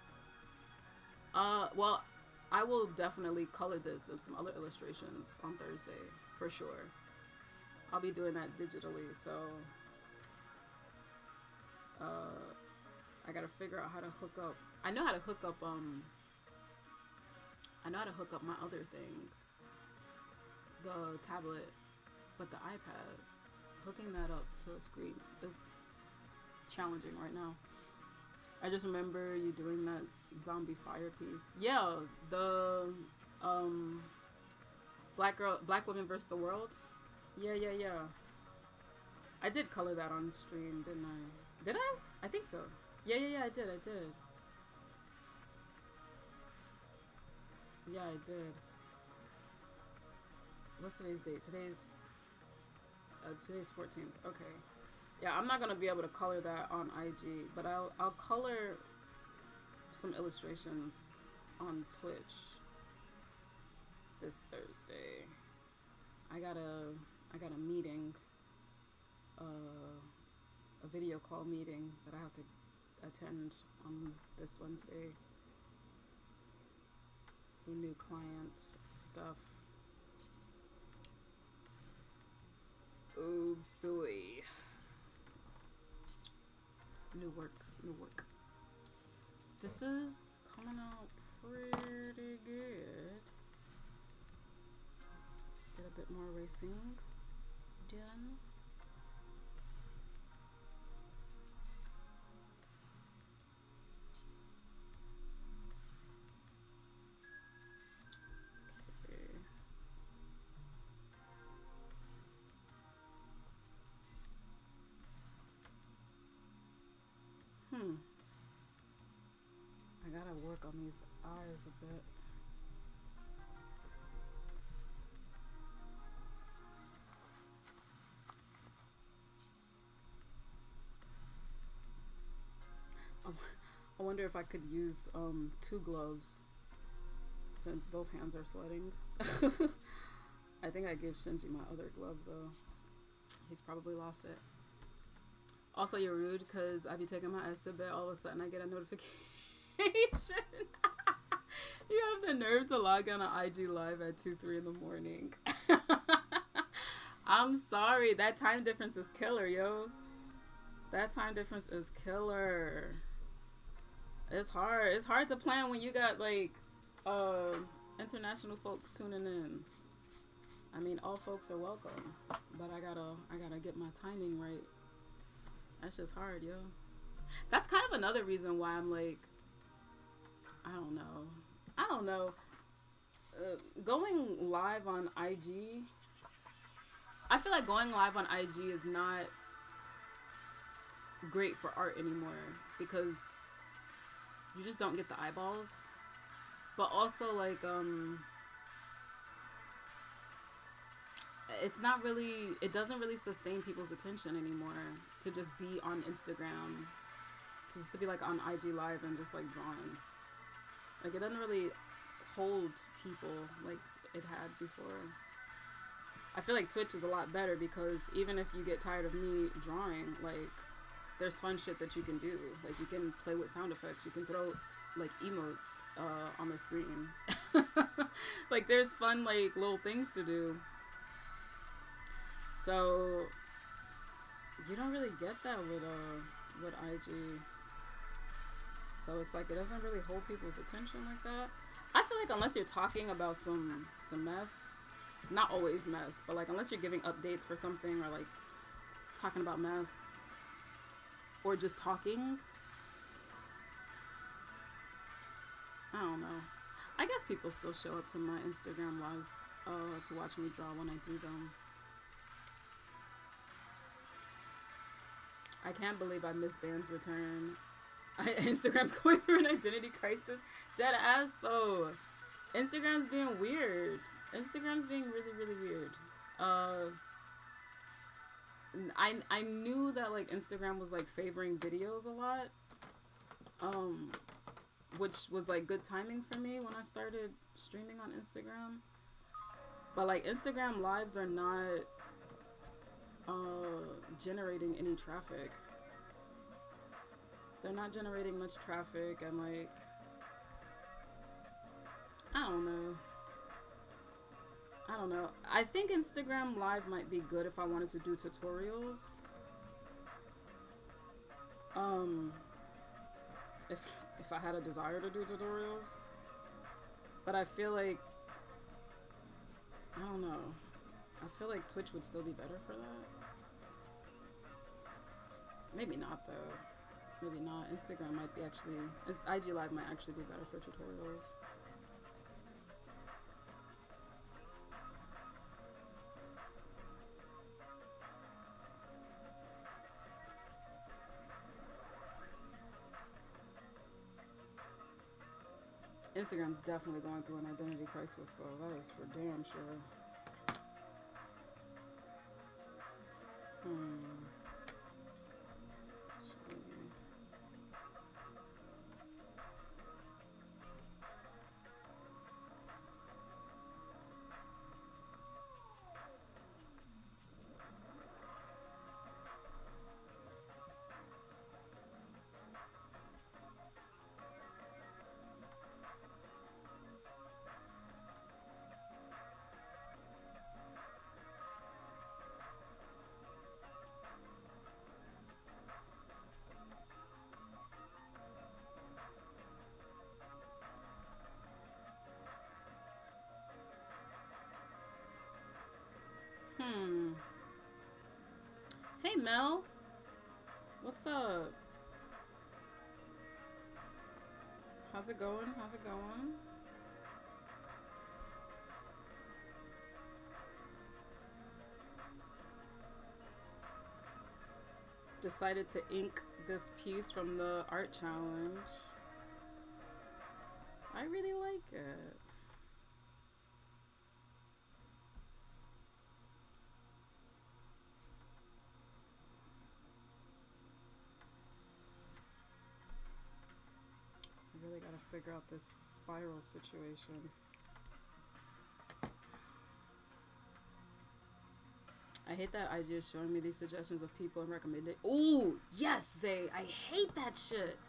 Well, I will definitely color this and some other illustrations on Thursday, for sure. I'll be doing that digitally, so I gotta figure out how to hook up. I know how to hook up my other thing, the tablet, but the iPad, hooking that up to a screen is challenging right now. I just remember you doing that zombie fire piece. Yeah, the Black Women versus the World. Yeah. I did color that on stream, didn't I? Did I? I think so. Yeah, I did. Yeah, I did. What's today's date? Today's 14th. Okay. Yeah, I'm not gonna be able to color that on IG, but I'll color some illustrations on Twitch this Thursday. I got a meeting, a video call meeting that I have to attend on this Wednesday. Some new client stuff. Oh boy. New work. This is coming out pretty good. Let's get a bit more erasing done. I gotta work on these eyes a bit. I wonder if I could use 2 gloves since both hands are sweating. I think I gave Shinji my other glove though. He's probably lost it. Also, you're rude because I be taking my ass to bed. All of a sudden, I get a notification. You have the nerve to log on an IG live at 2-3 in the morning. I'm sorry. That time difference is killer, yo. That time difference is killer. It's hard. It's hard to plan when you got like international folks tuning in. I mean, all folks are welcome, but I gotta get my timing right. That's just hard, yo. That's kind of another reason why I'm like, I don't know. Going live on IG, I feel like going live on IG is not great for art anymore because you just don't get the eyeballs. But also, like, it doesn't really sustain people's attention anymore to just be on Instagram, to be like on IG live and just like drawing. Like, it doesn't really hold people like it had before. I feel like Twitch is a lot better because even if you get tired of me drawing, like, there's fun shit that you can do. Like, you can play with sound effects, you can throw like emotes on the screen. Like, there's fun like little things to do. So you don't really get that with IG. So it's like it doesn't really hold people's attention like that. I feel like unless you're talking about some mess, not always mess, but like unless you're giving updates for something or like talking about mess or just talking, I don't know. I guess people still show up to my Instagram lives to watch me draw when I do them. I can't believe I missed Band's return. Instagram's going through an identity crisis. Dead ass though. Instagram's being weird. Instagram's being really, really weird. I knew that like Instagram was like favoring videos a lot. Which was like good timing for me when I started streaming on Instagram. But like Instagram lives are not generating any traffic. They're not generating much traffic, and like I don't know. I think Instagram live might be good if I wanted to do tutorials. If I had a desire to do tutorials. But I feel like I don't know. I feel like Twitch would still be better for that. Maybe not though. Maybe not. Instagram might be actually... IG Live might actually be better for tutorials. Instagram's definitely going through an identity crisis though. That is for damn sure. Hey Mel, what's up? How's it going? How's it going? Decided to ink this piece from the art challenge. I really like it. I really gotta figure out this spiral situation. I hate that IG is showing me these suggestions of people and recommending. Ooh, yes, Zay. I hate that shit.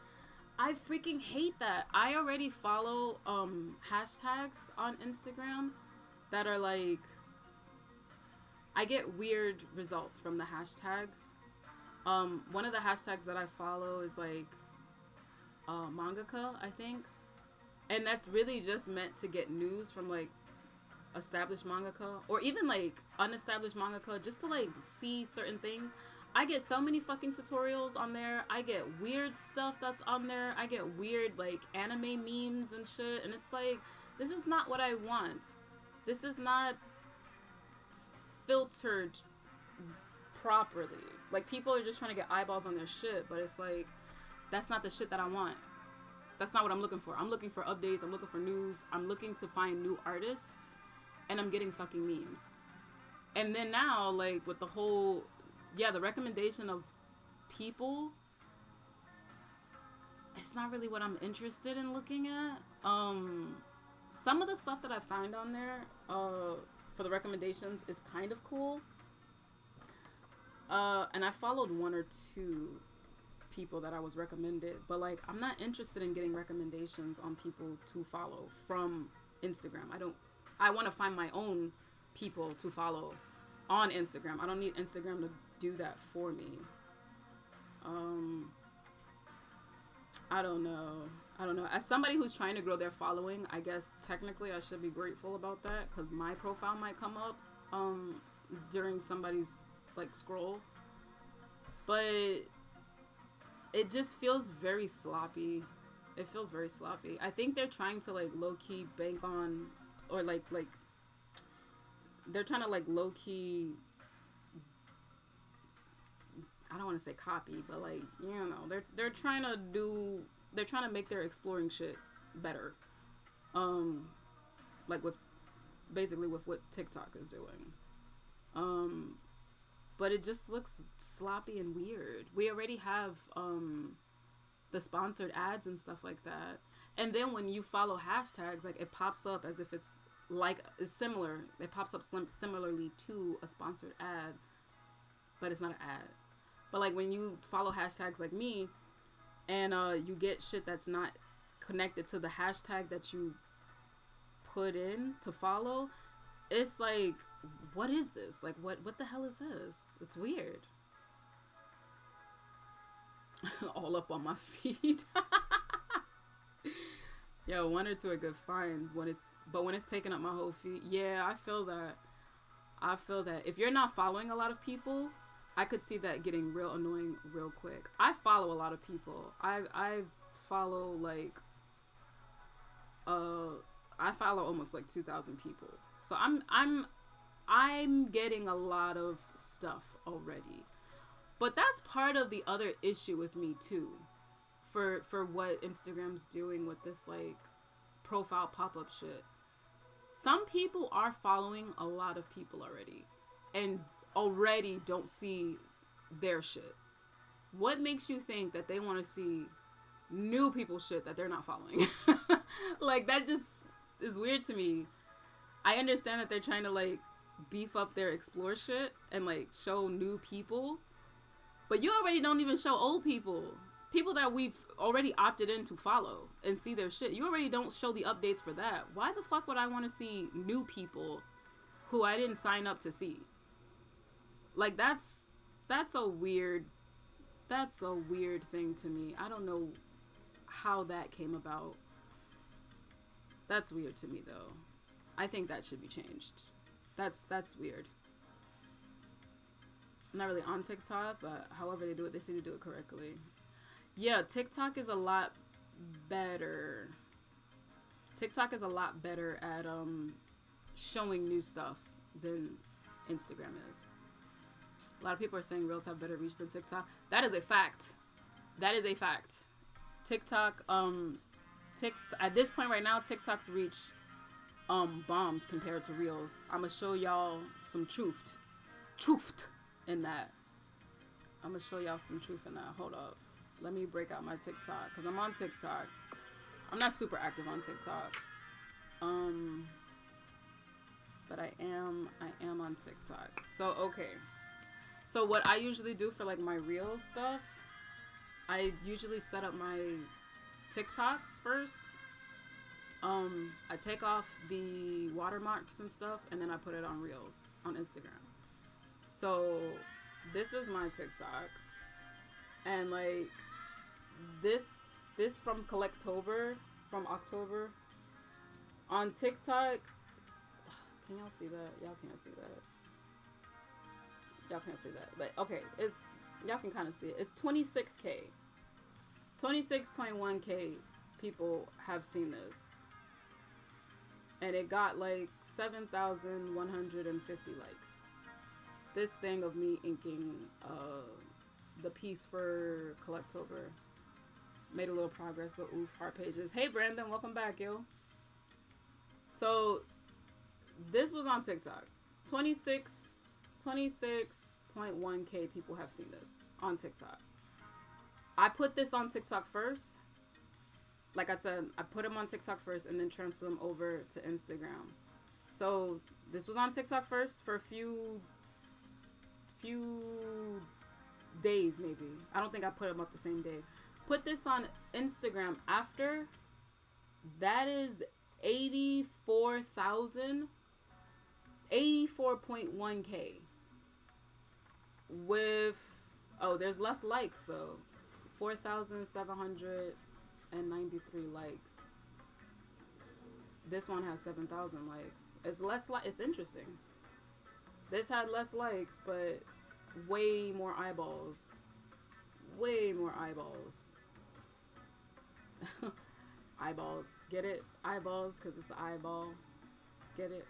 I freaking hate that. I already follow hashtags on Instagram that are like, I get weird results from the hashtags. One of the hashtags that I follow is like mangaka, I think. And that's really just meant to get news from like established mangaka or even like unestablished mangaka, just to like see certain things. I get so many fucking tutorials on there. I get weird stuff that's on there. I get weird like anime memes and shit, and it's like, this is not what I want. This is not filtered properly. Like, people are just trying to get eyeballs on their shit, but it's like, that's not the shit that I want. That's not what I'm looking for. I'm looking for updates. I'm looking for news. I'm looking to find new artists. And I'm getting fucking memes. And then now, like, with the whole, the recommendation of people, it's not really what I'm interested in looking at. Some of the stuff that I find on there for the recommendations is kind of cool. And I followed one or two people that I was recommended. But, like, I'm not interested in getting recommendations on people to follow from Instagram. I want to find my own people to follow on Instagram. I don't need Instagram to do that for me. I don't know. As somebody who's trying to grow their following, I guess technically I should be grateful about that, because my profile might come up during somebody's like scroll. But it just feels very sloppy. It feels very sloppy. I think they're trying to like low-key bank on, or like they're trying to like low-key, I don't want to say copy, but like, you know, they're trying to make their exploring shit better. Like with what TikTok is doing. But it just looks sloppy and weird. We already have the sponsored ads and stuff like that. And then when you follow hashtags, like it pops up as if it's similar. It pops up similarly to a sponsored ad, but it's not an ad. But like when you follow hashtags like me, and you get shit that's not connected to the hashtag that you put in to follow, it's like, what is this? Like, what the hell is this? It's weird. All up on my feed. Yo, 1 or 2 are good finds when it's taking up my whole feed. Yeah, I feel that. If you're not following a lot of people, I could see that getting real annoying real quick. I follow a lot of people. I follow like I follow almost like 2,000 people. So I'm getting a lot of stuff already. But that's part of the other issue with me too. For what Instagram's doing with this like profile pop-up shit. Some people are following a lot of people already and already don't see their shit. What makes you think that they want to see new people's shit that they're not following? Like, that just is weird to me. I understand that they're trying to like beef up their explore shit and like show new people, but you already don't even show old people that we've already opted in to follow and see their shit. You already don't show the updates for that. Why the fuck would I want to see new people who I didn't sign up to see? Like, that's a weird thing to me. I don't know how that came about. That's weird to me though. I think that should be changed. That's weird. I'm not really on TikTok, but however they do it, they seem to do it correctly. Yeah, TikTok is a lot better. TikTok is a lot better at showing new stuff than Instagram is. A lot of people are saying Reels have better reach than TikTok. That is a fact. TikTok, at this point right now, TikTok's reach bombs compared to Reels. I'm gonna show y'all some truth in that. Hold up. Let me break out my TikTok, because I'm on TikTok. I'm not super active on TikTok. But I am on TikTok. So, okay. So what I usually do for like my Reels stuff, I usually set up my TikToks first. I take off the watermarks and stuff, and then I put it on Reels on Instagram. So this is my TikTok, and like this from Kollective from October on TikTok. Can y'all see that? Y'all can't see that. But okay, y'all can kind of see it. It's 26K. 26.1K people have seen this. And it got like 7,150 likes. This thing of me inking the piece for Kollective made a little progress, but oof, heart pages. Hey Brandon, welcome back, yo. So this was on TikTok. 26.1K people have seen this on TikTok. I put this on TikTok first. Like I said, I put them on TikTok first and then transfer them over to Instagram. So this was on TikTok first for a few days maybe. I don't think I put them up the same day. Put this on Instagram after. That is 84,000. 84.1K. with, oh, there's less likes though. 4,793 likes. This one has 7,000 likes. It's less it's interesting. This had less likes, but way more eyeballs. Way more eyeballs. Eyeballs. Get it? Eyeballs, because it's an eyeball. Get it?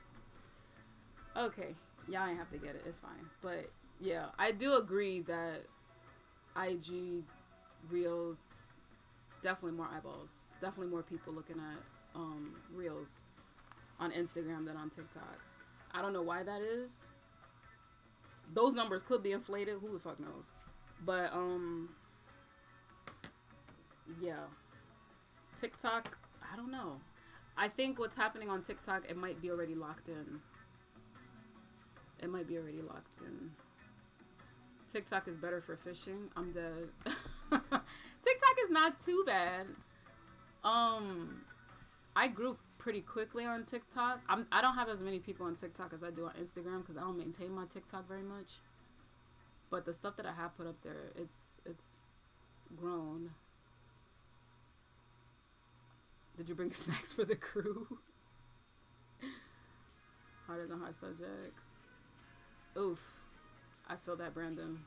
Okay. Y'all ain't have to get it. It's fine. But, yeah. I do agree that IG Reels, definitely more eyeballs. Definitely more people looking at Reels on Instagram than on TikTok. I don't know why that is. Those numbers could be inflated. Who the fuck knows? But, yeah. TikTok, I don't know. I think what's happening on TikTok, it might be already locked in. It might be already locked in. TikTok is better for fishing. I'm dead. TikTok is not too bad. I grew pretty quickly on TikTok. I don't have as many people on TikTok as I do on Instagram because I don't maintain my TikTok very much. But the stuff that I have put up there, it's grown. Did you bring snacks for the crew? Hard as a hard subject. Oof. I feel that, Brandon.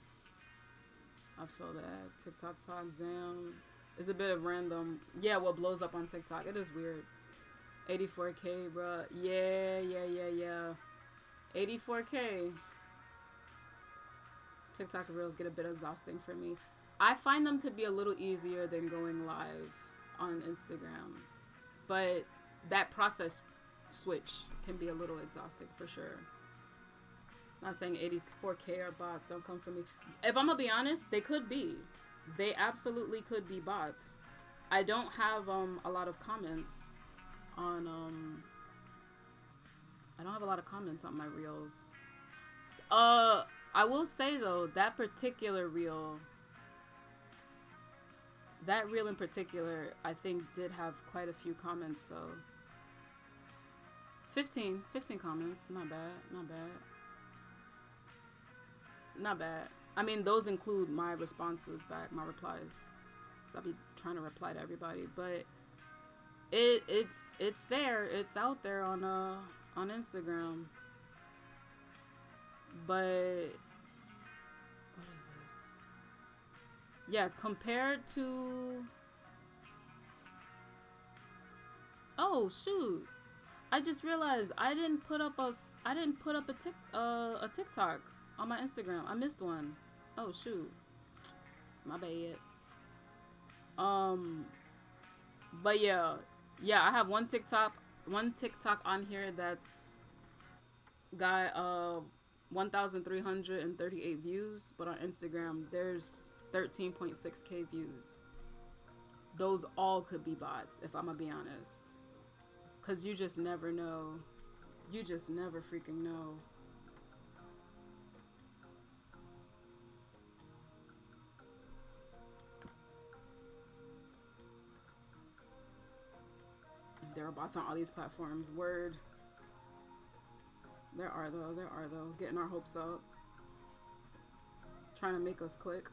I feel that. TikTok talk, damn. It's a bit of random. Yeah, what blows up on TikTok. It is weird. 84K, bruh. Yeah. 84K. TikTok Reels get a bit exhausting for me. I find them to be a little easier than going live on Instagram. But that process switch can be a little exhausting for sure. Not saying 84K are bots, don't come for me. If I'm gonna be honest, they could be. They absolutely could be bots. I don't have a lot of comments on I don't have a lot of comments on my reels. I will say though, that reel in particular, I think did have quite a few comments though. 15 comments, not bad. I mean, those include my responses back, my replies. So I'll be trying to reply to everybody, but it's there, it's out there on Instagram. But what is this? Yeah, compared to, oh shoot, I just realized I didn't put up a TikTok on my Instagram. I missed one. Oh shoot, my bad. But yeah, I have one TikTok on here that's got 1,338 views, but on Instagram there's 13.6K views. Those all could be bots, if I'm gonna be honest, cause you just never know. You just never freaking know. There are bots on all these platforms. Word. There are though. Getting our hopes up. Trying to make us click.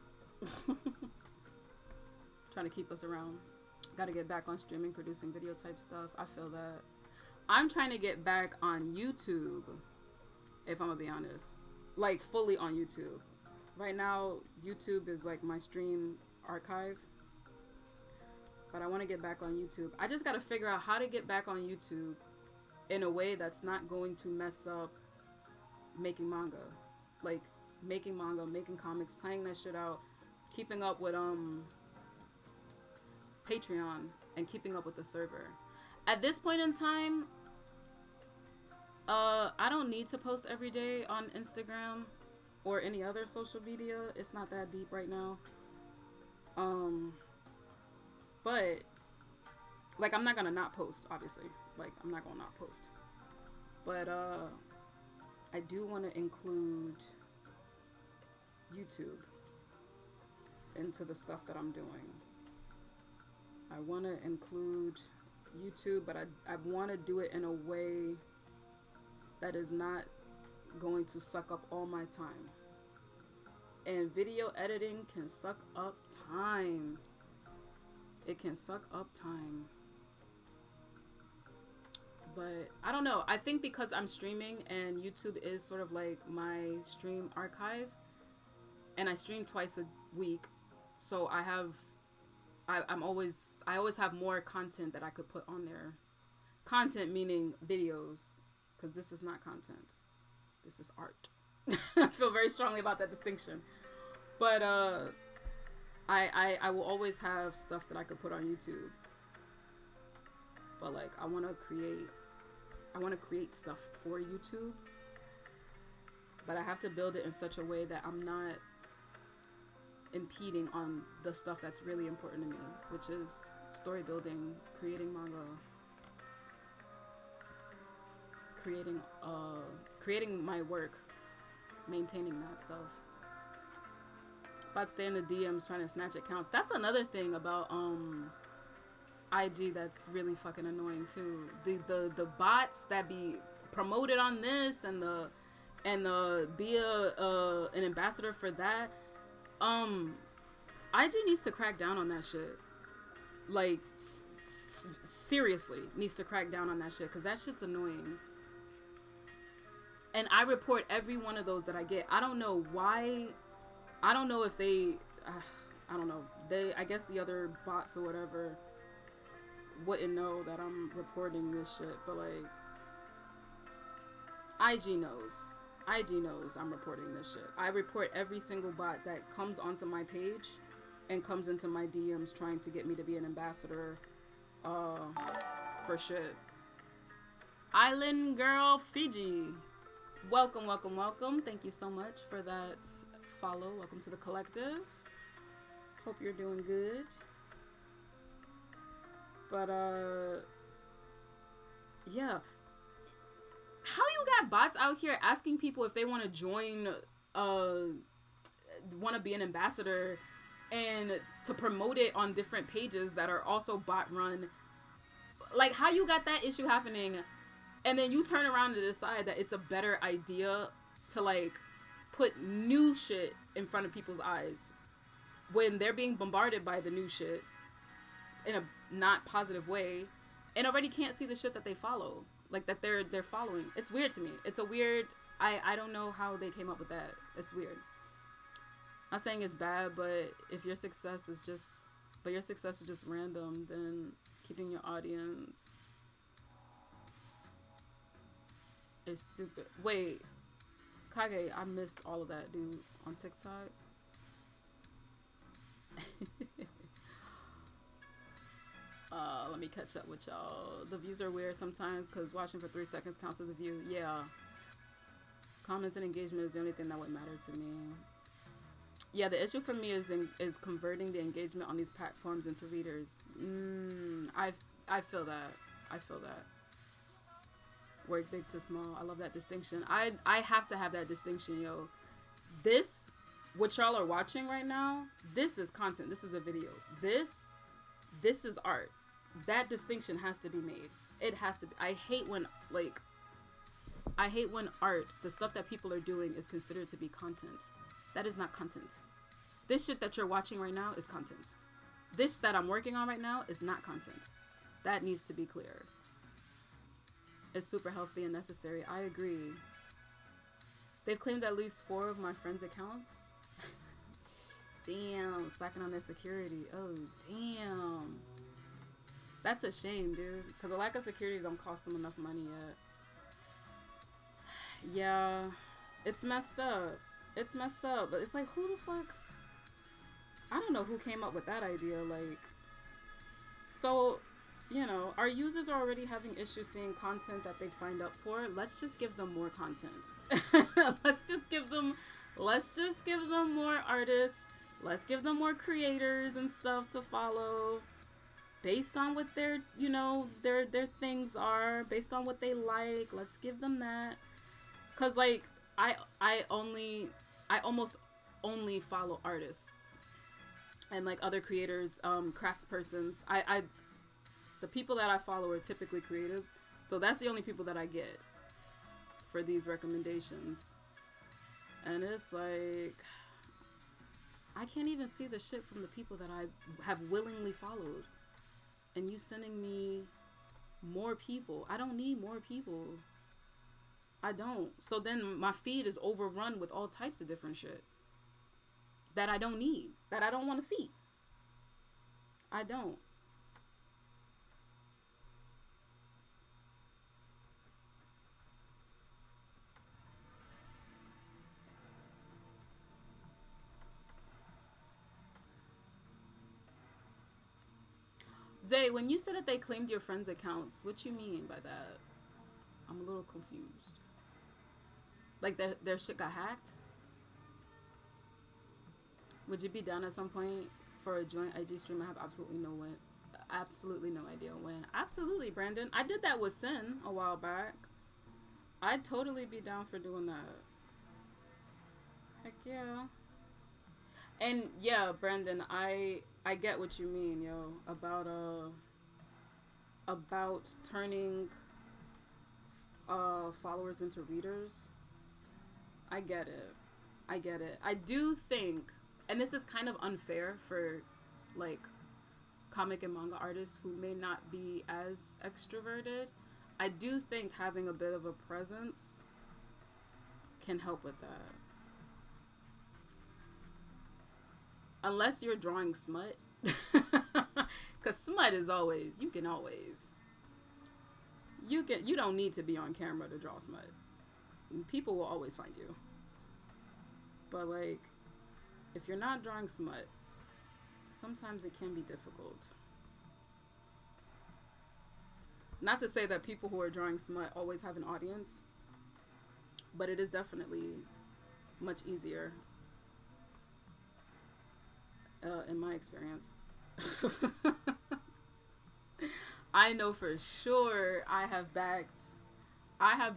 Trying to keep us around. Gotta get back on streaming, producing video type stuff. I feel that. I'm trying to get back on YouTube, if I'm gonna be honest. Like, fully on YouTube. Right now, YouTube is like my stream archive. But I want to get back on YouTube. I just got to figure out how to get back on YouTube in a way that's not going to mess up making manga. Like, making manga, making comics, playing that shit out, keeping up with Patreon, and keeping up with the server. At this point in time, I don't need to post every day on Instagram or any other social media. It's not that deep right now. But, like, I'm not gonna not post, obviously. Like, I'm not gonna not post. But, I do want to include YouTube into the stuff that I'm doing. I want to include YouTube, but I want to do it in a way that is not going to suck up all my time. And video editing can suck up time. It can suck up time. But I don't know. I think because I'm streaming and YouTube is sort of like my stream archive, and I stream twice a week, so I always have more content that I could put on there. Content meaning videos, because this is not content. This is art. I feel very strongly about that distinction. But I will always have stuff that I could put on YouTube. But like I want to create stuff for YouTube. But I have to build it in such a way that I'm not impeding on the stuff that's really important to me, which is story building, creating manga, creating my work, maintaining that stuff. About to stay in the DMs trying to snatch accounts. That's another thing about IG that's really fucking annoying too. The bots that be promoted on this and be an ambassador for that. IG needs to crack down on that shit. Like seriously needs to crack down on that shit, because that shit's annoying. And I report every one of those that I get. I don't know why. I don't know if they I don't know. I guess the other bots or whatever wouldn't know that I'm reporting this shit, but like IG knows I'm reporting this shit. I report every single bot that comes onto my page and comes into my DMs trying to get me to be an ambassador for shit. Island Girl Fiji, welcome. Thank you so much for that follow. Welcome to the collective. Hope you're doing good. But yeah, how you got bots out here asking people if they want to join, want to be an ambassador, and to promote it on different pages that are also bot run? Like, how you got that issue happening, and then you turn around and decide that it's a better idea to like put new shit in front of people's eyes when they're being bombarded by the new shit in a not positive way, and already can't see the shit that they follow, like that they're following. It's weird to me. It's a weird, I don't know how they came up with that. It's weird. I'm not saying it's bad, but if your success is just random, then keeping your audience is stupid. Wait, Kage, I missed all of that, dude, on TikTok. Let me catch up with y'all. The views are weird sometimes because watching for 3 seconds counts as a view. Yeah. Comments and engagement is the only thing that would matter to me. Yeah, the issue for me is converting the engagement on these platforms into readers. I feel that. I feel that. Work big to small. I love that distinction. I have to have that distinction, yo. This, what y'all are watching right now, this is content. This is a video. This is art. That distinction has to be made. It has to be. I hate when art, the stuff that people are doing, is considered to be content. That is not content. This shit that you're watching right now is content. This that I'm working on right now is not content. That needs to be clear. It's super healthy and necessary. I agree. They've claimed at least 4 of my friends' accounts. Damn, slacking on their security. Oh, damn. That's a shame, dude. Because a lack of security don't cost them enough money yet. Yeah, it's messed up. It's messed up. But it's like, who the fuck? I don't know who came up with that idea. Like, so, you know, our users are already having issues seeing content that they've signed up for. Let's just give them more content. Let's just give them more artists. Let's give them more creators and stuff to follow based on what their, you know, their things are, based on what they like. Let's give them that. Cause like I almost only follow artists and like other creators, craftspersons. The people that I follow are typically creatives, so that's the only people that I get for these recommendations. And it's like, I can't even see the shit from the people that I have willingly followed. And you sending me more people. I don't need more people. I don't. So then my feed is overrun with all types of different shit that I don't need, that I don't want to see. I don't. Zay, when you said that they claimed your friends' accounts, what you mean by that? I'm a little confused. Like their shit got hacked? Would you be down at some point for a joint IG stream? I have absolutely no idea when. Absolutely, Brandon. I did that with Sin a while back. I'd totally be down for doing that. Heck yeah. And yeah, Brandon, I get what you mean, yo, about turning followers into readers. I get it. I do think, and this is kind of unfair for like comic and manga artists who may not be as extroverted. I do think having a bit of a presence can help with that. Unless you're drawing smut. Because smut is always, you don't need to be on camera to draw smut. People will always find you. But like, if you're not drawing smut, sometimes it can be difficult. Not to say that people who are drawing smut always have an audience, but it is definitely much easier. In my experience. I know for sure I have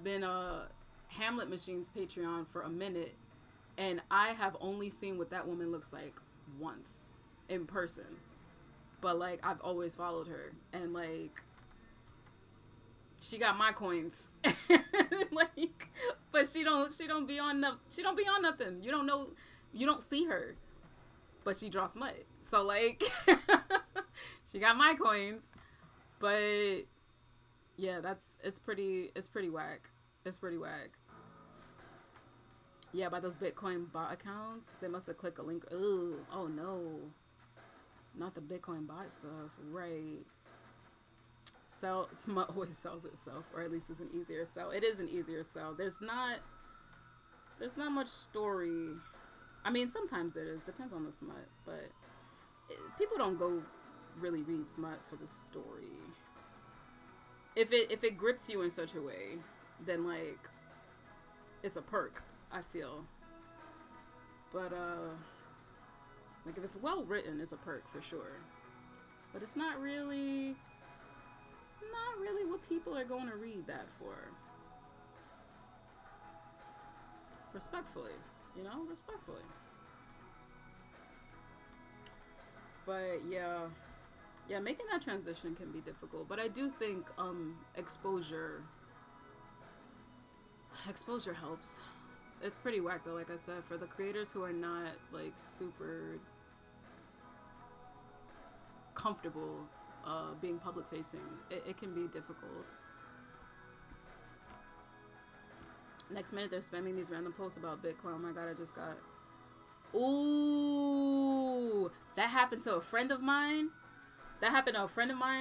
been a Hamlet Machine's Patreon for a minute, and I have only seen what that woman looks like once in person. But like, I've always followed her, and like, she got my coins. Like, but she don't be on nothing. You don't see her. But she draws smut. So like she got my coins. But yeah, it's pretty whack. It's pretty whack. Yeah, by those Bitcoin bot accounts, they must have clicked a link. Ooh, oh no. Not the Bitcoin bot stuff. Right. Smut always sells itself, or at least it's an easier sell. It is an easier sell. There's not much story. I mean, sometimes there is. Depends on the smut. But people don't go really read smut for the story. If it grips you in such a way, then, like, it's a perk, I feel. But, like, if it's well written, it's a perk for sure. But it's not really what people are going to read that for. Respectfully. You know, respectfully. But yeah, making that transition can be difficult. But I do think exposure helps. It's pretty whack though, like I said, for the creators who are not like super comfortable being public facing. It can be difficult. Next minute, they're spamming these random posts about Bitcoin. Oh my god, I just got... Ooh! That happened to a friend of mine.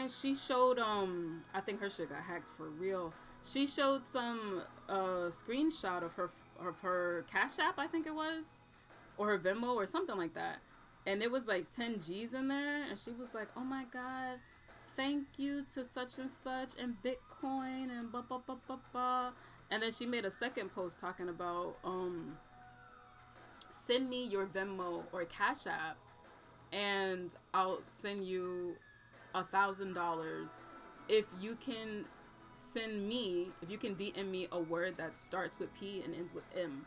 She showed, I think her shit got hacked for real. She showed some screenshot of her Cash App, I think it was. Or her Venmo or something like that. And it was like 10 G's in there. And she was like, oh my god, thank you to such and such and Bitcoin and blah, blah, blah, blah, blah. And then she made a second post talking about, send me your Venmo or Cash App and I'll send you $1,000 if you can DM me a word that starts with P and ends with M.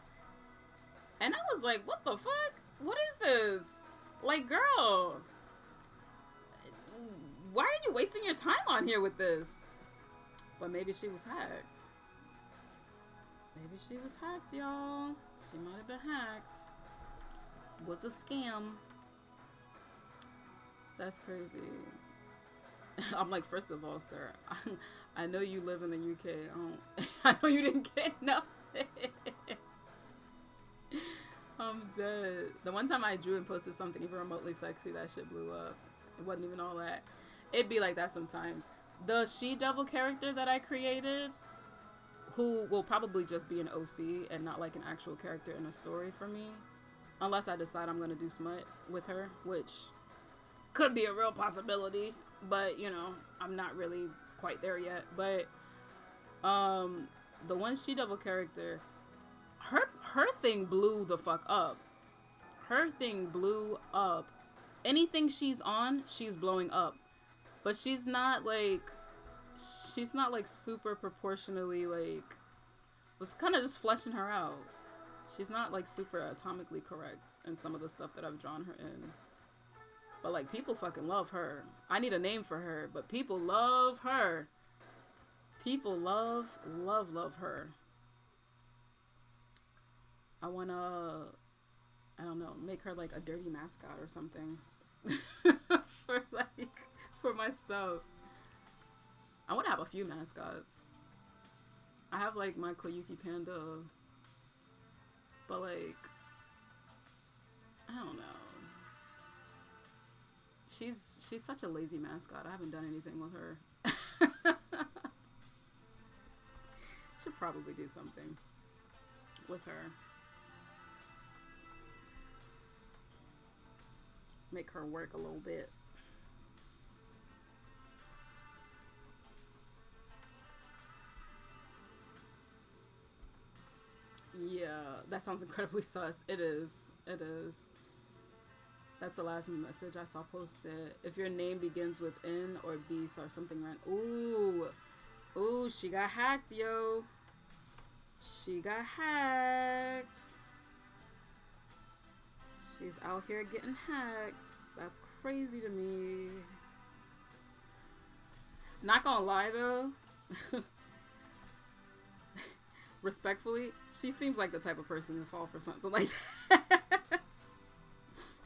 And I was like, what the fuck? What is this? Like, girl, why are you wasting your time on here with this? But maybe she was hacked. Maybe she was hacked, y'all. She might have been hacked. was a scam. That's crazy. I'm like, first of all, sir, I know you live in the UK. I know you didn't get nothing. I'm dead. The one time I drew and posted something even remotely sexy, that shit blew up. It wasn't even all that. It'd be like that sometimes. The she-devil character that I created, who will probably just be an OC and not like an actual character in a story for me, unless I decide I'm going to do smut with her, which could be a real possibility, but you know, I'm not really quite there yet. But the one she-devil character, her thing blew the fuck up. Her thing blew up. Anything she's on, she's blowing up. But she's not like super proportionally, like, was kind of just fleshing her out. She's not like super atomically correct in some of the stuff that I've drawn her in. But like, people fucking love her. I need a name for her, but people love her. People love her. I wanna, I don't know, make her like a dirty mascot or something. for my stuff. I want to have a few mascots. I have like my Koyuki Panda, but like, I don't know. She's such a lazy mascot. I haven't done anything with her. Should probably do something with her. Make her work a little bit. Yeah, that sounds incredibly sus. It is. It is. That's the last message I saw posted. If your name begins with N or B or something random. Ooh. Ooh, she got hacked, yo. She got hacked. She's out here getting hacked. That's crazy to me. Not gonna lie though. Respectfully, she seems like the type of person to fall for something like that.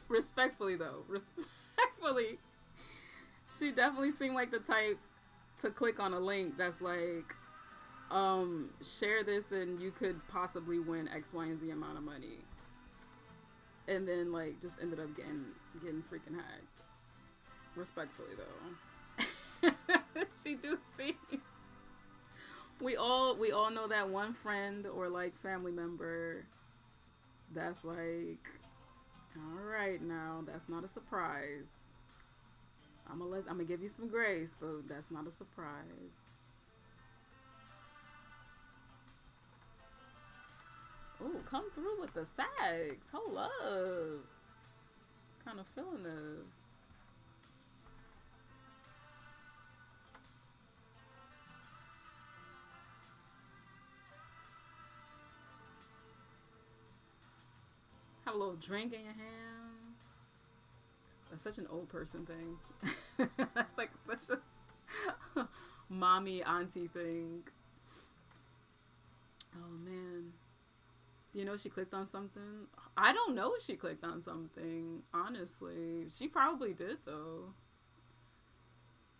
Respectfully though. Respectfully. She definitely seemed like the type to click on a link that's like, share this and you could possibly win X, Y, and Z amount of money. And then like just ended up getting freaking hacked. Respectfully though. She do seem, we all know that one friend or like family member that's like, all right now, that's not a surprise. I'm gonna give you some grace, but that's not a surprise. Ooh, come through with the sags. Hold up. Kind of feeling this. Have a little drink in your hand. That's such an old person thing. That's like such a mommy auntie thing. Oh man. Do you know she clicked on something? I don't know if she clicked on something, honestly. She probably did though.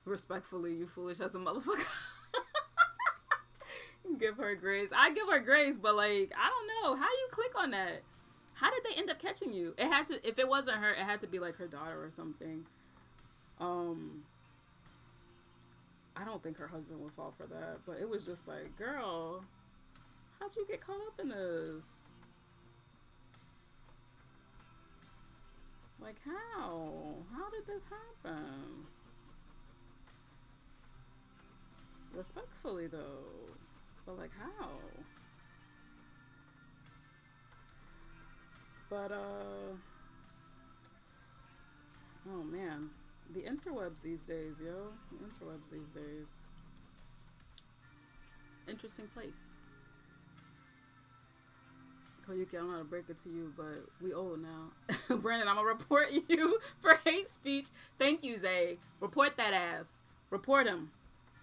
Respectfully, you foolish as a motherfucker. Give her grace. I give her grace, but like, I don't know. How you click on that? How did they end up catching you? It had to, if it wasn't her, it had to be like her daughter or something. I don't think her husband would fall for that, but it was just like, girl, how'd you get caught up in this? Like, how? How did this happen? Respectfully though, but like, how? But oh man, the interwebs these days, yo. The interwebs these days. Interesting place. Koyuki, I don't know how to break it to you, but we old now. Brandon, I'm gonna report you for hate speech. Thank you, Zay. Report that ass. Report him.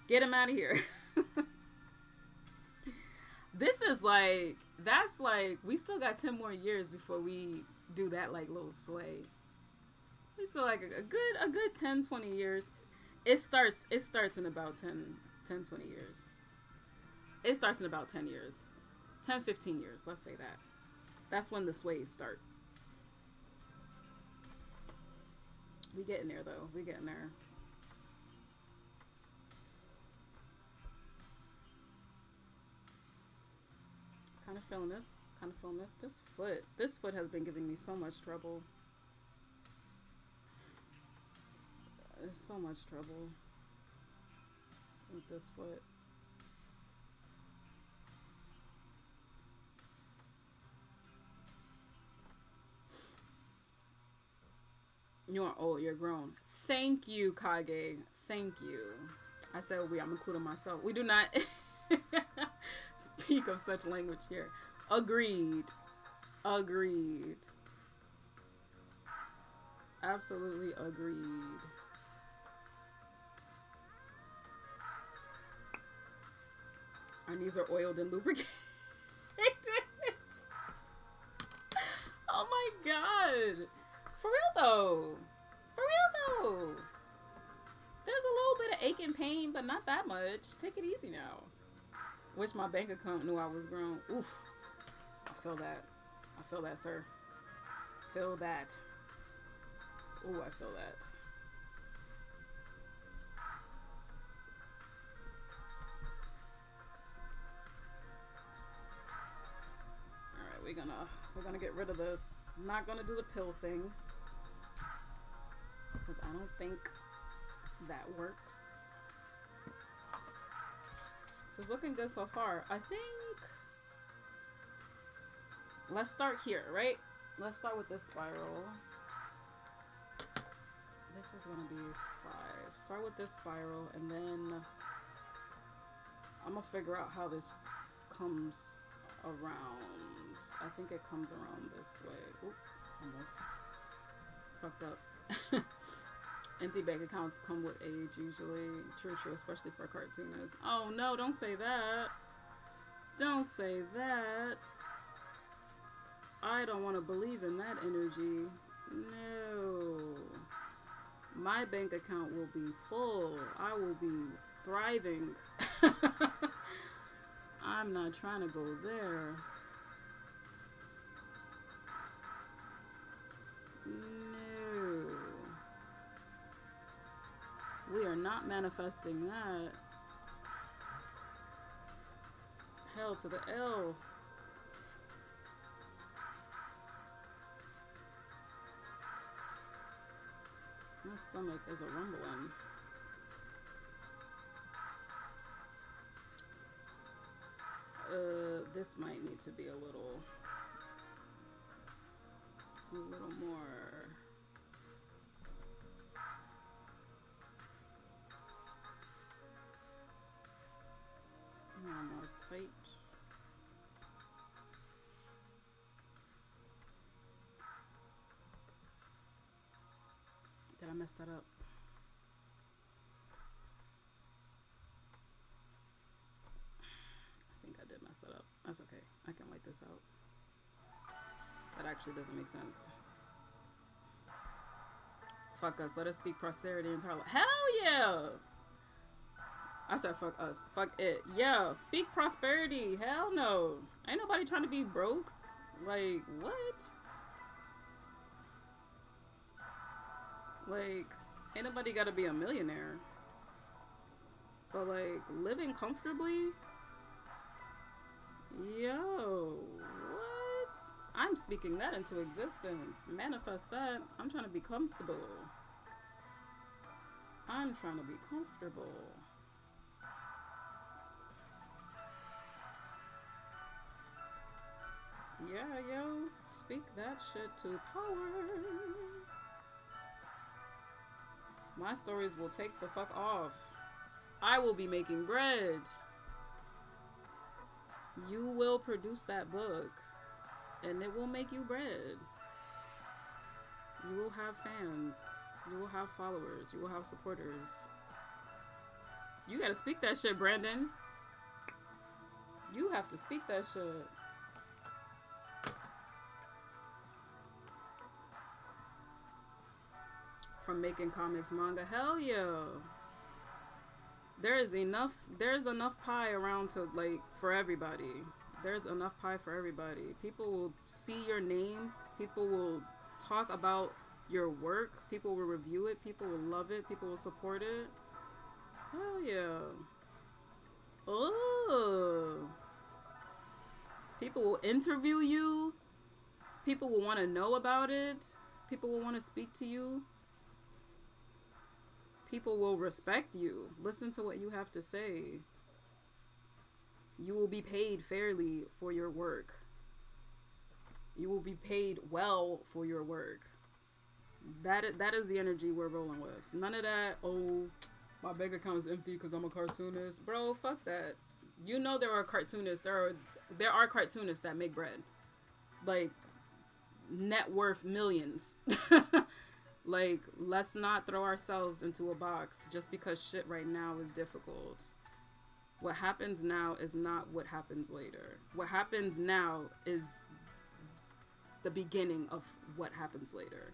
Get him out of here. This is like, that's like, we still got 10 more years before we do that like little sway. We still like a good 10, 20 years. It starts in about 10, 20 years. It starts in about 10 years. 10, 15 years, let's say that. That's when the sways start. We getting there though. We getting there. Kind of feeling this. Kind of feeling this. This foot has been giving me so much trouble. It's so much trouble with this foot. You are old, you're grown. Thank you, Kage. Thank you. I said we, I'm including myself. We do not speak of such language here. Agreed. Agreed. Absolutely agreed. Our knees are oiled and lubricated. Oh my god. For real though. For real though. There's a little bit of ache and pain, but not that much. Take it easy now. Wish my bank account knew I was grown. Oof. I feel that. I feel that, sir. Feel that. Ooh, I feel that. Alright, we're gonna get rid of this. I'm not gonna do the pill thing, because I don't think that works. This is looking good so far. I think let's start here, right? Let's start with this spiral. This is gonna be 5. Start with this spiral, and then I'm gonna figure out how this comes around. I think it comes around this way. Oop, almost fucked up. Empty bank accounts come with age usually. True, especially for cartooners. Oh no, don't say that. Don't say that. I don't want to believe in that energy. No. My bank account will be full. I will be thriving. I'm not trying to go there. No. We are not manifesting that. Hell to the L. My stomach is a rumbling. This might need to be a little more. More tight. Did I mess that up? I think I did mess that up. That's okay. I can wipe this out. That actually doesn't make sense. Fuck us. Let us speak prosperity into our life. Hell yeah! I said fuck us. Fuck it. Yeah. Speak prosperity. Hell no. Ain't nobody trying to be broke. Like, what? Like, ain't nobody gotta be a millionaire. But like, living comfortably? Yo, what? I'm speaking that into existence. Manifest that. I'm trying to be comfortable. I'm trying to be comfortable. Yeah, yo. Speak that shit to power. My stories will take the fuck off. I will be making bread. You will produce that book, and it will make you bread. You will have fans. You will have followers. You will have supporters. You gotta speak that shit, Brandon. You have to speak that shit. from making comics, manga. Hell yeah. There's enough pie around to, like, for everybody. There's enough pie for everybody. People will see your name. People will talk about your work. People will review it. People will love it. People will support it. Hell yeah. Oh. People will interview you. People will want to know about it. People will want to speak to you. People will respect you. Listen to what you have to say. You will be paid fairly for your work. You will be paid well for your work. That is the energy we're rolling with. None of that, oh, my bank account is empty because I'm a cartoonist. Bro, fuck that. You know there are cartoonists. There are cartoonists that make bread. Like, net worth millions. Like, let's not throw ourselves into a box just because shit right now is difficult. What happens now is not what happens later. What happens now is the beginning of what happens later.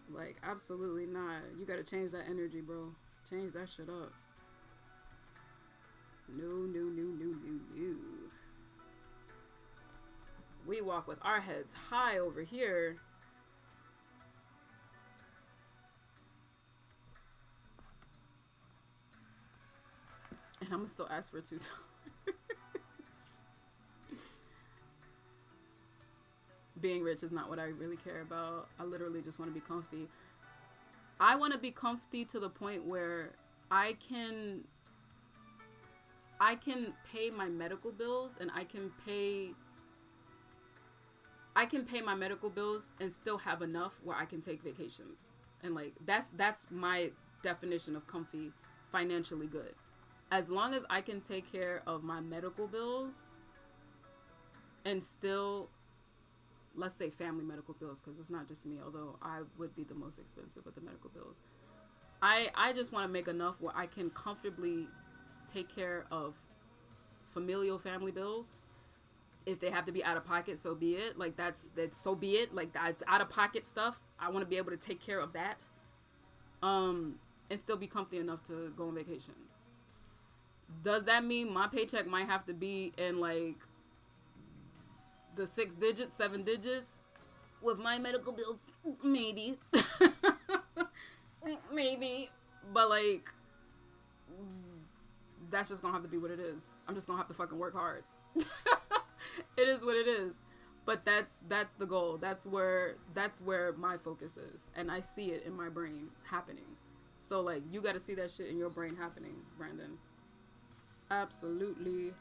Like, absolutely not. You gotta change that energy, bro. Change that shit up. No. We walk with our heads high over here. And I'm gonna still ask for $2. Being rich is not what I really care about. I literally just want to be comfy. I want to be comfy to the point where I can pay my medical bills, and I can pay my medical bills and still have enough where I can take vacations. And like that's my definition of comfy, financially good. As long as I can take care of my medical bills and still, let's say family medical bills, because it's not just me, although I would be the most expensive with the medical bills. I just want to make enough where I can comfortably take care of familial family bills. If they have to be out of pocket, so be it. Like, that's so be it. Like, that out of pocket stuff, I want to be able to take care of that. And still be comfy enough to go on vacation. Does that mean my paycheck might have to be in, like, the 6 digits, 7 digits with my medical bills? Maybe. Maybe. But, like, that's just gonna have to be what it is. I'm just gonna have to fucking work hard. It is what it is. But that's the goal. That's where my focus is. And I see it in my brain happening. So, like, you gotta see that shit in your brain happening, Brandon. Absolutely.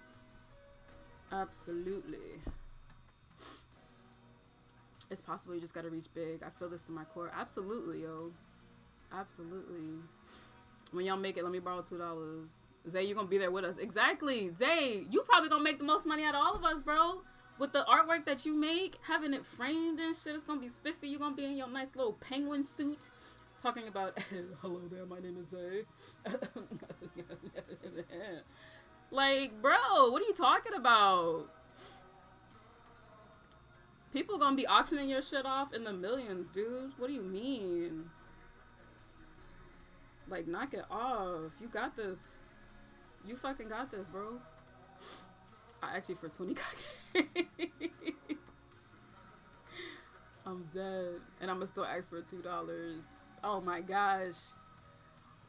It's possible. You just gotta reach big. I feel this to my core. Absolutely, yo. Absolutely. When y'all make it, let me borrow $2. Zay, you gonna be there with us. Exactly. Zay, you probably gonna make the most money out of all of us, bro. With the artwork that you make, having it framed and shit, it's gonna be spiffy. You're gonna be in your nice little penguin suit. Talking about, hello there, my name is Zay. Like, bro, what are you talking about? People gonna be auctioning your shit off in the millions, dude. What do you mean? Like, knock it off. You got this. You fucking got this, bro. I actually for 20 I'm dead. And I'm gonna still ask for $2. Oh my gosh.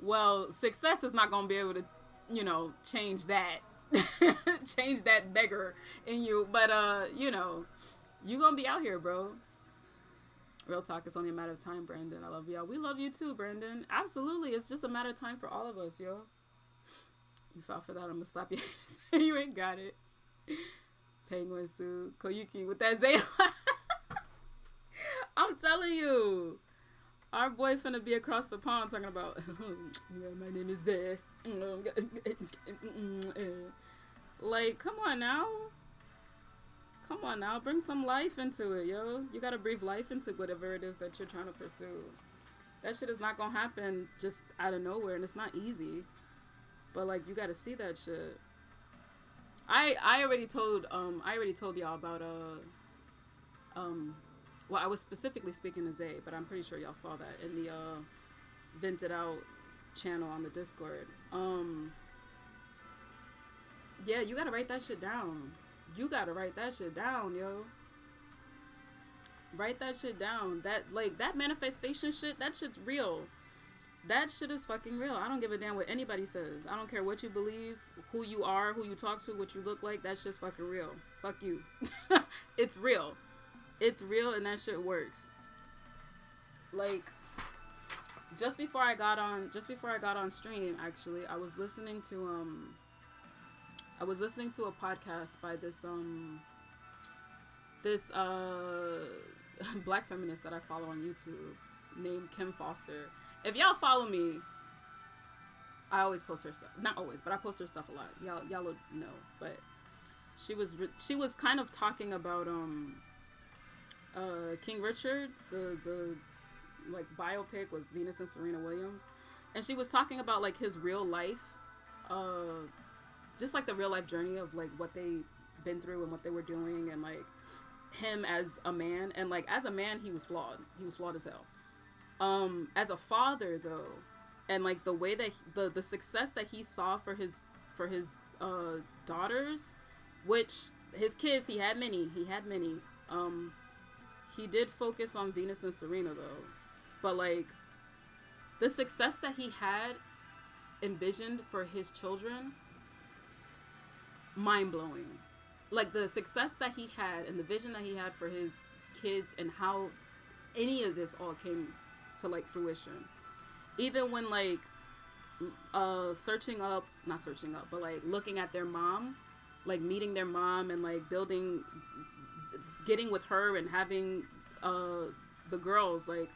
Well, success is not gonna be able to, you know, change that. Change that beggar in you. But, you know, you gonna be out here, bro. Real talk, it's only a matter of time, Brandon. I love y'all. We love you too, Brandon. Absolutely. It's just a matter of time for all of us, yo. You fell for that, I'm gonna slap you. You ain't got it. Penguin suit. Koyuki with that Zay. I'm telling you. Our boy finna be across the pond talking about, yeah, my name is Zay. Like, come on now. Come on now. Bring some life into it, yo. You gotta breathe life into whatever it is that you're trying to pursue. That shit is not gonna happen just out of nowhere, and it's not easy. But, like, you gotta see that shit. I already told y'all about Well, I was specifically speaking to Zay, but I'm pretty sure y'all saw that in the Vented Out channel on the Discord. Yeah, you gotta write that shit down. You gotta write that shit down, yo. Write that shit down. That, like, that manifestation shit, that shit's real. That shit is fucking real. I don't give a damn what anybody says. I don't care what you believe, who you are, who you talk to, what you look like. That shit's fucking real. Fuck you. It's real. It's real, and that shit works. Like, just before I got on stream, actually, I was listening to a podcast by this black feminist that I follow on YouTube named Kim Foster. If y'all follow me, I always post her stuff. Not always, but I post her stuff a lot. Y'all will know. But she was kind of talking about King Richard, the like biopic with Venus and Serena Williams, and she was talking about like his real life, just like the real life journey of like what they been through and what they were doing, and like him as a man, and like as a man he was flawed as hell. As a father though, and like the way that the success that he saw for his daughters, which his kids, he had many. He did focus on Venus and Serena though, but like the success that he had envisioned for his children, mind-blowing. Like the success that he had and the vision that he had for his kids, and how any of this all came to like fruition. Even when like not searching up, but like looking at their mom, like meeting their mom and like getting with her and having the girls, like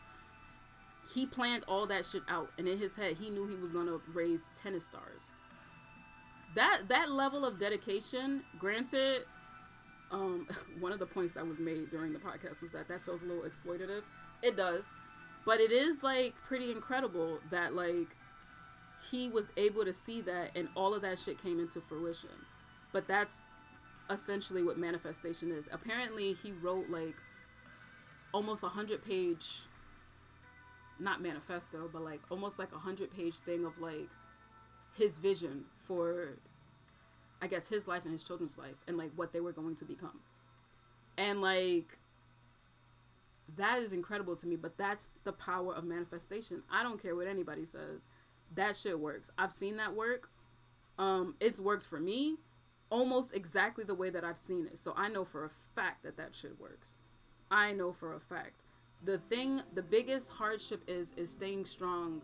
he planned all that shit out, and in his head he knew he was gonna raise tennis stars. That level of dedication, granted, one of the points that was made during the podcast was that feels a little exploitative. It does, but it is like pretty incredible that like he was able to see that, and all of that shit came into fruition. But that's essentially what manifestation is. Apparently he wrote like almost 100-page, not manifesto, but like almost like 100-page thing of like his vision for, I guess, his life and his children's life, and like what they were going to become. And like that is incredible to me. But that's the power of manifestation. I don't care what anybody says, that shit works. I've seen that work. It's worked for me almost exactly the way that I've seen it. So I know for a fact that shit works. I know for a fact. The biggest hardship is staying strong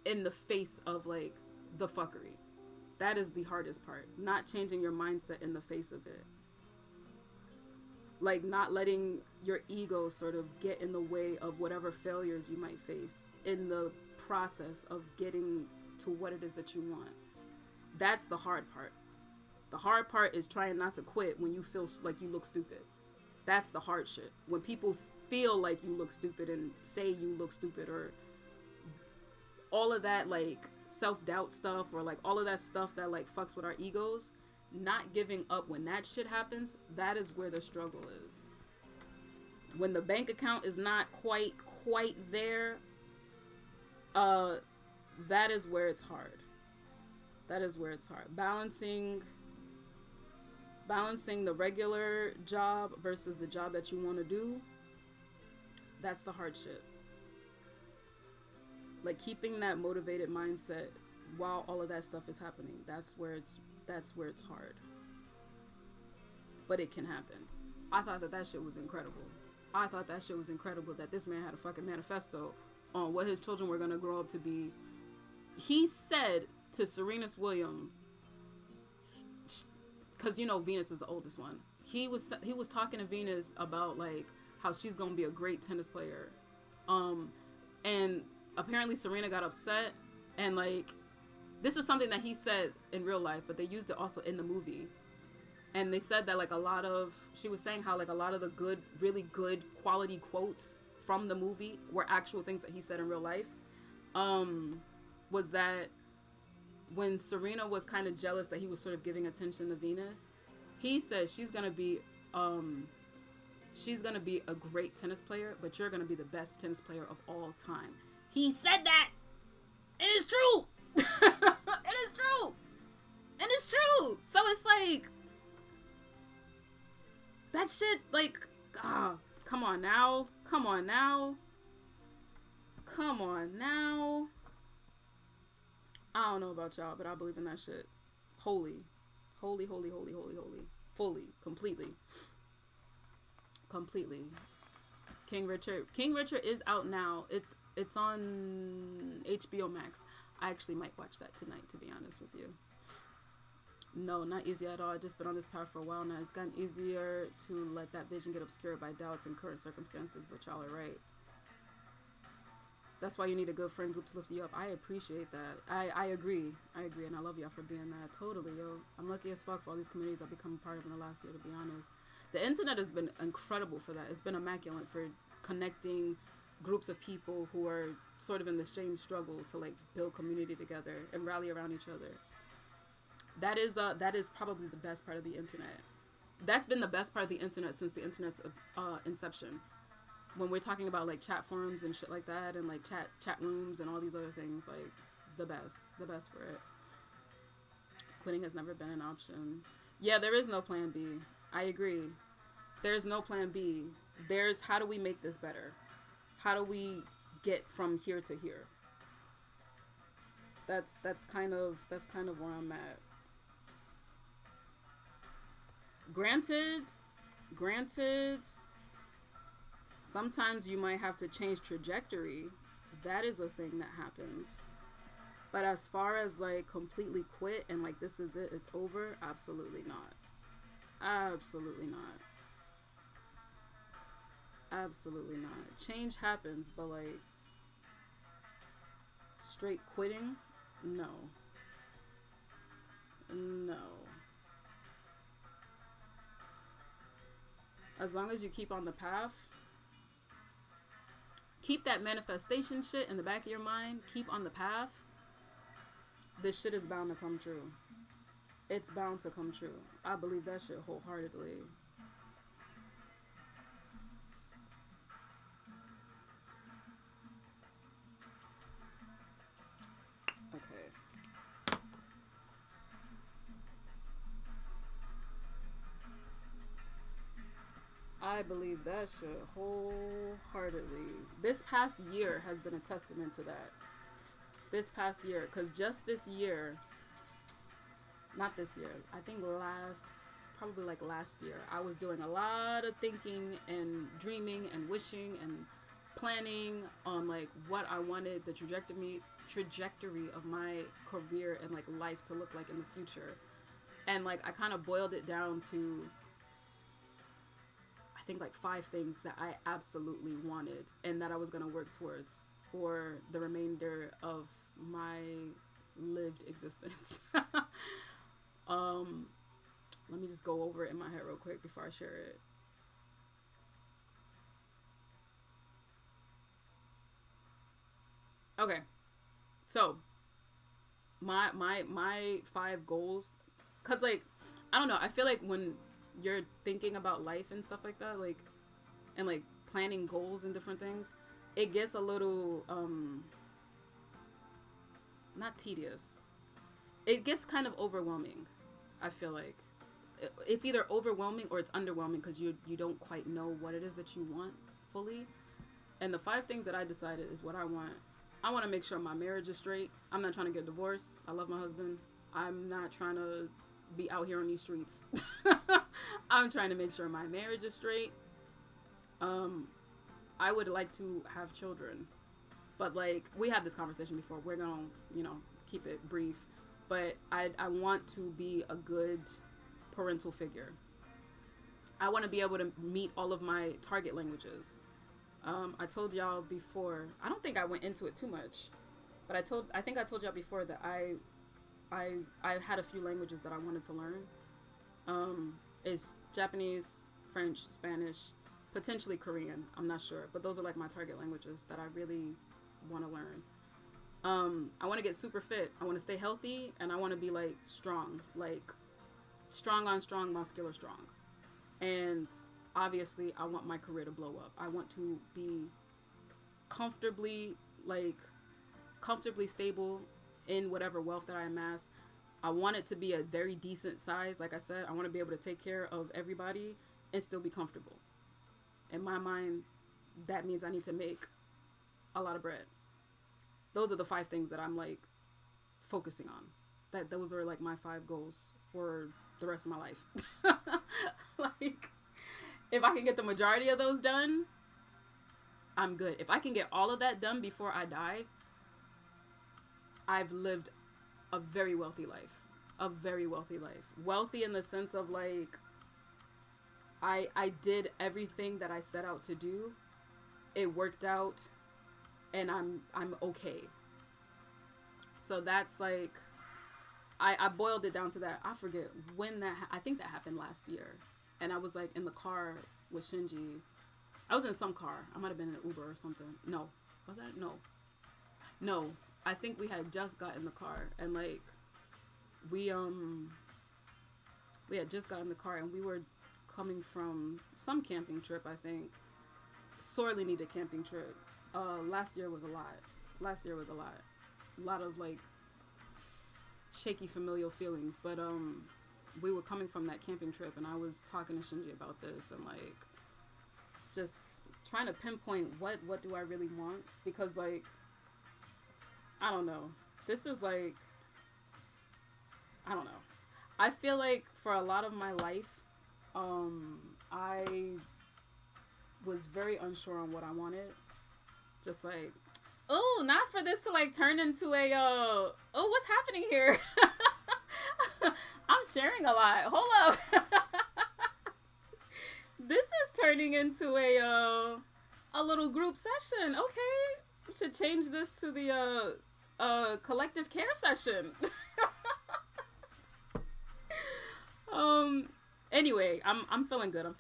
in the face of like the fuckery. That is the hardest part. Not changing your mindset in the face of it. Like not letting your ego sort of get in the way of whatever failures you might face in the process of getting to what it is that you want. That's the hard part. The hard part is trying not to quit when you feel like you look stupid. That's the hard shit. When people feel like you look stupid and say you look stupid, or all of that like self-doubt stuff, or like all of that stuff that like fucks with our egos, not giving up when that shit happens, that is where the struggle is. When the bank account is not quite there, that is where it's hard. That is where it's hard. Balancing the regular job versus the job that you want to do, that's the hard shit. Like keeping that motivated mindset while all of that stuff is happening, that's where it's hard. But it can happen. I thought that shit was incredible. I thought that shit was incredible that this man had a fucking manifesto on what his children were gonna grow up to be. He said to Serena Williams, because you know Venus is the oldest one, he was talking to Venus about like how she's gonna be a great tennis player, and apparently Serena got upset, and like this is something that he said in real life, but they used it also in the movie. And they said that like she was saying how like a lot of the good, really good quality quotes from the movie were actual things that he said in real life. Was that when Serena was kind of jealous that he was sort of giving attention to Venus, he said she's gonna be she's gonna be a great tennis player, but you're gonna be the best tennis player of all time. He said that. It is true. It is true. And it's true. So it's like, that shit, like, come on now. Come on now. Come on now. I don't know about y'all, but I believe in that shit. Holy. Holy, holy, holy, holy, holy. Fully. Completely. Completely. King Richard. King Richard is out now. It's on HBO Max. I actually might watch that tonight, to be honest with you. No, not easy at all. I've just been on this path for a while now. It's gotten easier to let that vision get obscured by doubts and current circumstances, but y'all are right. That's why you need a good friend group to lift you up. I appreciate that. I agree. I agree, and I love y'all for being that. Totally, yo. I'm lucky as fuck for all these communities I've become a part of in the last year, to be honest. The internet has been incredible for that. It's been immaculate for connecting groups of people who are sort of in the same struggle to like build community together and rally around each other. That is probably the best part of the internet. That's been the best part of the internet since the internet's inception. When we're talking about like chat forums and shit like that, and like chat rooms and all these other things, like the best for it. Quitting has never been an option. Yeah, there is no plan B. I agree. There's no plan B. There's how do we make this better? How do we get from here to here? That's kind of where I'm at. Granted, sometimes you might have to change trajectory. That is a thing that happens. But as far as like completely quit and like this is it, it's over, absolutely not. Absolutely not. Absolutely not. Change happens, but like straight quitting, no. No. As long as you keep on the path, keep that manifestation shit in the back of your mind, keep on the path, this shit is bound to come true. It's bound to come true. I believe that shit wholeheartedly. Okay. I believe that shit wholeheartedly. This past year has been a testament to that. This past year, because just this year, not this year, I think probably like last year, I was doing a lot of thinking and dreaming and wishing and planning on like what I wanted the trajectory of my career and like life to look like in the future. And like I kind of boiled it down to I think like 5 things that I absolutely wanted and that I was going to work towards for the remainder of my lived existence. Let me just go over it in my head real quick before I share it. Okay. So my 5 goals, cuz like I don't know, I feel like when you're thinking about life and stuff like that, like and like planning goals and different things, it gets a little not tedious. It gets kind of overwhelming. I feel like it's either overwhelming or it's underwhelming because you don't quite know what it is that you want fully. And the 5 things that I decided is what I want. I want to make sure my marriage is straight. I'm not trying to get divorced. I love my husband. I'm not trying to be out here on these streets. I'm trying to make sure my marriage is straight. I would like to have children, but like we had this conversation before. We're gonna, keep it brief. But I want to be a good parental figure. I want to be able to meet all of my target languages. I told y'all before, I don't think I went into it too much, but I think I told y'all before that I had a few languages that I wanted to learn. Is Japanese, French, Spanish, potentially Korean. I'm not sure, but those are like my target languages that I really want to learn. I want to get super fit. I want to stay healthy, and I want to be like strong on strong, muscular strong. And obviously I want my career to blow up. I want to be comfortably stable in whatever wealth that I amass. I want it to be a very decent size. Like I said, I want to be able to take care of everybody and still be comfortable. In my mind, that means I need to make a lot of bread. Those are the 5 things that I'm like focusing on. Those are like my 5 goals for the rest of my life. Like, if I can get the majority of those done, I'm good. If I can get all of that done before I die, I've lived a very wealthy life. A very wealthy life. Wealthy in the sense of like, I did everything that I set out to do. It worked out, and I'm okay. So that's like, I boiled it down to that. I forget when I think that happened last year. And I was like in the car with Shinji. I was in some car. I might have been in an Uber or something. No. Was that? No. I think we had just got in the car, and like we had just got in the car, and we were coming from some camping trip, I think. Sorely needed camping trip. Last year was a lot. A lot of like shaky familial feelings, but we were coming from that camping trip, and I was talking to Shinji about this, and like just trying to pinpoint what do I really want, because like, I don't know. This is like, I don't know. I feel like for a lot of my life, I was very unsure on what I wanted. Just like, oh, not for this to like turn into a, oh, what's happening here? I'm sharing a lot. Hold up. This is turning into a little group session. Okay. We should change this to the, collective care session. Anyway, I'm feeling good. I'm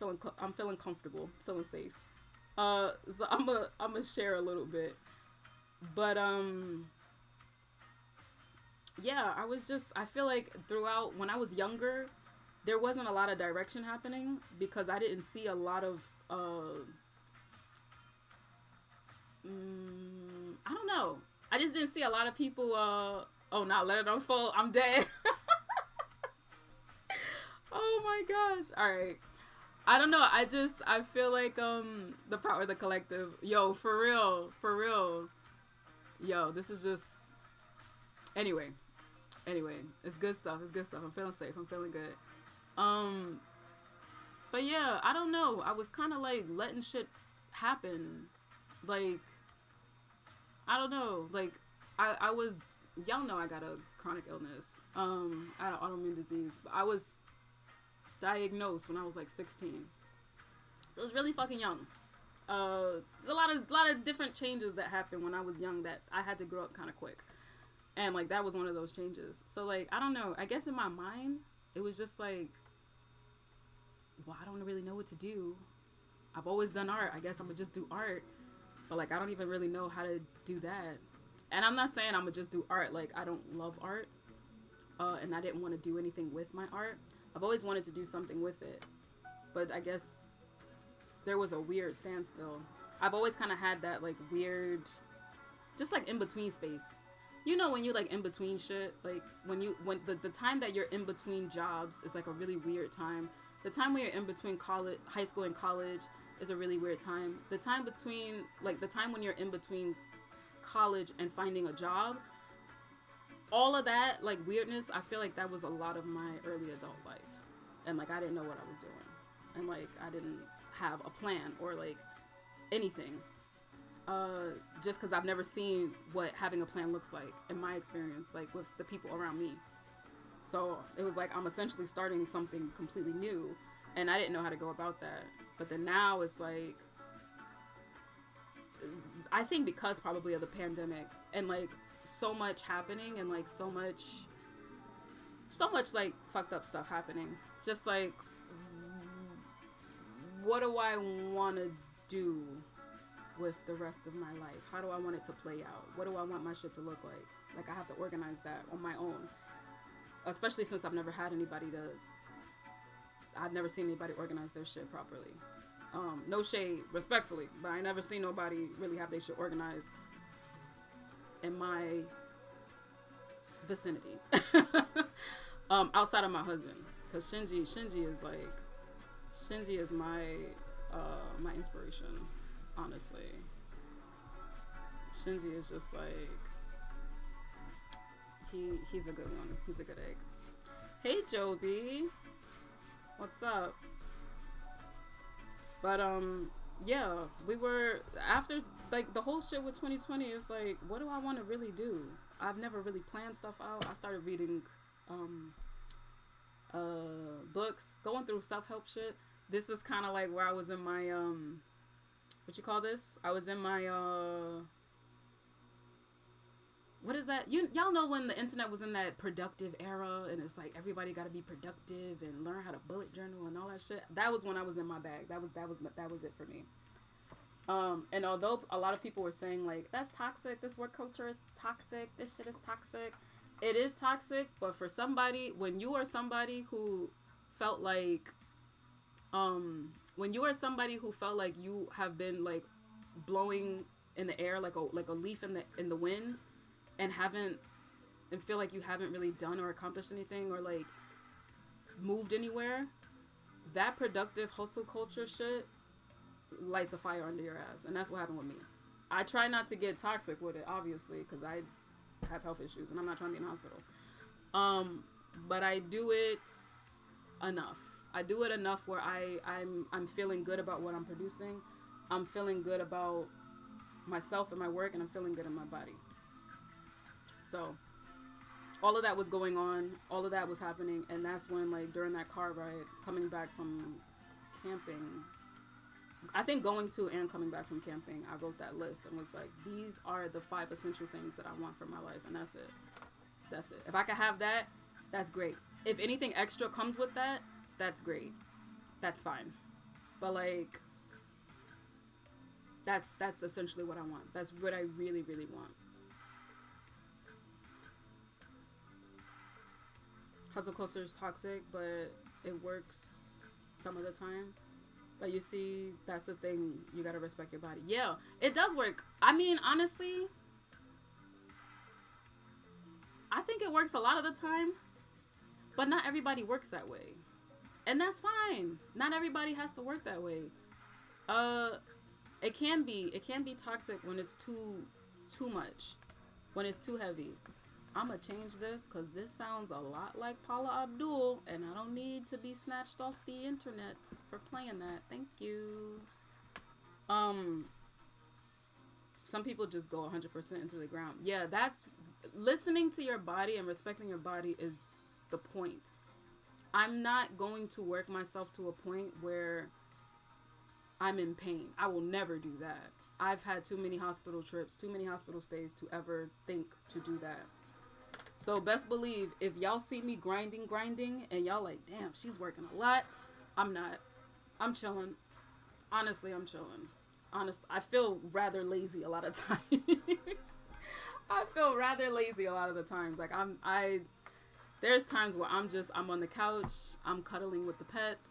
feeling comfortable, feeling safe. So I'm gonna share a little bit, but yeah, I feel like throughout when I was younger, there wasn't a lot of direction happening because I didn't see a lot of I don't know. I just didn't see a lot of people, oh, not let it unfold. I'm dead. Oh my gosh. All right. I don't know. I feel like, the power of the collective. Yo, for real. Yo, this is just, anyway, it's good stuff. I'm feeling safe. I'm feeling good. But yeah, I don't know. I was kind of like letting shit happen. Like, I don't know, like, I was, y'all know I got a chronic illness, I had an autoimmune disease, but I was diagnosed when I was like 16, so it was really fucking young. There's a lot of different changes that happened when I was young that I had to grow up kind of quick, and like, that was one of those changes. So like, I don't know, I guess in my mind, it was just like, well, I don't really know what to do. I've always done art, I guess I'm gonna just do art. But like, I don't even really know how to do that. And I'm not saying I'm gonna just do art. Like, I don't love art. And I didn't want to do anything with my art. I've always wanted to do something with it. But I guess there was a weird standstill. I've always kind of had that like weird, just like in between space. You know, when you like in between shit, like when the time that you're in between jobs is like a really weird time. The time when you're in between college, high school and college, is a really weird time. The time when you're in between college and finding a job, all of that like weirdness, I feel like that was a lot of my early adult life, and like I didn't know what I was doing, and like I didn't have a plan or like anything, just because I've never seen what having a plan looks like in my experience, like with the people around me. So it was like I'm essentially starting something completely new, and I didn't know how to go about that. But then now it's like, I think because probably of the pandemic and like so much happening and like so much like fucked up stuff happening. Just like, what do I want to do with the rest of my life? How do I want it to play out? What do I want my shit to look like? Like, I have to organize that on my own. Especially since I've never had anybody to I've never seen anybody organize their shit properly. No shade, respectfully, but I never seen nobody really have their shit organized in my vicinity. Outside of my husband, because Shinji is my my inspiration, honestly. Shinji is just like, he's a good one. He's a good egg. Hey Joby, what's up? But yeah, we were, after like the whole shit with 2020 is like, what do I want to really do? I've never really planned stuff out. I started reading books, going through self-help shit. This is kind of like where I was in my what you call this? I was in my what is that? Y'all know when the internet was in that productive era, and it's like everybody got to be productive and learn how to bullet journal and all that shit. That was when I was in my bag. That was it for me. And although a lot of people were saying like, that's toxic, this work culture is toxic, this shit is toxic, it is toxic. But for somebody, when you are somebody who felt like you have been like blowing in the air like a leaf in the wind, and feel like you haven't really done or accomplished anything or like moved anywhere, that productive hustle culture shit lights a fire under your ass. And that's what happened with me. I try not to get toxic with it, obviously, because I have health issues and I'm not trying to be in the hospital. But I do it enough. I do it enough where I'm feeling good about what I'm producing. I'm feeling good about myself and my work, and I'm feeling good in my body. So all of that was going on, all of that was happening, and that's when, like, during that car ride, coming back from camping, I think going to and coming back from camping, I wrote that list and was like, these are the 5 essential things that I want for my life, and that's it. That's it. If I could have that, that's great. If anything extra comes with that, that's great. That's fine. But, like, that's essentially what I want. That's what I really, really want. Hustle culture is toxic, but it works some of the time. But you see, that's the thing. You gotta respect your body. Yeah, it does work. I mean, honestly, I think it works a lot of the time, but not everybody works that way. And that's fine. Not everybody has to work that way. It can be toxic when it's too much, when it's too heavy. I'm gonna change this because this sounds a lot like Paula Abdul, and I don't need to be snatched off the internet for playing that. Thank you. Some people just go 100% into the ground. Yeah, that's listening to your body and respecting your body is the point. I'm not going to work myself to a point where I'm in pain. I will never do that. I've had too many hospital trips, too many hospital stays to ever think to do that. So best believe, if y'all see me grinding, and y'all like, damn, she's working a lot, I'm not. I'm chilling. Honestly, I'm chilling. I feel rather lazy a lot of times. I feel rather lazy a lot of the times. Like, there's times where I'm on the couch, I'm cuddling with the pets,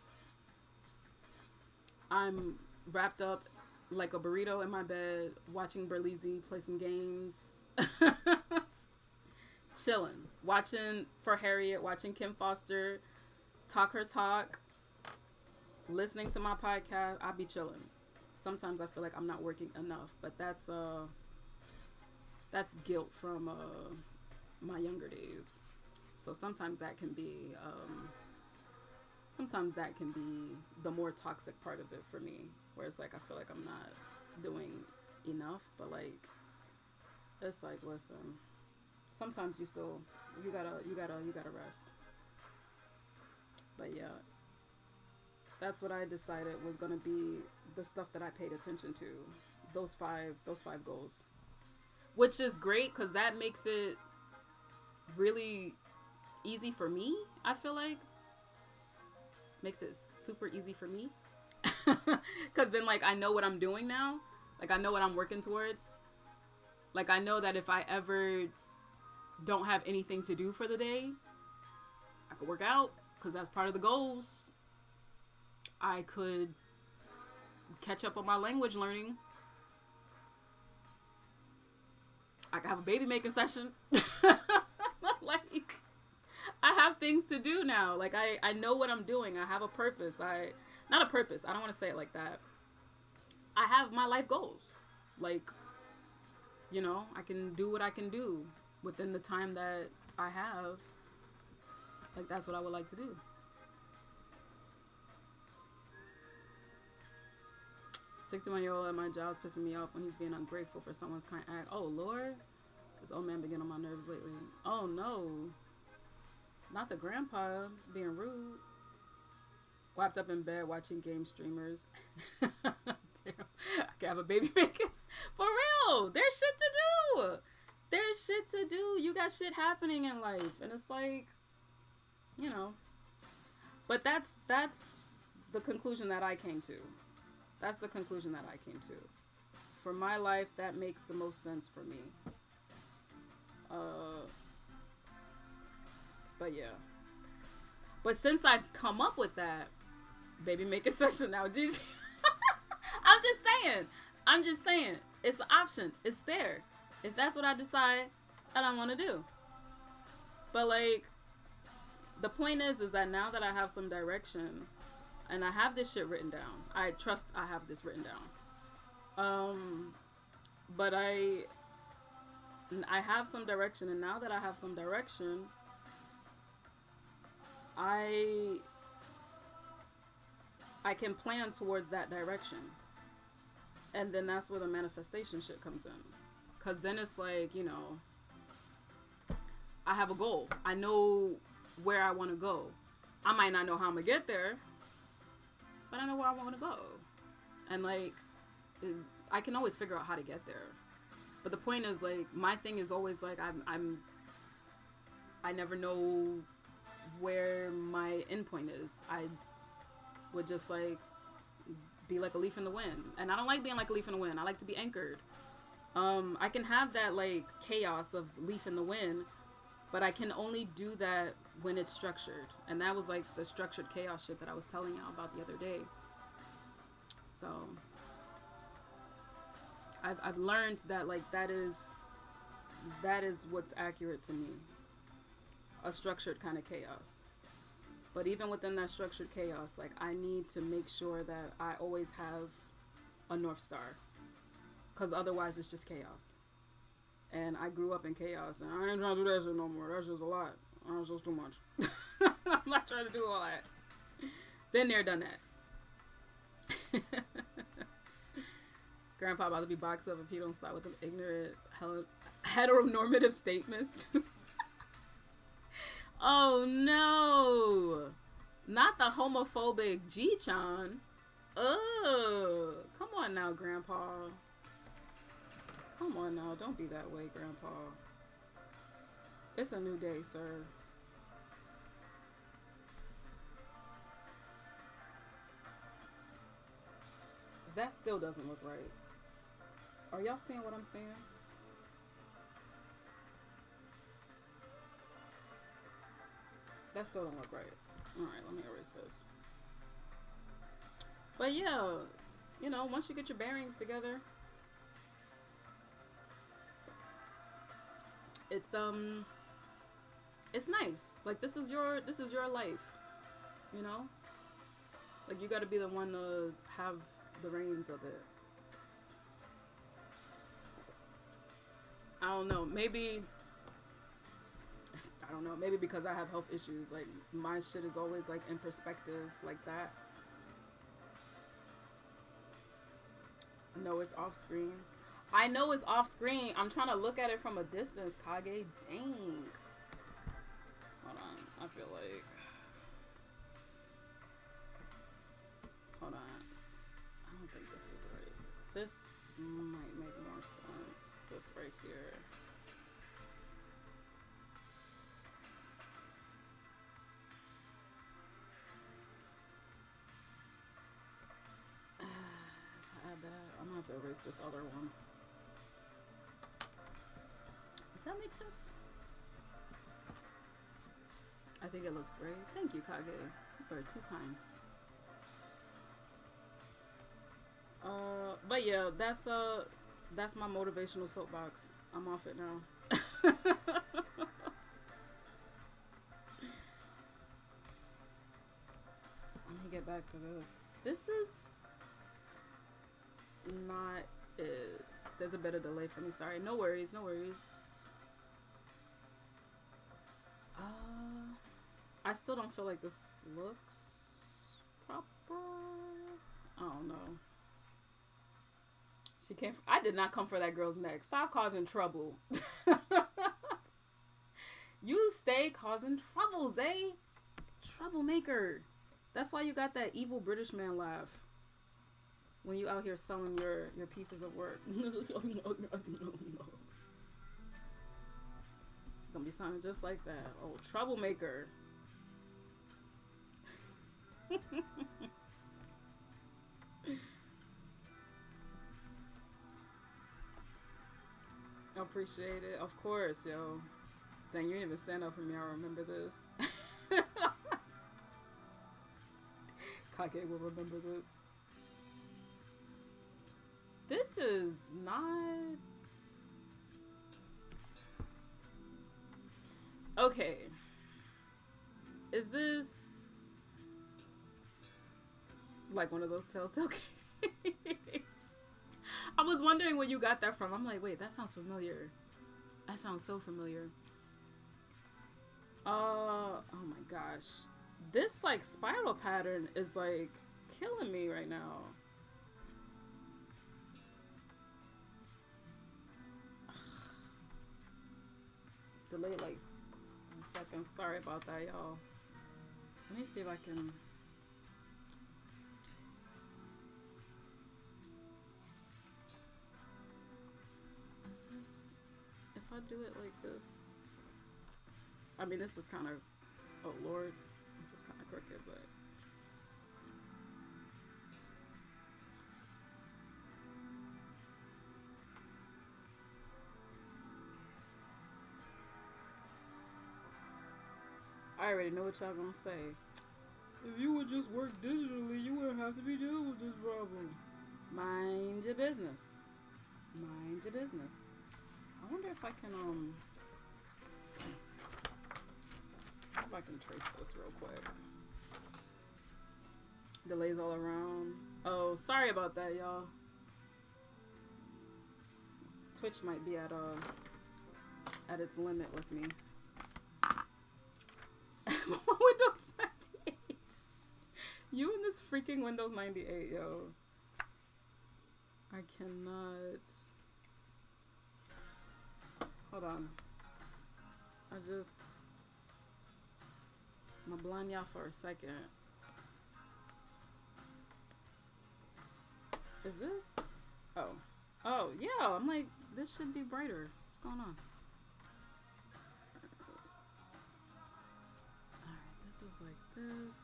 I'm wrapped up like a burrito in my bed, watching Berlizzi play some games. Chilling, watching For Harriet, watching Kim Foster talk her talk, listening to my podcast. I'll be chilling. Sometimes I feel like I'm not working enough, but that's guilt from my younger days. So sometimes that can be the more toxic part of it for me, where it's like I feel like I'm not doing enough, but like it's like, listen, sometimes you gotta rest. But yeah, that's what I decided was gonna be the stuff that I paid attention to. Those five goals, which is great because that makes it really easy for me. I feel like makes it super easy for me because then like I know what I'm doing now. Like I know what I'm working towards. Like I know that if I ever don't have anything to do for the day, I could work out because that's part of the goals. I could catch up on my language learning. I could have a baby making session. Like, I have things to do now. Like, I know what I'm doing. I have a purpose. Not a purpose. I don't want to say it like that. I have my life goals. Like, you know, I can do what I can do within the time that I have. Like, that's what I would like to do. 61-year-old at my job is pissing me off when he's being ungrateful for someone's kind act. Oh, Lord. This old man been getting on my nerves lately. Oh, no. Not the grandpa being rude. Wrapped up in bed watching game streamers. Damn. I can have a baby makers. For real. There's shit to do. There's shit to do. You got shit happening in life. And it's like, you know. But that's the conclusion that I came to. That's the conclusion that I came to. For my life, that makes the most sense for me. But yeah. But since I've come up with that, baby make a session now, Gigi. I'm just saying. It's an option. It's there. If that's what I decide that I want to do. But like, the point is that now that I have some direction, and I have this shit written down. I trust I have this written down. But I have some direction, and now that I have some direction, I can plan towards that direction. And then that's where the manifestation shit comes in. Because then it's like, you know, I have a goal. I know where I want to go. I might not know how I'm going to get there, but I know where I want to go. And like, I can always figure out how to get there. But the point is, like, my thing is always like, I never know where my end point is. I would just like be like a leaf in the wind. And I don't like being like a leaf in the wind. I like to be anchored. I can have that like chaos of leaf in the wind, but I can only do that when it's structured. And that was like the structured chaos shit that I was telling y'all about the other day. So I've learned that like that is what's accurate to me. A structured kind of chaos. But even within that structured chaos, like I need to make sure that I always have a North Star. Because otherwise it's just chaos. And I grew up in chaos, and I ain't trying to do that shit no more. That's just a lot. That's just too much. I'm not trying to do all that. Been there, done that. Grandpa about to be boxed up if he don't stop with them ignorant heteronormative statements. Oh no. Not the homophobic G-chan. Ugh. Come on now, Grandpa. Come on now. Don't be that way, Grandpa. It's a new day, sir. That still doesn't look right. Are y'all seeing what I'm seeing? That still don't look right. Alright, let me erase this. But yeah, you know, once you get your bearings together, it's nice. Like this is your life. You know? Like you gotta be the one to have the reins of it. I don't know, maybe because I have health issues, like my shit is always like in perspective like that. No, it's off screen. I know it's off screen. I'm trying to look at it from a distance, Kage. Dang. Hold on. I feel like... Hold on. I don't think this is right. This might make more sense. This right here. I'm gonna have to erase this other one. Does that make sense? I think it looks great. Thank you, Kage. You are too kind. But yeah, that's my motivational soapbox. I'm off it now. Let me get back to this. This is not it. There's a bit of delay for me. Sorry. No worries. No worries. I still don't feel like this looks proper. I don't know. She came. I did not come for that girl's neck. Stop causing trouble. You stay causing troubles, eh? Troublemaker. That's why you got that evil British man laugh when you out here selling your pieces of work. No. Gonna be sounding just like that. Oh, troublemaker. Appreciate it. Of course, yo. Dang, you didn't even stand up for me. I remember this. Kage will remember this. This is not... Okay. Is this like one of those telltale games? I was wondering where you got that from. I'm like, wait, that sounds familiar. That sounds so familiar. Oh my gosh. This like spiral pattern is like killing me right now. Delay like 1 second. Sorry about that, y'all. Let me see if I can. Is this, if I do it like this? I mean, this is kind of, oh Lord, this is kind of crooked, but. I already know what y'all gonna say. If you would just work digitally, you wouldn't have to be dealing with this problem. Mind your business. Mind your business. I wonder if I can, if I can trace this real quick. Delays all around. Oh, sorry about that, y'all. Twitch might be at its limit with me. Windows 98. You and this freaking Windows 98, yo. I cannot. Hold on. I'm gonna blind y'all for a second. Is this? Oh. Oh, yeah. I'm like, this should be brighter. What's going on? Alright, this is like this.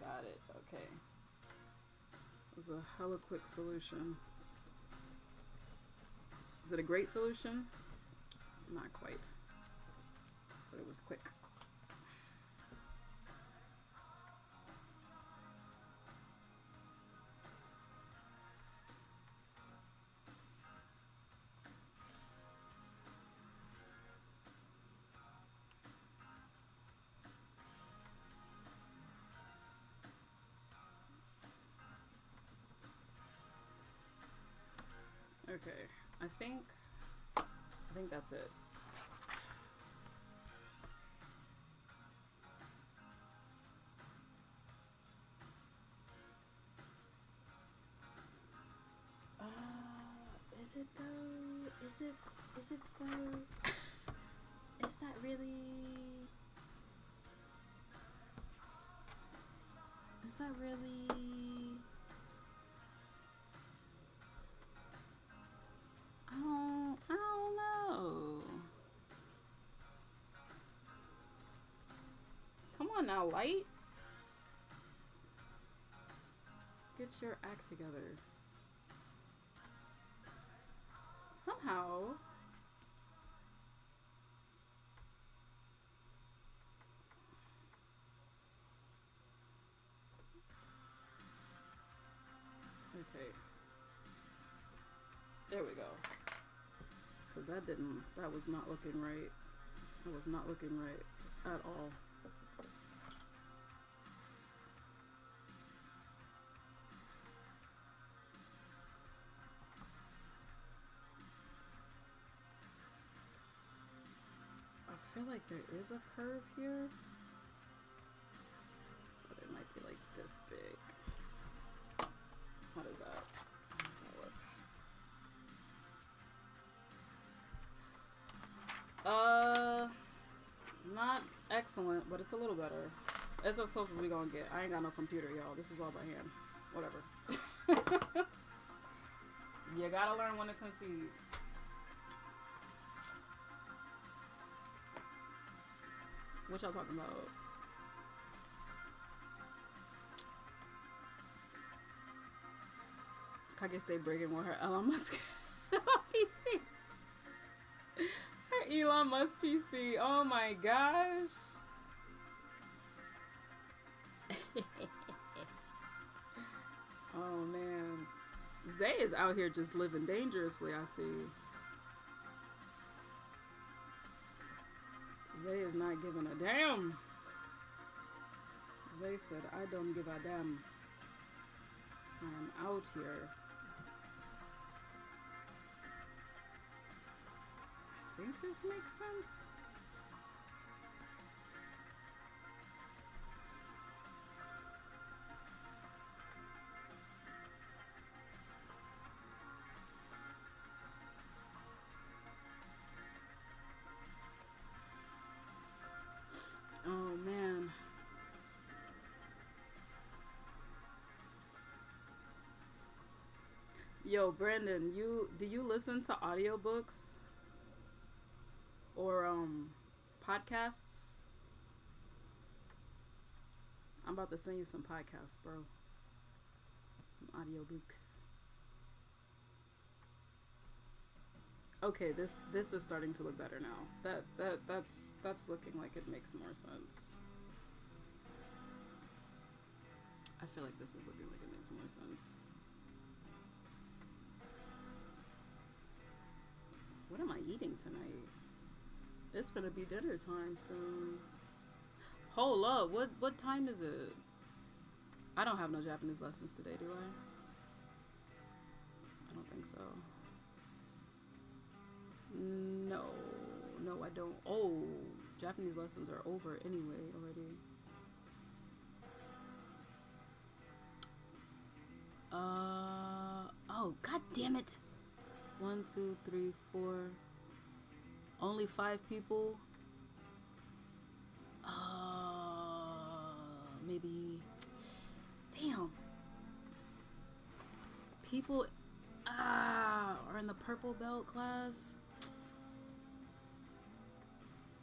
Got it. Okay. This is a hella quick solution. Is it a great solution? Not quite. But it was quick. Okay, I think that's it. Is it though? Is it though? Is that really? Is that really? I don't know. Come on now, light. Get your act together. Somehow. Okay. There we go. Because that was not looking right. That was not looking right at all. I feel like there is a curve here, but it might be like this big. How does that look? Not excellent, but it's a little better. It's as close as we gonna get. I ain't got no computer, y'all. This is all by hand. Whatever. You gotta learn when to concede. What y'all talking about? Kage stay breaking with her Elon Musk PC. Her Elon Musk PC. Oh my gosh. Oh man. Zay is out here just living dangerously, I see. Zay is not giving a damn. Zay said, I don't give a damn. I'm out here. I think this makes sense. Oh man. Yo, Brandon, do you listen to audiobooks or podcasts? I'm about to send you some podcasts, bro. Some audiobooks. Okay, this is starting to look better now. That's looking like it makes more sense. I feel like this is looking like it makes more sense. What am I eating tonight? It's gonna be dinner time soon. Hold up, what time is it? I don't have no Japanese lessons today, do I? I don't think so. No, I don't. Oh, Japanese lessons are over anyway already. Oh, god damn it. 1, 2, 3, 4. Only 5 people. Maybe. Damn. People are in the purple belt class.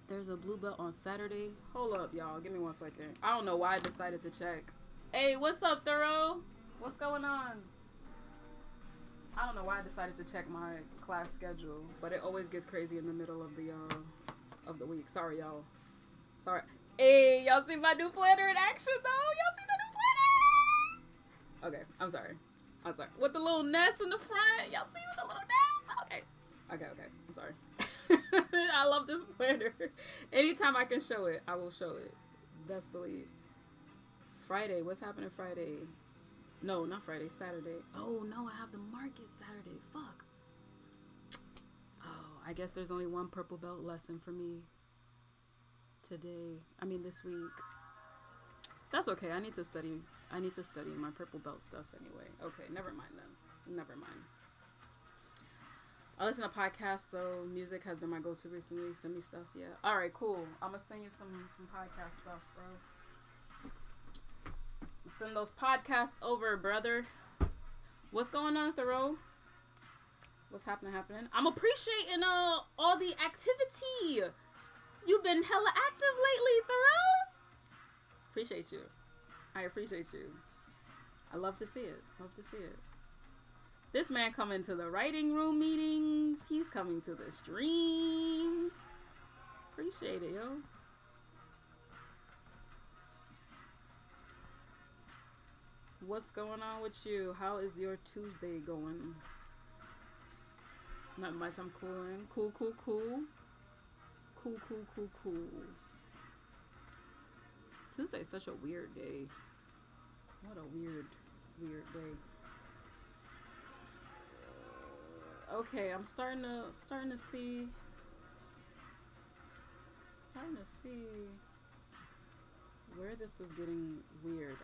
There's a blue belt on Saturday. Hold up, y'all. Give me 1 second. I don't know why I decided to check. Hey, what's up, Thorough? What's going on? I don't know why I decided to check my class schedule, but it always gets crazy in the middle of the week. Sorry, y'all. Sorry. Hey, y'all see my new planner in action, though? Y'all see the new planner? Okay, I'm sorry. With the little nest in the front. Y'all see with the little nest? Okay. I'm sorry. I love this planner. Anytime I can show it, I will show it. Best believe. Friday. What's happening Friday? No, not Friday. Saturday. Oh, no. I have the market Saturday. Fuck. Oh, I guess there's only 1 purple belt lesson for me today. I mean, this week. That's okay. I need to study my purple belt stuff anyway. Okay, never mind then. Never mind. I listen to podcasts, though. Music has been my go-to recently. Send me stuff, yeah. All right, cool. I'm gonna send you some podcast stuff, bro. Send those podcasts over, brother. What's going on, Thoreau? What's happening? I'm appreciating all the activity. You've been hella active lately, Thoreau. Appreciate you. I appreciate you. I love to see it. This man coming to the writing room meetings. He's coming to the streams. Appreciate it, yo. What's going on with you? How is your Tuesday going? Not much. I'm cooling. Cool. Tuesday's such a weird day. What a weird day. Okay, I'm starting to see where this is getting weird.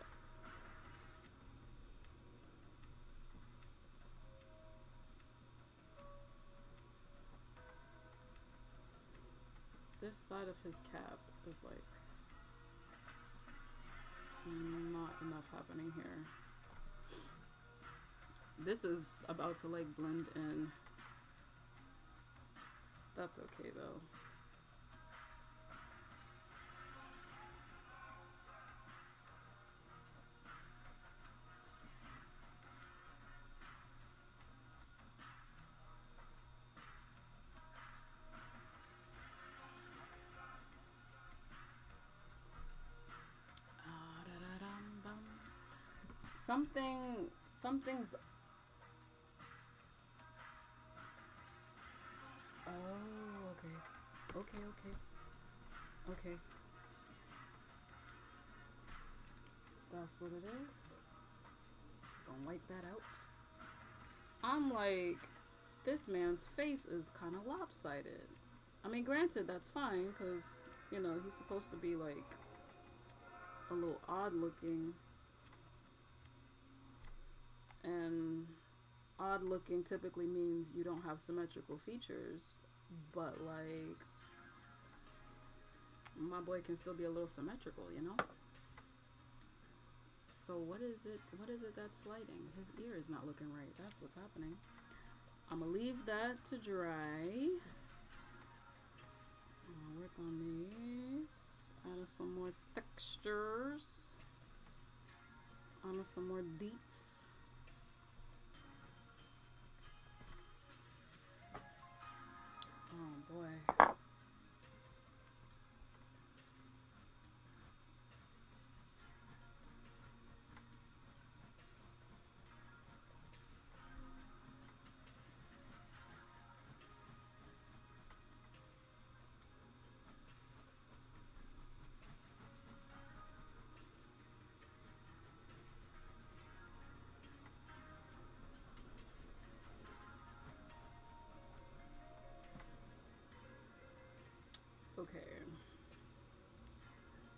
This side of his cap is like not enough happening here. This is about to like blend in. That's okay though. Something's. Oh, okay. That's what it is. Don't wipe that out. I'm like, this man's face is kind of lopsided. I mean, granted, that's fine because, you know, he's supposed to be like a little odd looking. And odd looking typically means you don't have symmetrical features, but like my boy can still be a little symmetrical, you know? So what is it that's sliding? His ear is not looking right. That's what's happening. I'm gonna leave that to dry. I'll work on these. Add some more textures. Add some more deets. Oh boy. Okay.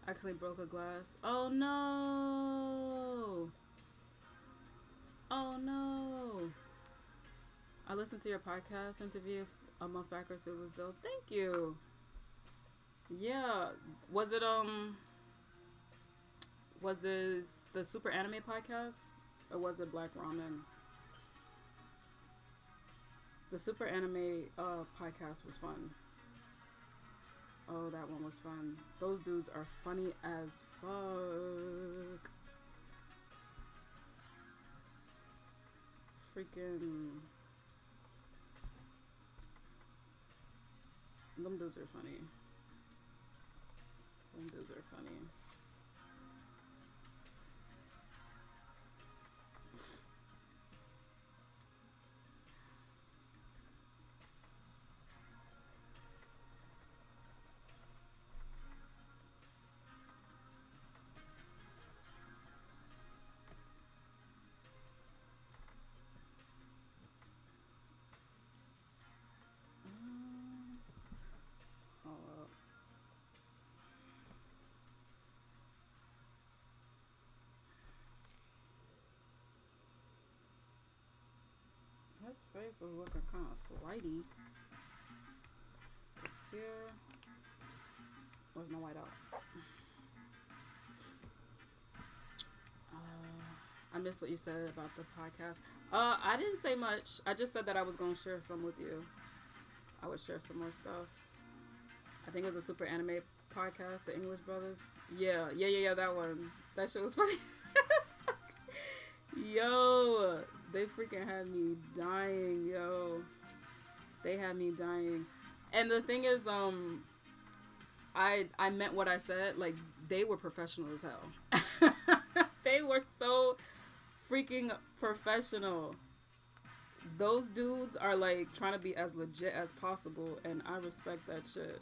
Actually broke a glass. Oh no. Oh no. I listened to your podcast interview a month back or two. It was dope. Thank you. Yeah. Was it the Super Anime podcast? Or was it Black Ramen? The Super Anime podcast was fun. Oh, that one was fun. Those dudes are funny as fuck. Freaking. Them dudes are funny. His face was looking kind of slidey. It's here. Where's my whiteout? I missed what you said about the podcast. I didn't say much. I just said that I was going to share some with you. I would share some more stuff. I think it was a Super Anime podcast, the English Brothers. Yeah, that one. That shit was funny. Yo, they freaking had me dying, yo. They had me dying. And the thing is, I meant what I said. Like, they were professional as hell. They were so freaking professional. Those dudes are like trying to be as legit as possible, and I respect that shit.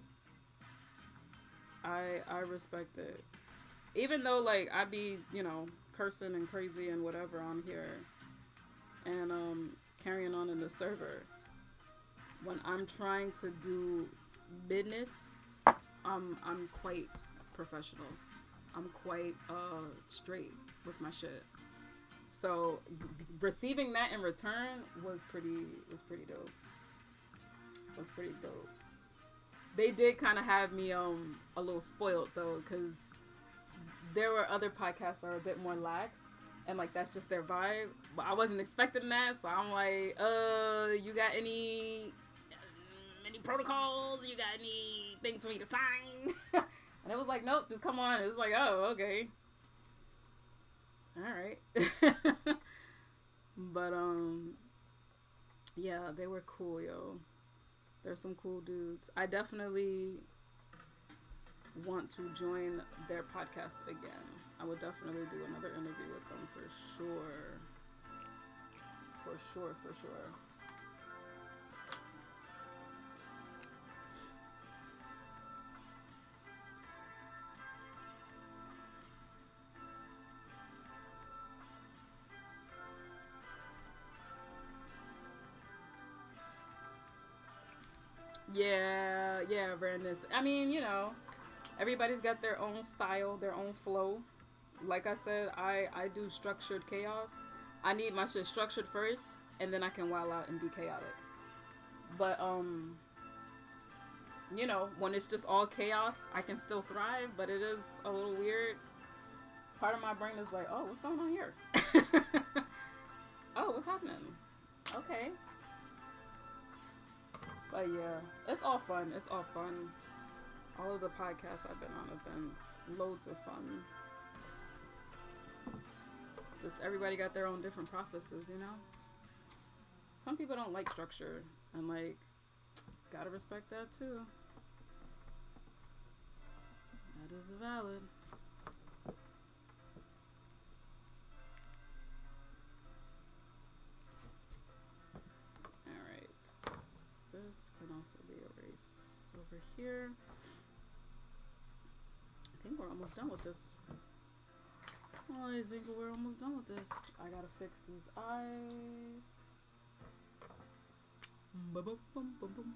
I respect it. Even though like I be, you know, cursing and crazy and whatever on here and carrying on in the server. When I'm trying to do business, I'm quite professional. I'm quite straight with my shit. So receiving that in return was pretty dope. Was pretty dope. They did kind of have me a little spoiled though, because there were other podcasts that were a bit more lax, and like that's just their vibe. But I wasn't expecting that, so I'm like, you got any protocols? You got any things for me to sign? And it was like, nope, just come on. It was like, oh, okay. All right. But yeah, they were cool, yo. They're some cool dudes. I definitely want to join their podcast again. I would definitely do another interview with them for sure. For sure. Yeah, Brandis. I mean, you know, everybody's got their own style, their own flow. Like I said, I do structured chaos. I need my shit structured first, and then I can wild out and be chaotic. But you know, when it's just all chaos, I can still thrive, but it is a little weird. Part of my brain is like, oh, what's going on here? Oh, what's happening? Okay. But yeah, it's all fun. It's all fun. All of the podcasts I've been on have been loads of fun. Just everybody got their own different processes, you know? Some people don't like structure, and like, gotta respect that too. That is valid. This can also be erased over here. I think we're almost done with this. Well, I think we're almost done with this. I gotta fix these eyes. Boom, boom, boom, boom, boom.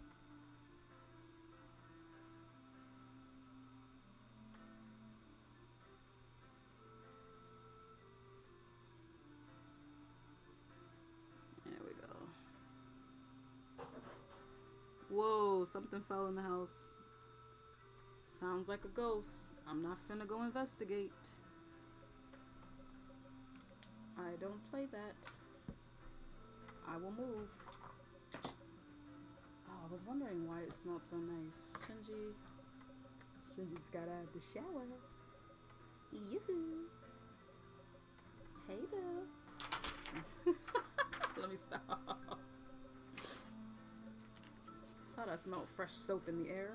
Whoa, something fell in the house. Sounds like a ghost. I'm not finna go investigate. I don't play that. I will move. Oh, I was wondering why it smelled so nice. Shinji's got out of the shower. Yoo-hoo. Hey, boo. Let me stop. Thought I smelled fresh soap in the air.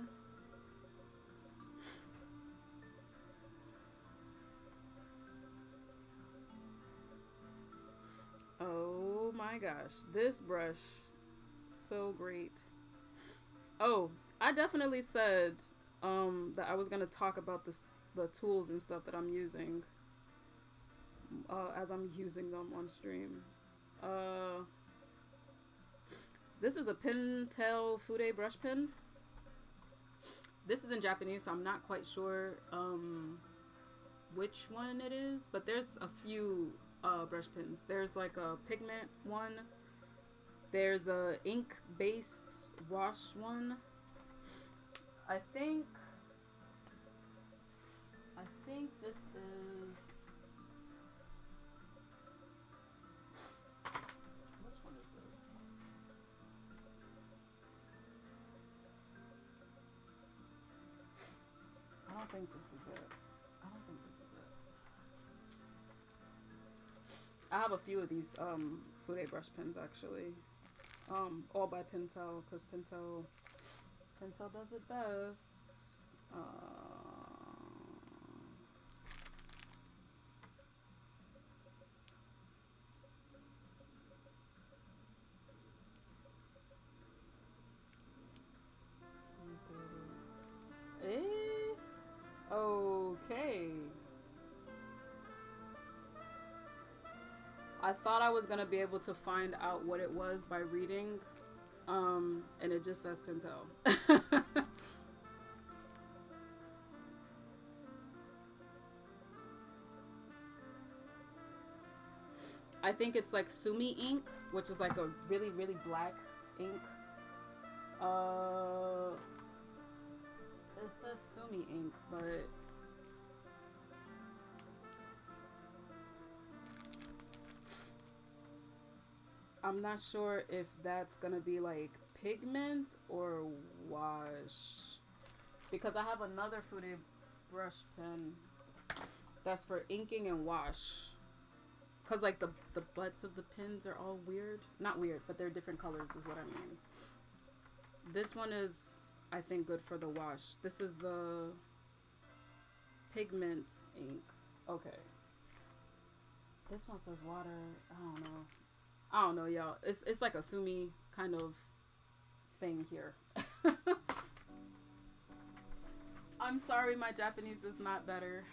Oh my gosh, this brush, so great. Oh, I definitely said that I was gonna talk about the tools and stuff that I'm using as I'm using them on stream. This is a pentel fude brush pen. This is in Japanese, so I'm not quite sure which one it is, but there's a few brush pens. There's like a pigment one. There's a ink-based wash one. I think this is... Which one is this? I don't think this is it. I have a few of these fude brush pens actually. All by Pentel, because Pentel does it best. I thought I was gonna be able to find out what it was by reading, and it just says pentel. I think it's like Sumi ink, which is like a really, really black ink. It says Sumi ink, but I'm not sure if that's gonna be like pigment or wash, because I have another fruity brush pen that's for inking and wash. Cause like the butts of the pins are all weird. Not weird, but they're different colors is what I mean. This one is, I think, good for the wash. This is the pigment ink. Okay. This one says water. I don't know, y'all. It's like a Sumi kind of thing here. I'm sorry, my Japanese is not better.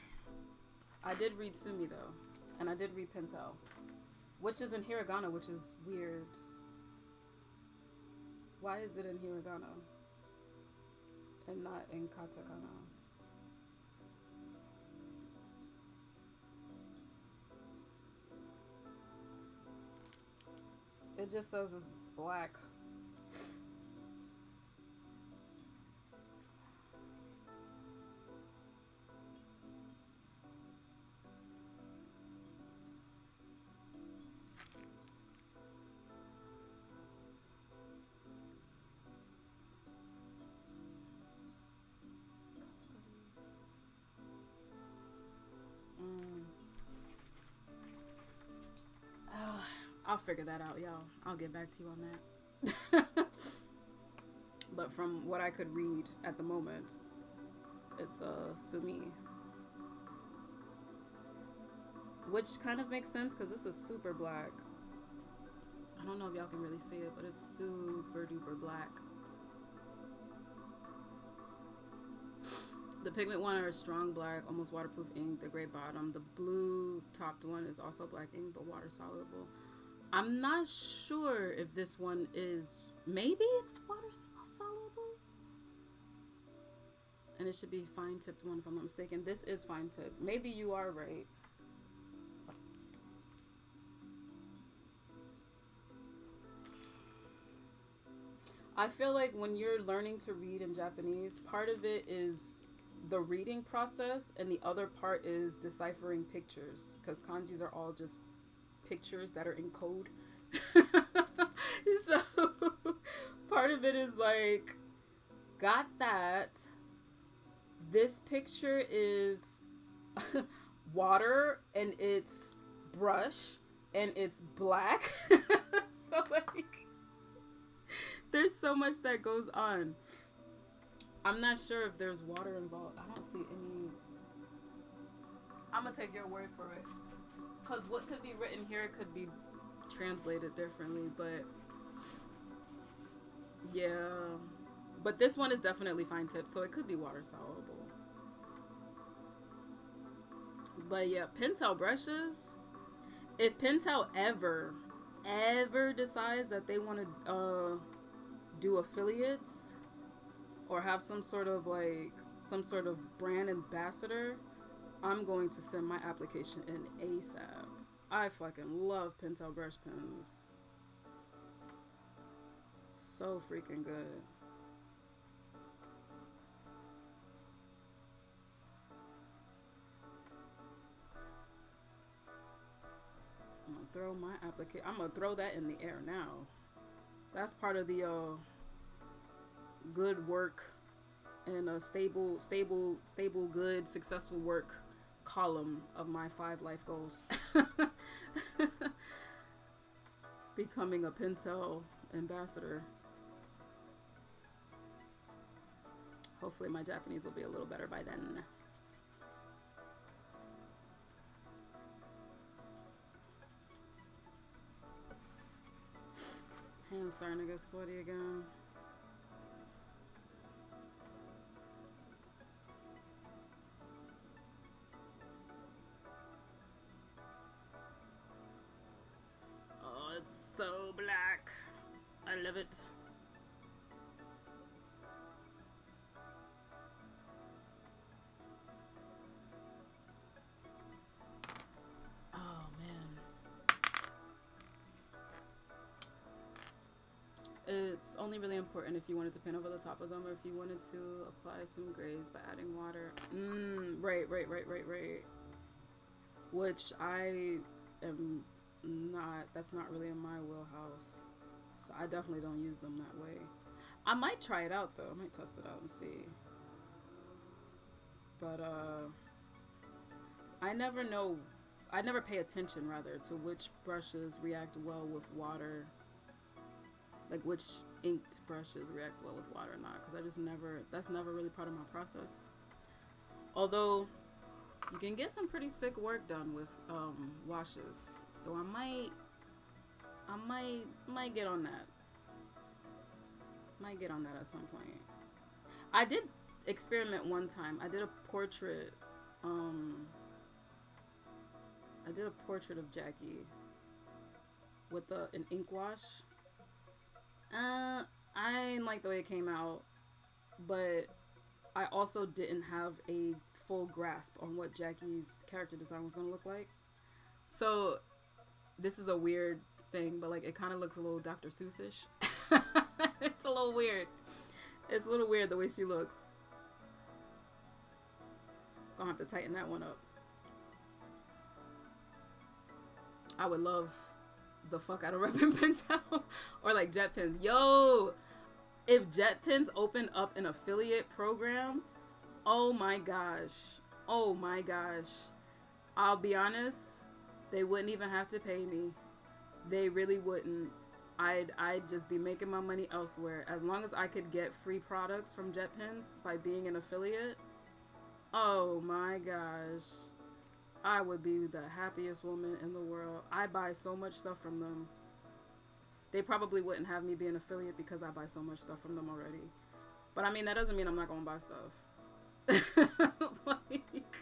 I did read Sumi though. And I did read pentel, which is in hiragana, which is weird. Why is it in hiragana and not in katakana? It just says it's black. I'll figure that out, y'all. I'll get back to you on that. But from what I could read at the moment, it's Sumi. Which kind of makes sense because this is super black. I don't know if y'all can really see it, but it's super duper black. The pigment one are strong black, almost waterproof ink, the gray bottom. The blue topped one is also black ink, but water soluble. I'm not sure if this one is, maybe it's water soluble. And it should be fine tipped one if I'm not mistaken. This is fine tipped. Maybe you are right. I feel like when you're learning to read in Japanese, part of it is the reading process and the other part is deciphering pictures, because kanjis are all just pictures that are in code. So part of it is like, got that. This picture is water and it's brush and it's black. So like, there's so much that goes on. I'm not sure if there's water involved. I don't see any. I'm gonna take your word for it. Because what could be written here could be translated differently, but yeah. But this one is definitely fine tip, so it could be water soluble. But yeah, Pentel brushes. If Pentel ever decides that they want to do affiliates or have some sort of brand ambassador, I'm going to send my application in ASAP. I fucking love Pentel brush pens. So freaking good. I'm gonna throw my application. I'm gonna throw that in the air now. That's part of the good work and a stable, good, successful work column of my 5 life goals. Becoming a Pentel ambassador. Hopefully my Japanese will be a little better by then. Hands starting to get sweaty again. so black. I love it. Oh man. It's only really important if you wanted to paint over the top of them, or if you wanted to apply some grays by adding water. Right. Which I am not, that's not really in my wheelhouse. So I definitely don't use them that way. I might try it out though. I might test it out and see. But I never know, I never pay attention rather to which brushes react well with water. Like which inked brushes react well with water or not. Because I just never, that's never really part of my process. Although you can get some pretty sick work done with washes. So I might get on that. Might get on that at some point. I did experiment one time. I did a portrait. I did a portrait of Jackie with an ink wash. I didn't like the way it came out, but I also didn't have a full grasp on what Jackie's character design was gonna look like. So this is a weird thing, but like it kind of looks a little Dr. Seuss-ish. It's a little weird. It's a little weird the way she looks. Gonna have to tighten that one up. I would love the fuck out of repping pentel or like jet pens. Yo, if jet pens opened up an affiliate program, oh my gosh, I'll be honest, they wouldn't even have to pay me. They really wouldn't. I'd just be making my money elsewhere. As long as I could get free products from jet pens by being an affiliate, oh my gosh, I would be the happiest woman in the world. I buy so much stuff from them. They probably wouldn't have me be an affiliate because I buy so much stuff from them already. But I mean, that doesn't mean I'm not gonna buy stuff. Like,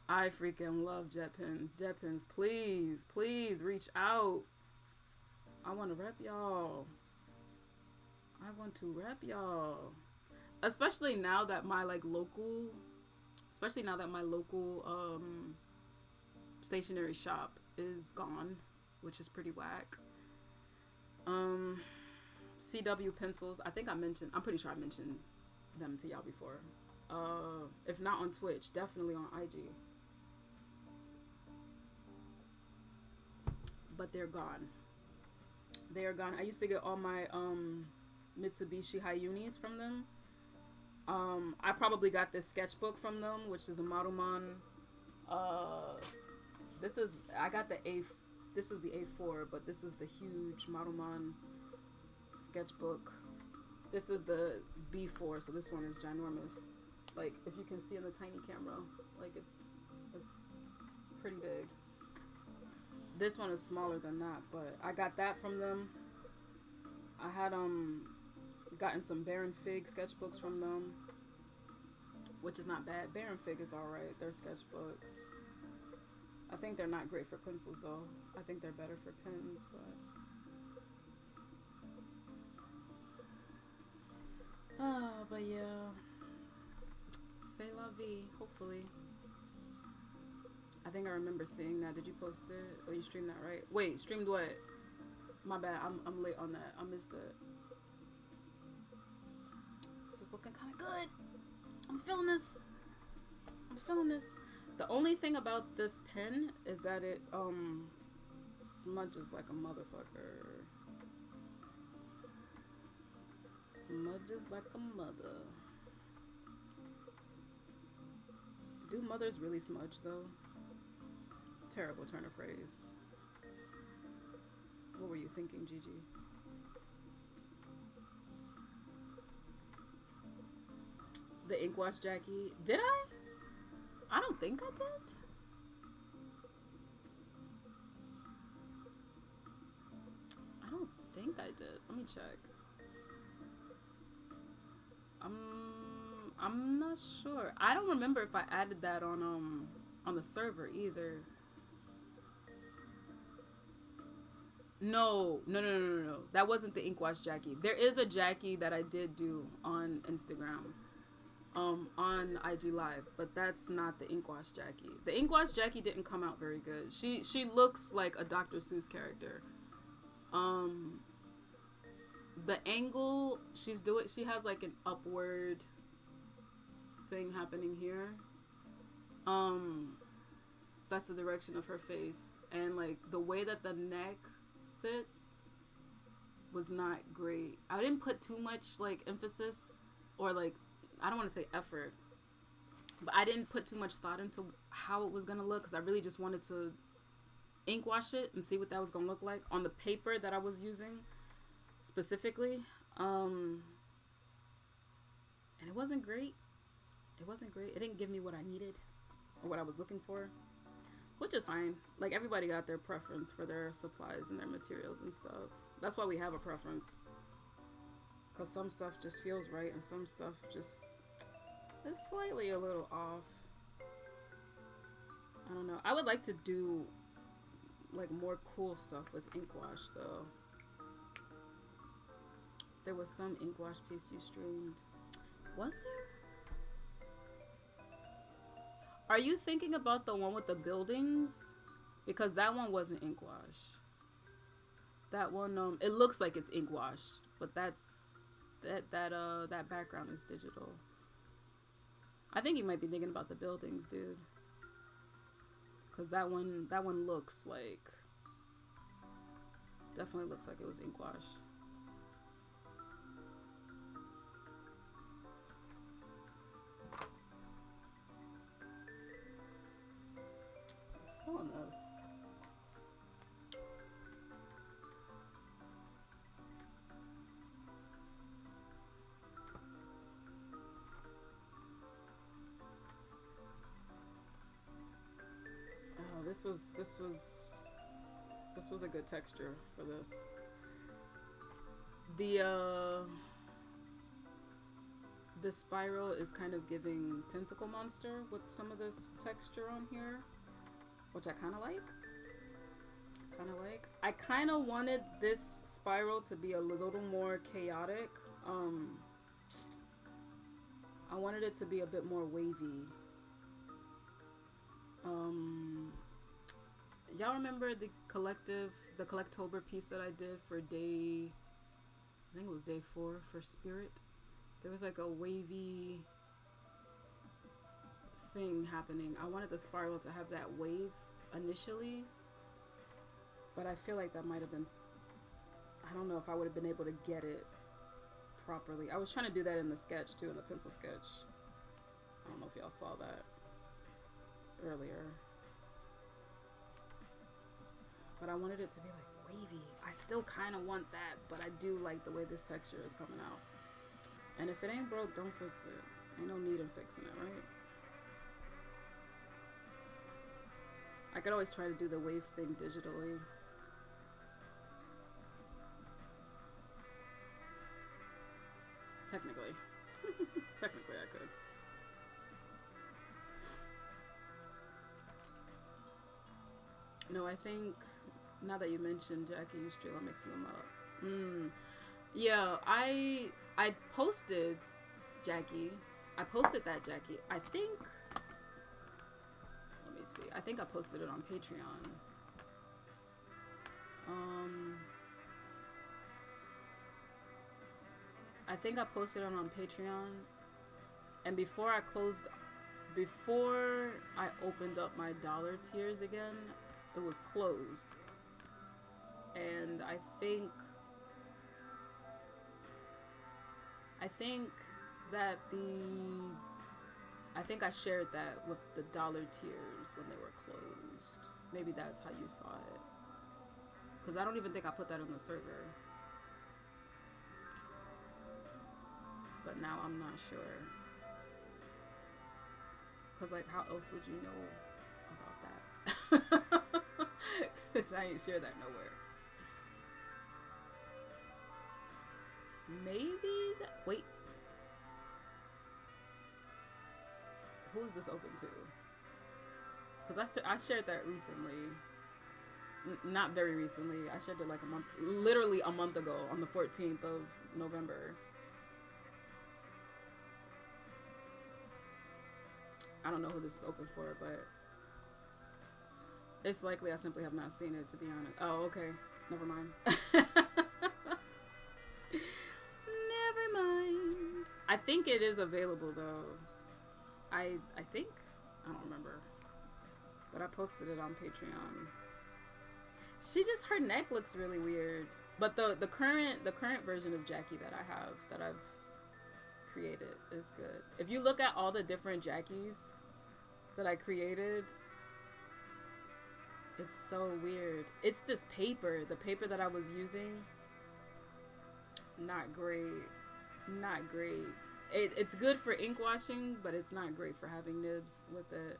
I freaking love jet pens. Jet pens, please, please reach out. I want to rep y'all. I want to rep y'all. Especially now that my local stationery shop is gone, which is pretty whack. CW pencils, I'm pretty sure I mentioned them to y'all before. If not on Twitch, definitely on IG. But they're gone. They are gone. I used to get all my Mitsubishi Hayunis from them. I probably got this sketchbook from them, which is a Maruman. This is the A4, but this is the huge Maruman sketchbook. This is the B4, so this one is ginormous. Like, if you can see in the tiny camera, like it's pretty big. This one is smaller than that, but I got that from them. I had gotten some Baron Fig sketchbooks from them, which is not bad. Baron Fig is alright. They're sketchbooks. I think they're not great for pencils though. I think they're better for pens, but yeah. C'est la vie, hopefully. I think I remember seeing that. Did you post it? Or you streamed that, right? Wait, streamed what? My bad. I'm late on that. I missed it. This is looking kind of good. I'm feeling this. The only thing about this pen is that it smudges like a motherfucker. Smudges like a mother. Do mothers really smudge though? Terrible turn of phrase. What were you thinking, Gigi? The ink wash Jackie. Did I? I don't think I did. I don't think I did. Let me check. I'm not sure. I don't remember if I added that on the server either. No. That wasn't the ink wash Jackie. There is a Jackie that I did do on Instagram, on IG Live, but that's not the ink wash Jackie. The ink wash Jackie didn't come out very good. She looks like a Dr. Seuss character. The angle she's doing, she has like an upward thing happening here. That's the direction of her face, and like the way that the neck sits was not great. I didn't put too much like emphasis, or like, I don't want to say effort, but I didn't put too much thought into how it was gonna look, because I really just wanted to ink wash it and see what that was gonna look like on the paper that I was using specifically. And it wasn't great. It didn't give me what I needed or what I was looking for, which is fine. Like, everybody got their preference for their supplies and their materials and stuff. That's why we have a preference, because some stuff just feels right and some stuff just is slightly a little off. I don't know. I would like to do like more cool stuff with ink wash though. There was some ink wash piece you streamed. Was there? Are you thinking about the one with the buildings? Because that one wasn't ink wash. That one, it looks like it's ink washed, but that's that background is digital. I think you might be thinking about the buildings, dude. Cause that one looks like, definitely looks like it was ink wash. I'm feeling this. Oh, this was a good texture for this. The spiral is kind of giving tentacle monster with some of this texture on here, which I kind of like. I kind of wanted this spiral to be a little more chaotic. I wanted it to be a bit more wavy. Y'all remember the Collectober piece that I did for day, I think it was day 4 for Spirit? There was like a wavy thing happening. I wanted the spiral to have that wave initially, but I feel like that might have been, I don't know if I would have been able to get it properly. I was trying to do that in the sketch too, in the pencil sketch. I don't know if y'all saw that earlier. But I wanted it to be like wavy. I still kind of want that, but I do like the way this texture is coming out. And if it ain't broke, don't fix it. Ain't no need in fixing it, right? I could always try to do the wave thing digitally. Technically. Technically I could. No, I think, now that you mentioned Jackie, you still are mixing them up. Yeah, I posted Jackie. I posted that Jackie. I think, let me see. I think I posted it on Patreon. I think I posted it on Patreon. And before I opened up my dollar tiers again, it was closed. And I think I shared that with the dollar tiers when they were closed. Maybe that's how you saw it. Because I don't even think I put that on the server. But now I'm not sure. Because, like, how else would you know about that? Because I ain't share that nowhere. Maybe that, wait. Who is this open to? Because I shared that recently. Not very recently. I shared it like literally a month ago on the 14th of November. I don't know who this is open for, but it's likely I simply have not seen it, to be honest. Oh, okay. Never mind. Never mind. I think it is available, though. I think? I don't remember. But I posted it on Patreon. Her neck looks really weird. But the current version of Jackie that I have, that I've created, is good. If you look at all the different Jackies that I created, it's so weird. It's this paper, the paper that I was using. Not great. Not great. It's good for ink washing, but it's not great for having nibs with it.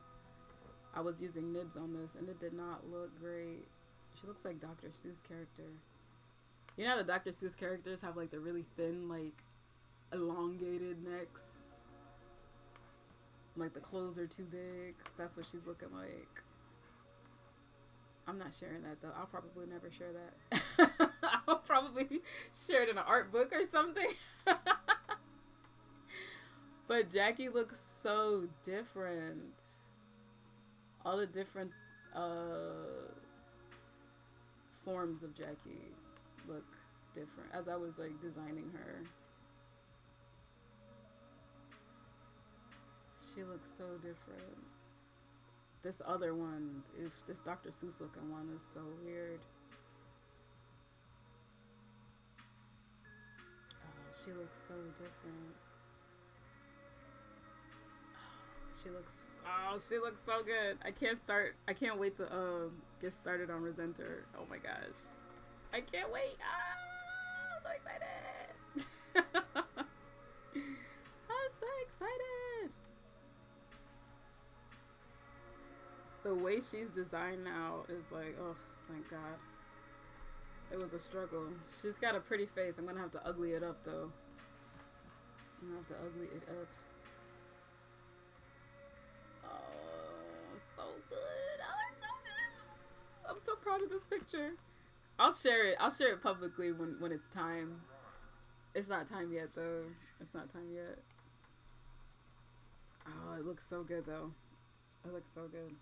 I was using nibs on this, and it did not look great. She looks like Dr. Seuss character. You know how the Dr. Seuss characters have like the really thin, like elongated necks? Like the clothes are too big. That's what she's looking like. I'm not sharing that though. I'll probably never share that. I'll probably share it in an art book or something. But Jackie looks so different. All the different forms of Jackie look different as I was like designing her. She looks so different. This other one, this Dr. Seuss looking one, is so weird. Oh, she looks so different. She looks so good. I can't wait to get started on Resenter. Oh my gosh. I can't wait. I'm so excited. I'm so excited. The way she's designed now is like, oh, thank God. It was a struggle. She's got a pretty face. I'm gonna have to ugly it up though. I'm gonna have to ugly it up. So good. Oh, it's so good. I'm so proud of this picture. I'll share it publicly when it's time. It's not time yet though. It's not time yet. Oh, it looks so good though. It looks so good.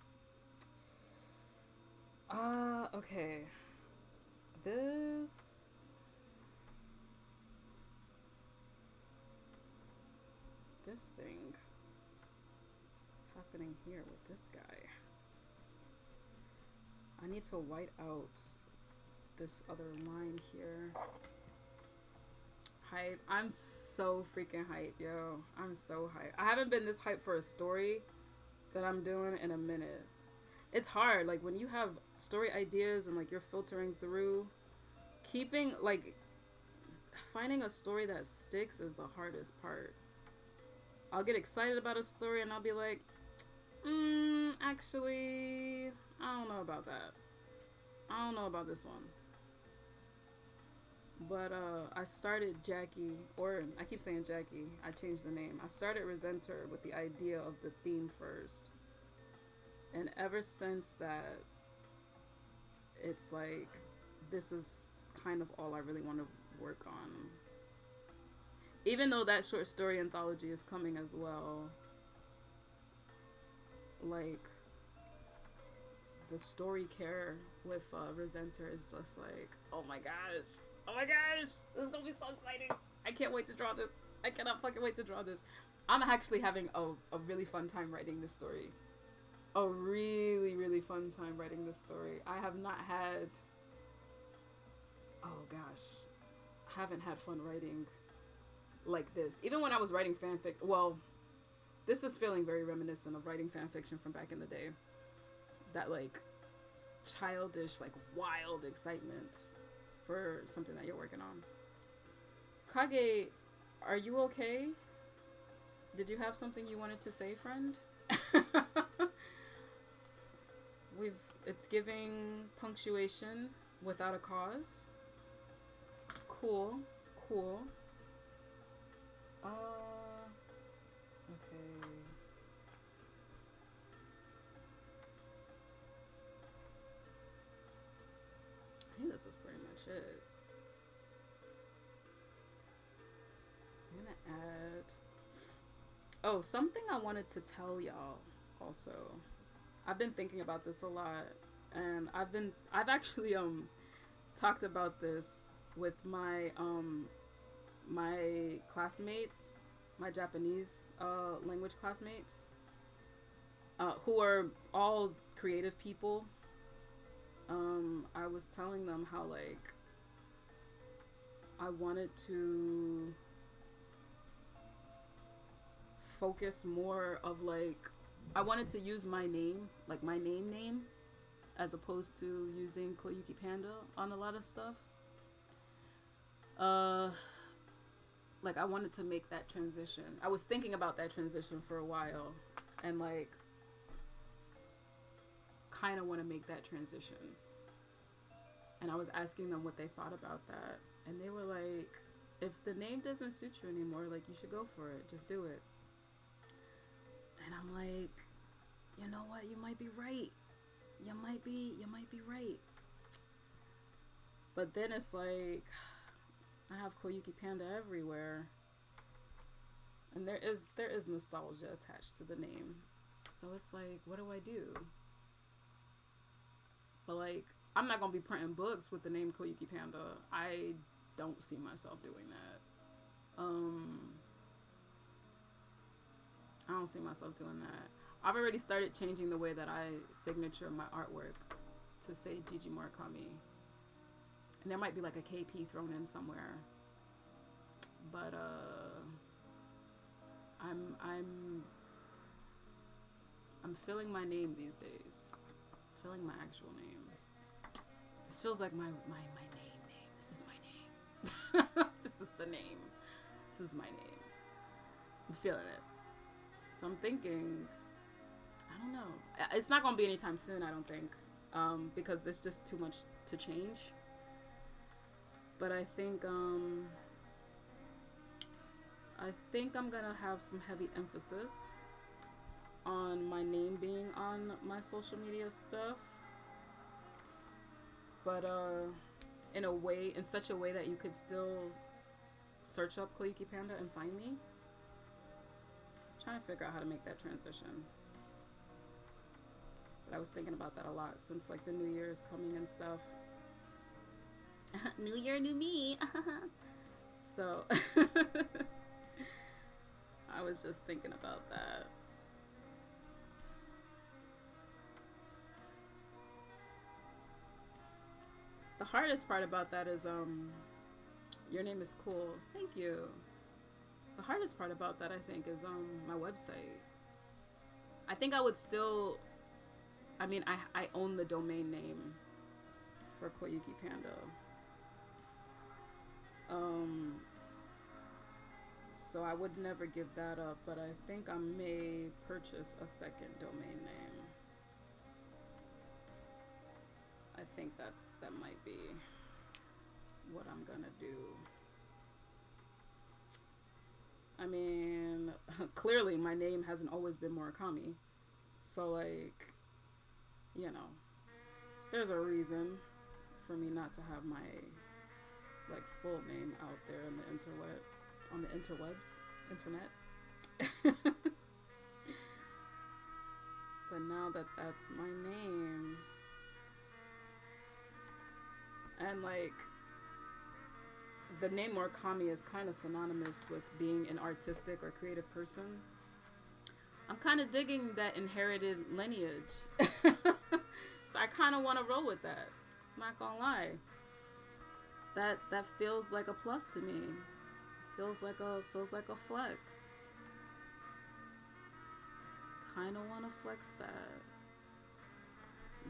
Okay. This thing. What's happening here with this guy? I need to white out this other line here. Hype. I'm so freaking hype, yo. I'm so hype. I haven't been this hype for a story that I'm doing in a minute. It's hard, like when you have story ideas and like you're filtering through, finding a story that sticks is the hardest part. I'll get excited about a story and I'll be like, actually, I don't know about that. I don't know about this one. But I started Jackie, or I keep saying Jackie, I changed the name. I started Resenter with the idea of the theme first. And ever since that, it's like, this is kind of all I really want to work on. Even though that short story anthology is coming as well, like, the story care with Resenter is just like, oh my gosh, this is gonna be so exciting. I can't wait to draw this. I cannot fucking wait to draw this. I'm actually having a really fun time writing this story. A really, really fun time writing this story. I have not had, oh gosh, I haven't had fun writing like this. Even when I was writing fanfic, well, this is feeling very reminiscent of writing fanfiction from back in the day. That like childish, like wild excitement for something that you're working on. Kage, are you okay? Did you have something you wanted to say, friend? It's giving punctuation without a cause. Cool. Okay. this is pretty much it. I'm gonna add, oh, something I wanted to tell y'all also. I've been thinking about this a lot, and I've actually talked about this with my my classmates, my Japanese language classmates, who are all creative people. I was telling them how, like, I wanted to focus more of, like, I wanted to use my name, like my name, as opposed to using Koyuki Panda on a lot of stuff. Like, I wanted to make that transition. I was thinking about that transition for a while, and, like, kind of want to make that transition. And I was asking them what they thought about that, and they were like, if the name doesn't suit you anymore, like, you should go for it. Just do it. And I'm like, you know what? You might be right. You might be right. But then it's like, I have Koyuki Panda everywhere, and there is nostalgia attached to the name. So it's like, what do I do? But, like, I'm not gonna be printing books with the name Koyuki Panda. I don't see myself doing that. I don't see myself doing that. I've already started changing the way that I signature my artwork to say Gigi Murakami. And there might be like a KP thrown in somewhere. But I'm feeling my name these days. I'm feeling my actual name. This feels like my name. This is my name. This is the name. This is my name. I'm feeling it. So I'm thinking, I don't know. It's not going to be anytime soon, I don't think. Because there's just too much to change. But I think I'm going to have some heavy emphasis on my name being on my social media stuff. But in such a way that you could still search up Koyuki Panda and find me. I'm trying to figure out how to make that transition. But I was thinking about that a lot since, like, the new year is coming and stuff. New year, new me. So I was just thinking about that. The hardest part about that is, your name is cool. Thank you. The hardest part about that, I think, is my website. I think I would still, I mean, I own the domain name for Koyuki Panda. So I would never give that up, but I think I may purchase a second domain name. I think that might be what I'm gonna do. I mean, clearly my name hasn't always been Murakami. So, like, you know, there's a reason for me not to have my, like, full name out there on the internet. But now that that's my name, and, like, the name Murakami is kind of synonymous with being an artistic or creative person. I'm kind of digging that inherited lineage. So I kind of want to roll with that. I'm not gonna lie. That feels like a plus to me. It feels like a flex. Kind of want to flex that.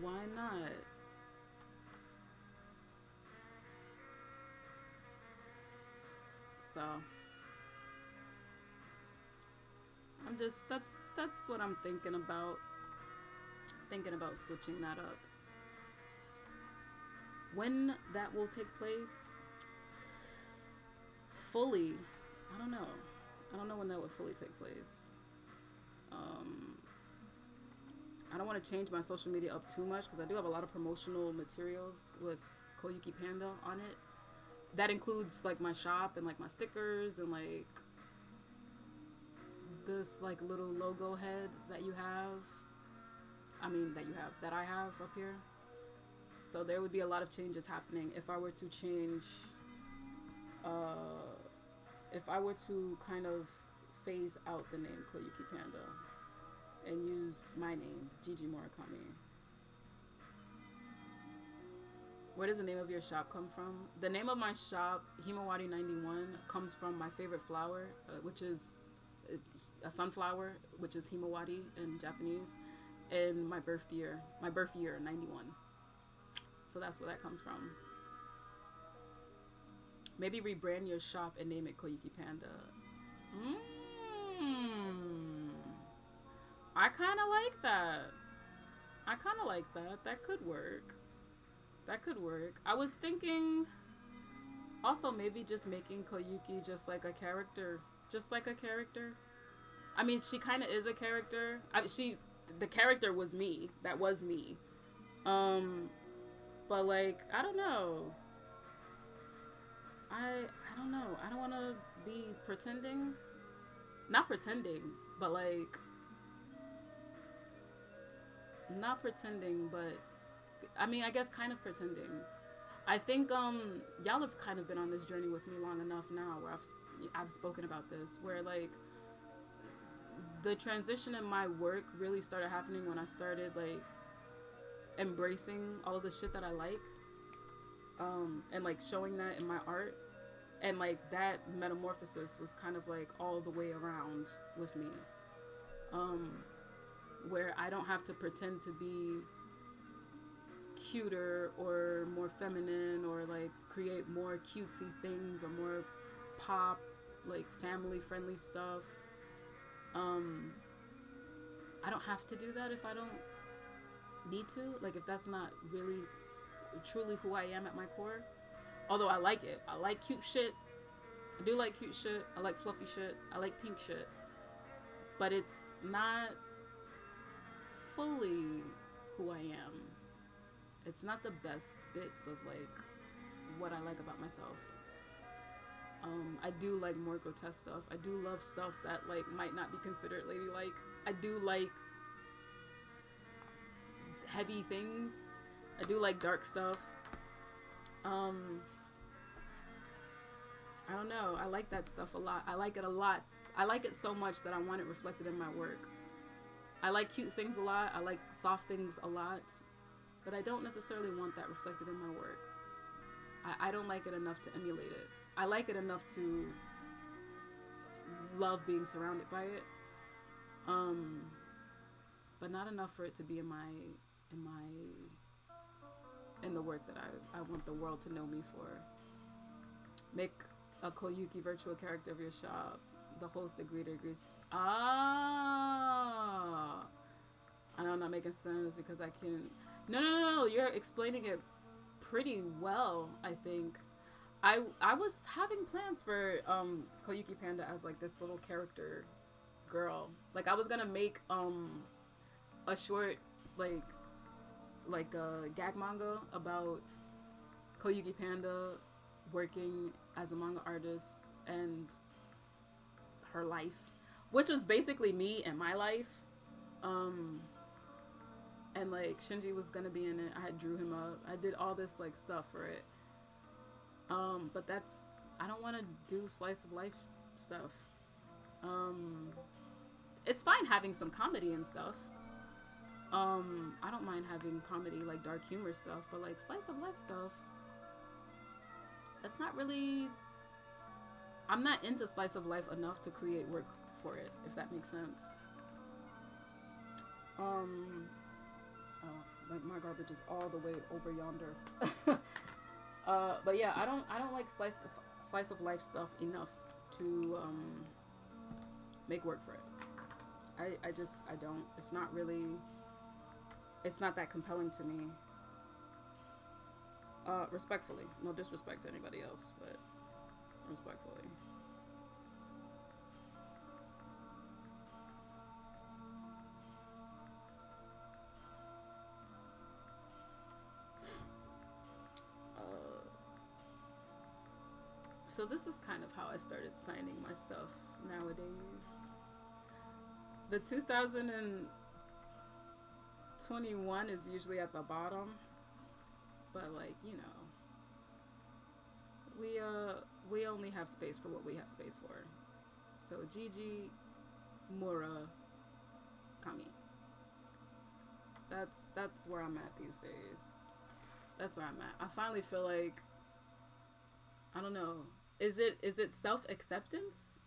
Why not? So I'm just, that's what I'm thinking about. Thinking about switching that up. When that will take place fully, I don't know. I don't know when that would fully take place. I don't want to change my social media up too much because I do have a lot of promotional materials with Koyuki Panda on it. That includes like my shop and like my stickers and like this like little logo head that you have. That I have up here. So there would be a lot of changes happening if I were to change, if I were to kind of phase out the name Koyuki Panda and use my name, Gigi Murakami. Where does the name of your shop come from? The name of my shop, Himawari 91, comes from my favorite flower, which is a sunflower, which is Himawari in Japanese, and my birth year, 91. So that's where that comes from. Maybe rebrand your shop and name it Koyuki Panda. I kind of like that. That could work. I was thinking also maybe just making Koyuki just like a character. I mean, she kind of is a character. The character was me. That was me. But like, I don't know. I don't know. I don't want to be pretending. Not pretending, but like, not pretending, but I mean, I guess kind of pretending. I think y'all have kind of been on this journey with me long enough now where I've spoken about this, where like the transition in my work really started happening when I started like embracing all of the shit that I like, and like showing that in my art, and like that metamorphosis was kind of like all the way around with me, where I don't have to pretend to be cuter or more feminine or like create more cutesy things or more pop, like family friendly stuff. I don't have to do that if I don't need to, like if that's not really truly who I am at my core. Although I like it. I like cute shit. I do like cute shit. I like fluffy shit. I like pink shit. But it's not fully who I am. It's not the best bits of like what I like about myself. I do like more grotesque stuff. I do love stuff that like might not be considered ladylike. I do like heavy things. I do like dark stuff. I don't know. I like that stuff a lot. I like it a lot. I like it so much that I want it reflected in my work. I like cute things a lot. I like soft things a lot. But I don't necessarily want that reflected in my work. I don't like it enough to emulate it. I like it enough to love being surrounded by it. But not enough for it to be in the work that I want the world to know me for. Make a Koyuki virtual character of your shop. The host, the greeter, agrees. I know I'm not making sense because I can... No, you're explaining it pretty well, I think. I was having plans for Koyuki Panda as like this little character girl. Like I was gonna make a short like a gag manga about Koyuki Panda working as a manga artist and her life, which was basically me and my life. And like Shinji was gonna be in it. I had drew him up. I did all this like stuff for it. But I don't want to do slice of life stuff. It's fine having some comedy and stuff. I don't mind having comedy, like dark humor stuff, but like slice of life stuff, that's not really, I'm not into slice of life enough to create work for it, if that makes sense. Like my garbage is all the way over yonder. But yeah, I don't like slice of life stuff enough to make work for it. I don't. It's not that compelling to me. Respectfully, no disrespect to anybody else, but respectfully. So this is kind of how I started signing my stuff nowadays. The 2021 is usually at the bottom, but like, you know, we only have space for what we have space for. So Gigi, Mura, Kami. That's where I'm at these days. That's where I'm at. I finally feel like, I don't know. Is it self-acceptance?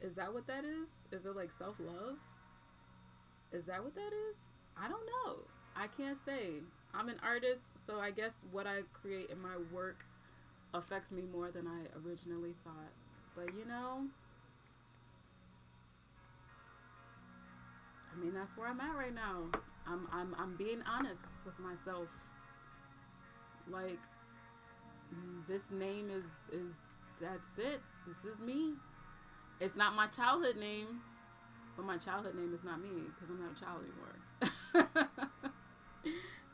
Is that what that is? Is it like self-love? Is that what that is? I don't know. I can't say. I'm an artist, so I guess what I create in my work affects me more than I originally thought. But you know, I mean, that's where I'm at right now. I'm being honest with myself. Like, this name is that's it. This is me. It's not my childhood name, but my childhood name is not me because I'm not a child anymore.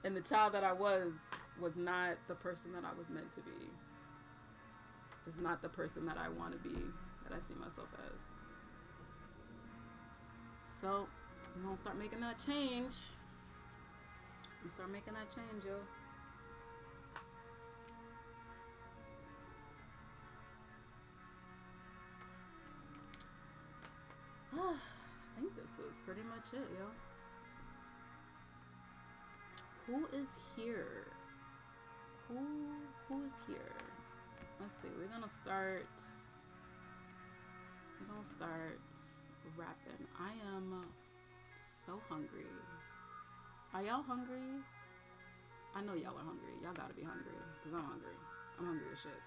And the child that I was not the person that I was meant to be. It's not the person that I want to be, that I see myself as. So I'm gonna start making that change. I'm gonna start making that change, yo. I think this is pretty much it, yo. Who is here? Who is here? Let's see. We're gonna start rapping. I am so hungry. Are y'all hungry? I know y'all are hungry. Y'all gotta be hungry, because I'm hungry. I'm hungry as shit.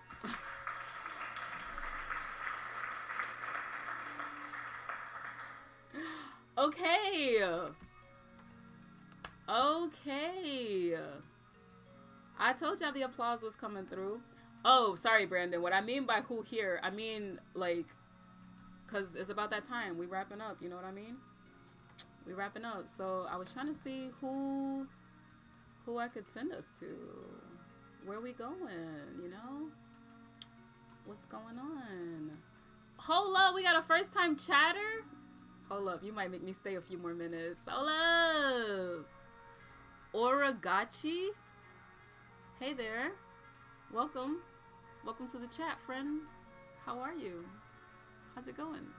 Okay. I told y'all the applause was coming through. Oh, sorry, Brandon. What I mean by who here, I mean, like, because it's about that time. We wrapping up. You know what I mean? We wrapping up. So I was trying to see who I could send us to. Where we going, you know? What's going on? Hold up. We got a first-time chatter? Hold up. You might make me stay a few more minutes. Hold up. Oragachi? Hey there. Welcome. Welcome to the chat, friend. How are you? How's it going?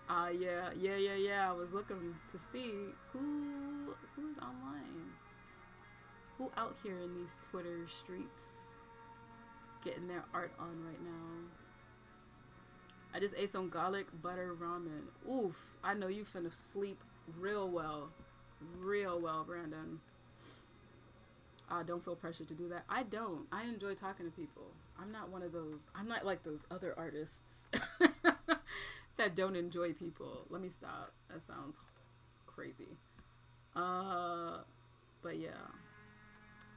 Yeah. I was looking to see who's online. Who out here in these Twitter streets getting their art on right now. I just ate some garlic butter ramen. Oof, I know you finna sleep real well. Real well, Brandon. Don't feel pressure to do that. I don't. I enjoy talking to people. I'm not one of those. I'm not like those other artists that don't enjoy people. Let me stop. That sounds crazy. But yeah.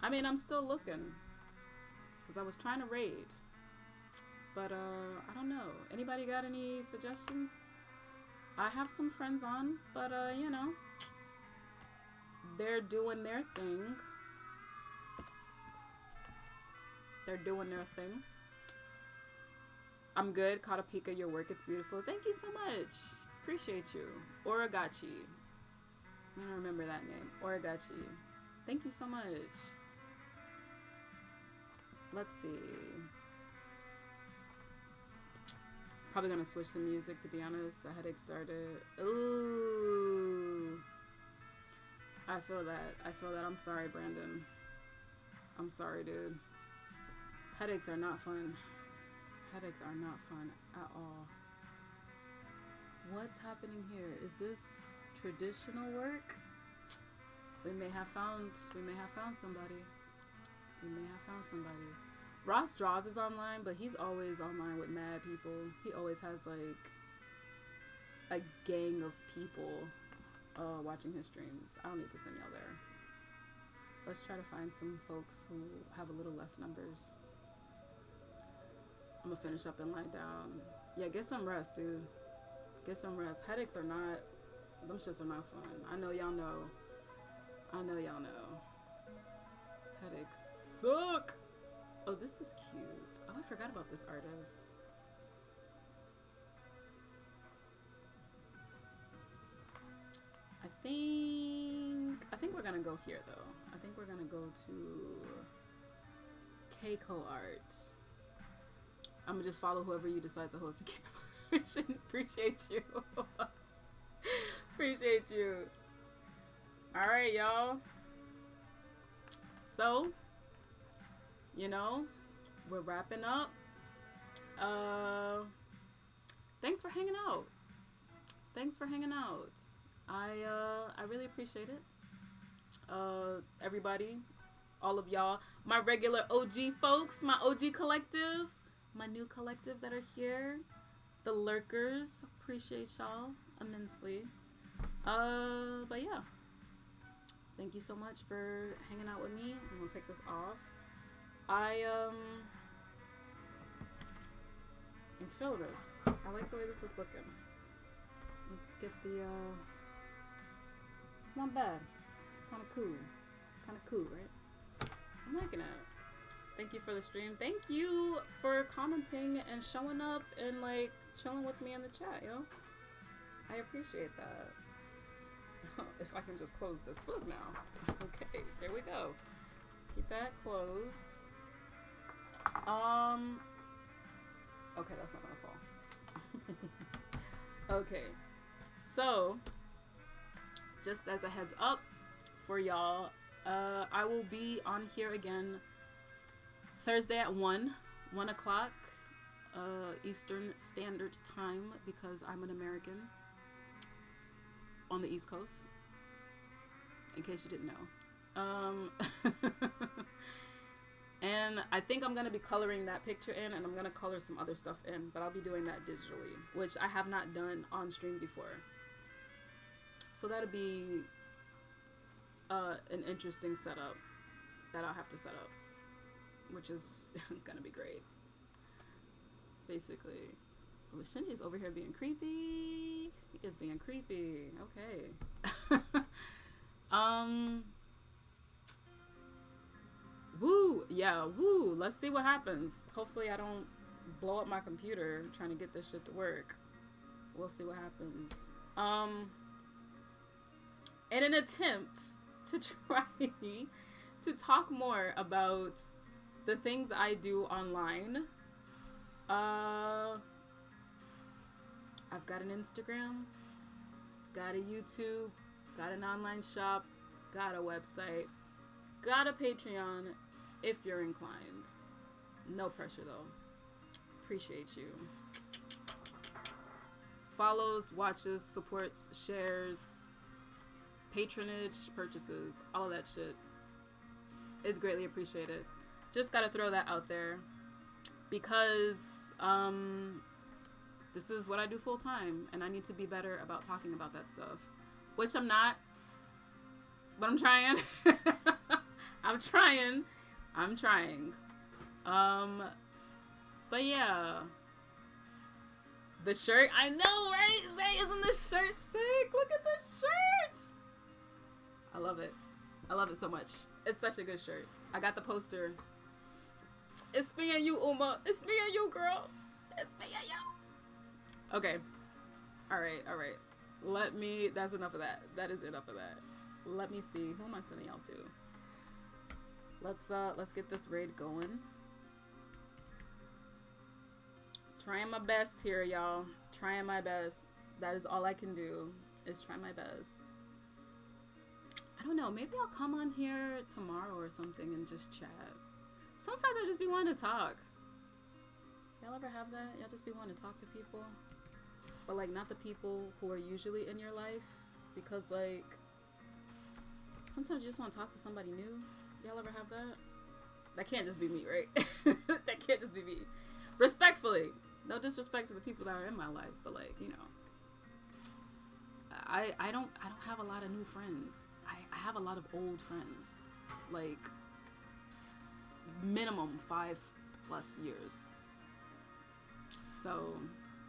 I mean, I'm still looking. Because I was trying to raid. But, I don't know. Anybody got any suggestions? I have some friends on, but, you know. They're doing their thing. They're doing their thing. I'm good. Katapika, your work, it's beautiful. Thank you so much. Appreciate you. Oragachi. I don't remember that name. Oragachi. Thank you so much. Let's see. Probably gonna switch some music, to be honest. A headache started. Ooh. I feel that. I'm sorry, Brandon. I'm sorry, dude. Headaches are not fun. Headaches are not fun at all. What's happening here? Is this traditional work? We may have found somebody. Ross Draws is online, but he's always online with mad people. He always has like a gang of people watching his streams. I don't need to send y'all there. Let's try to find some folks who have a little less numbers. I'm gonna finish up and lie down. Yeah, get some rest, dude. Get some rest. Headaches are not, them shits are not fun. I know y'all know. Headaches suck. Oh, this is cute. Oh, I forgot about this artist. I think we're gonna go here though. I think we're gonna go to Keiko Art. I'm gonna just follow whoever you decide to host and keep it. Appreciate you. Appreciate you. All right, y'all. So, you know, we're wrapping up. Thanks for hanging out. Thanks for hanging out. I really appreciate it. Everybody, all of y'all, my regular OG folks, my OG collective, my new collective that are here, the lurkers, appreciate y'all immensely. But yeah, thank you so much for hanging out with me. I'm gonna take this off. I feel this. I like the way this is looking. Let's get the it's not bad. It's kind of cool. Kind of cool, right? I'm liking it. Thank you for the stream. Thank you for commenting and showing up and like chilling with me in the chat, yo. I appreciate that. If I can just close this book now. Okay, there we go. Keep that closed. Okay, that's not gonna fall. Okay, so just as a heads up for y'all, I will be on here again Thursday at 1 o'clock Eastern Standard Time, because I'm an American on the East Coast, in case you didn't know. And I think I'm going to be coloring that picture in, and I'm going to color some other stuff in, but I'll be doing that digitally, which I have not done on stream before. So that'll be an interesting setup that I'll have to set up, which is going to be great. Basically. Oh, Shinji's over here being creepy. He is being creepy. Okay. Woo, yeah, woo. Let's see what happens. Hopefully I don't blow up my computer trying to get this shit to work. We'll see what happens. In an attempt to try to talk more about the things I do online, I've got an Instagram, got a YouTube, got an online shop, got a website, got a Patreon if you're inclined. No pressure though. Appreciate you. Follows, watches, supports, shares, patronage, purchases, all of that shit is greatly appreciated. Just gotta throw that out there because this is what I do full time, and I need to be better about talking about that stuff, which I'm not, but I'm trying. I'm trying. But yeah, the shirt, I know, right? Zay, isn't this shirt sick? Look at this shirt. I love it. I love it so much. It's such a good shirt. I got the poster. It's me and you, Uma. It's me and you, girl. It's me and you. Okay. All right. That's enough of that. That is enough of that. Let me see. Who am I sending y'all to? Let's get this raid going. Trying my best here, y'all. Trying my best. That is all I can do, is try my best. I don't know, maybe I'll come on here tomorrow or something and just chat. Sometimes I just be wanting to talk. Y'all ever have that? Y'all just be wanting to talk to people? But like not the people who are usually in your life, because like sometimes you just want to talk to somebody new. Y'all ever have that? That can't just be me, right? That can't just be me. Respectfully. No disrespect to the people that are in my life, but like, you know, I don't have a lot of new friends. I have a lot of old friends, like minimum 5+ years. So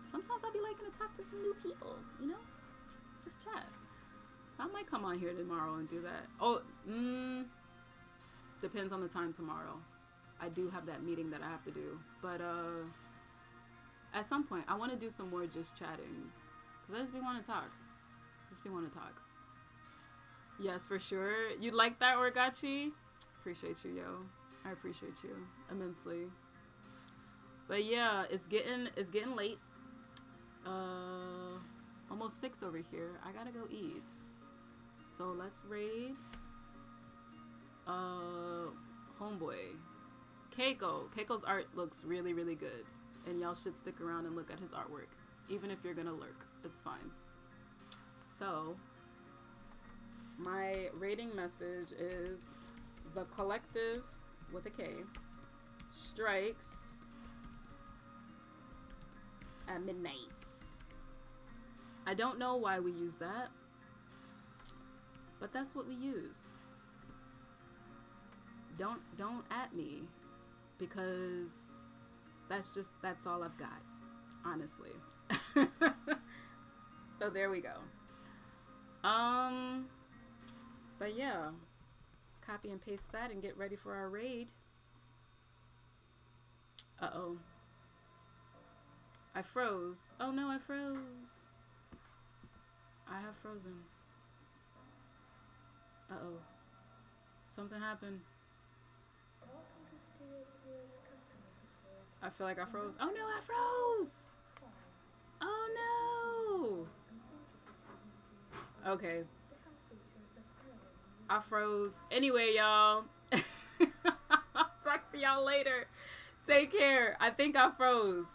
sometimes I'll be liking to talk to some new people, you know, just chat. So I might come on here tomorrow and do that. Oh, depends on the time tomorrow. I do have that meeting that I have to do. But at some point, I want to do some more just chatting. Because I just be want to talk. Yes, for sure. You like that, Orgachi? Appreciate you, yo. I appreciate you immensely. But yeah, it's getting late. Almost 6 over here. I gotta go eat. So let's raid homeboy Keiko. Keiko's art looks really, really good. And y'all should stick around and look at his artwork. Even if you're gonna lurk. It's fine. So my rating message is the Kollective with a K strikes at midnight. I don't know why we use that, but that's what we use. Don't at me, because that's all I've got, honestly. So there we go. But yeah, let's copy and paste that and get ready for our raid. Uh-oh. I froze. Oh no, I froze. I have frozen. Uh-oh. Something happened. I feel like I froze. Oh no, I froze! Oh no! Okay. I froze. Anyway, y'all. I'll talk to y'all later. Take care. I think I froze.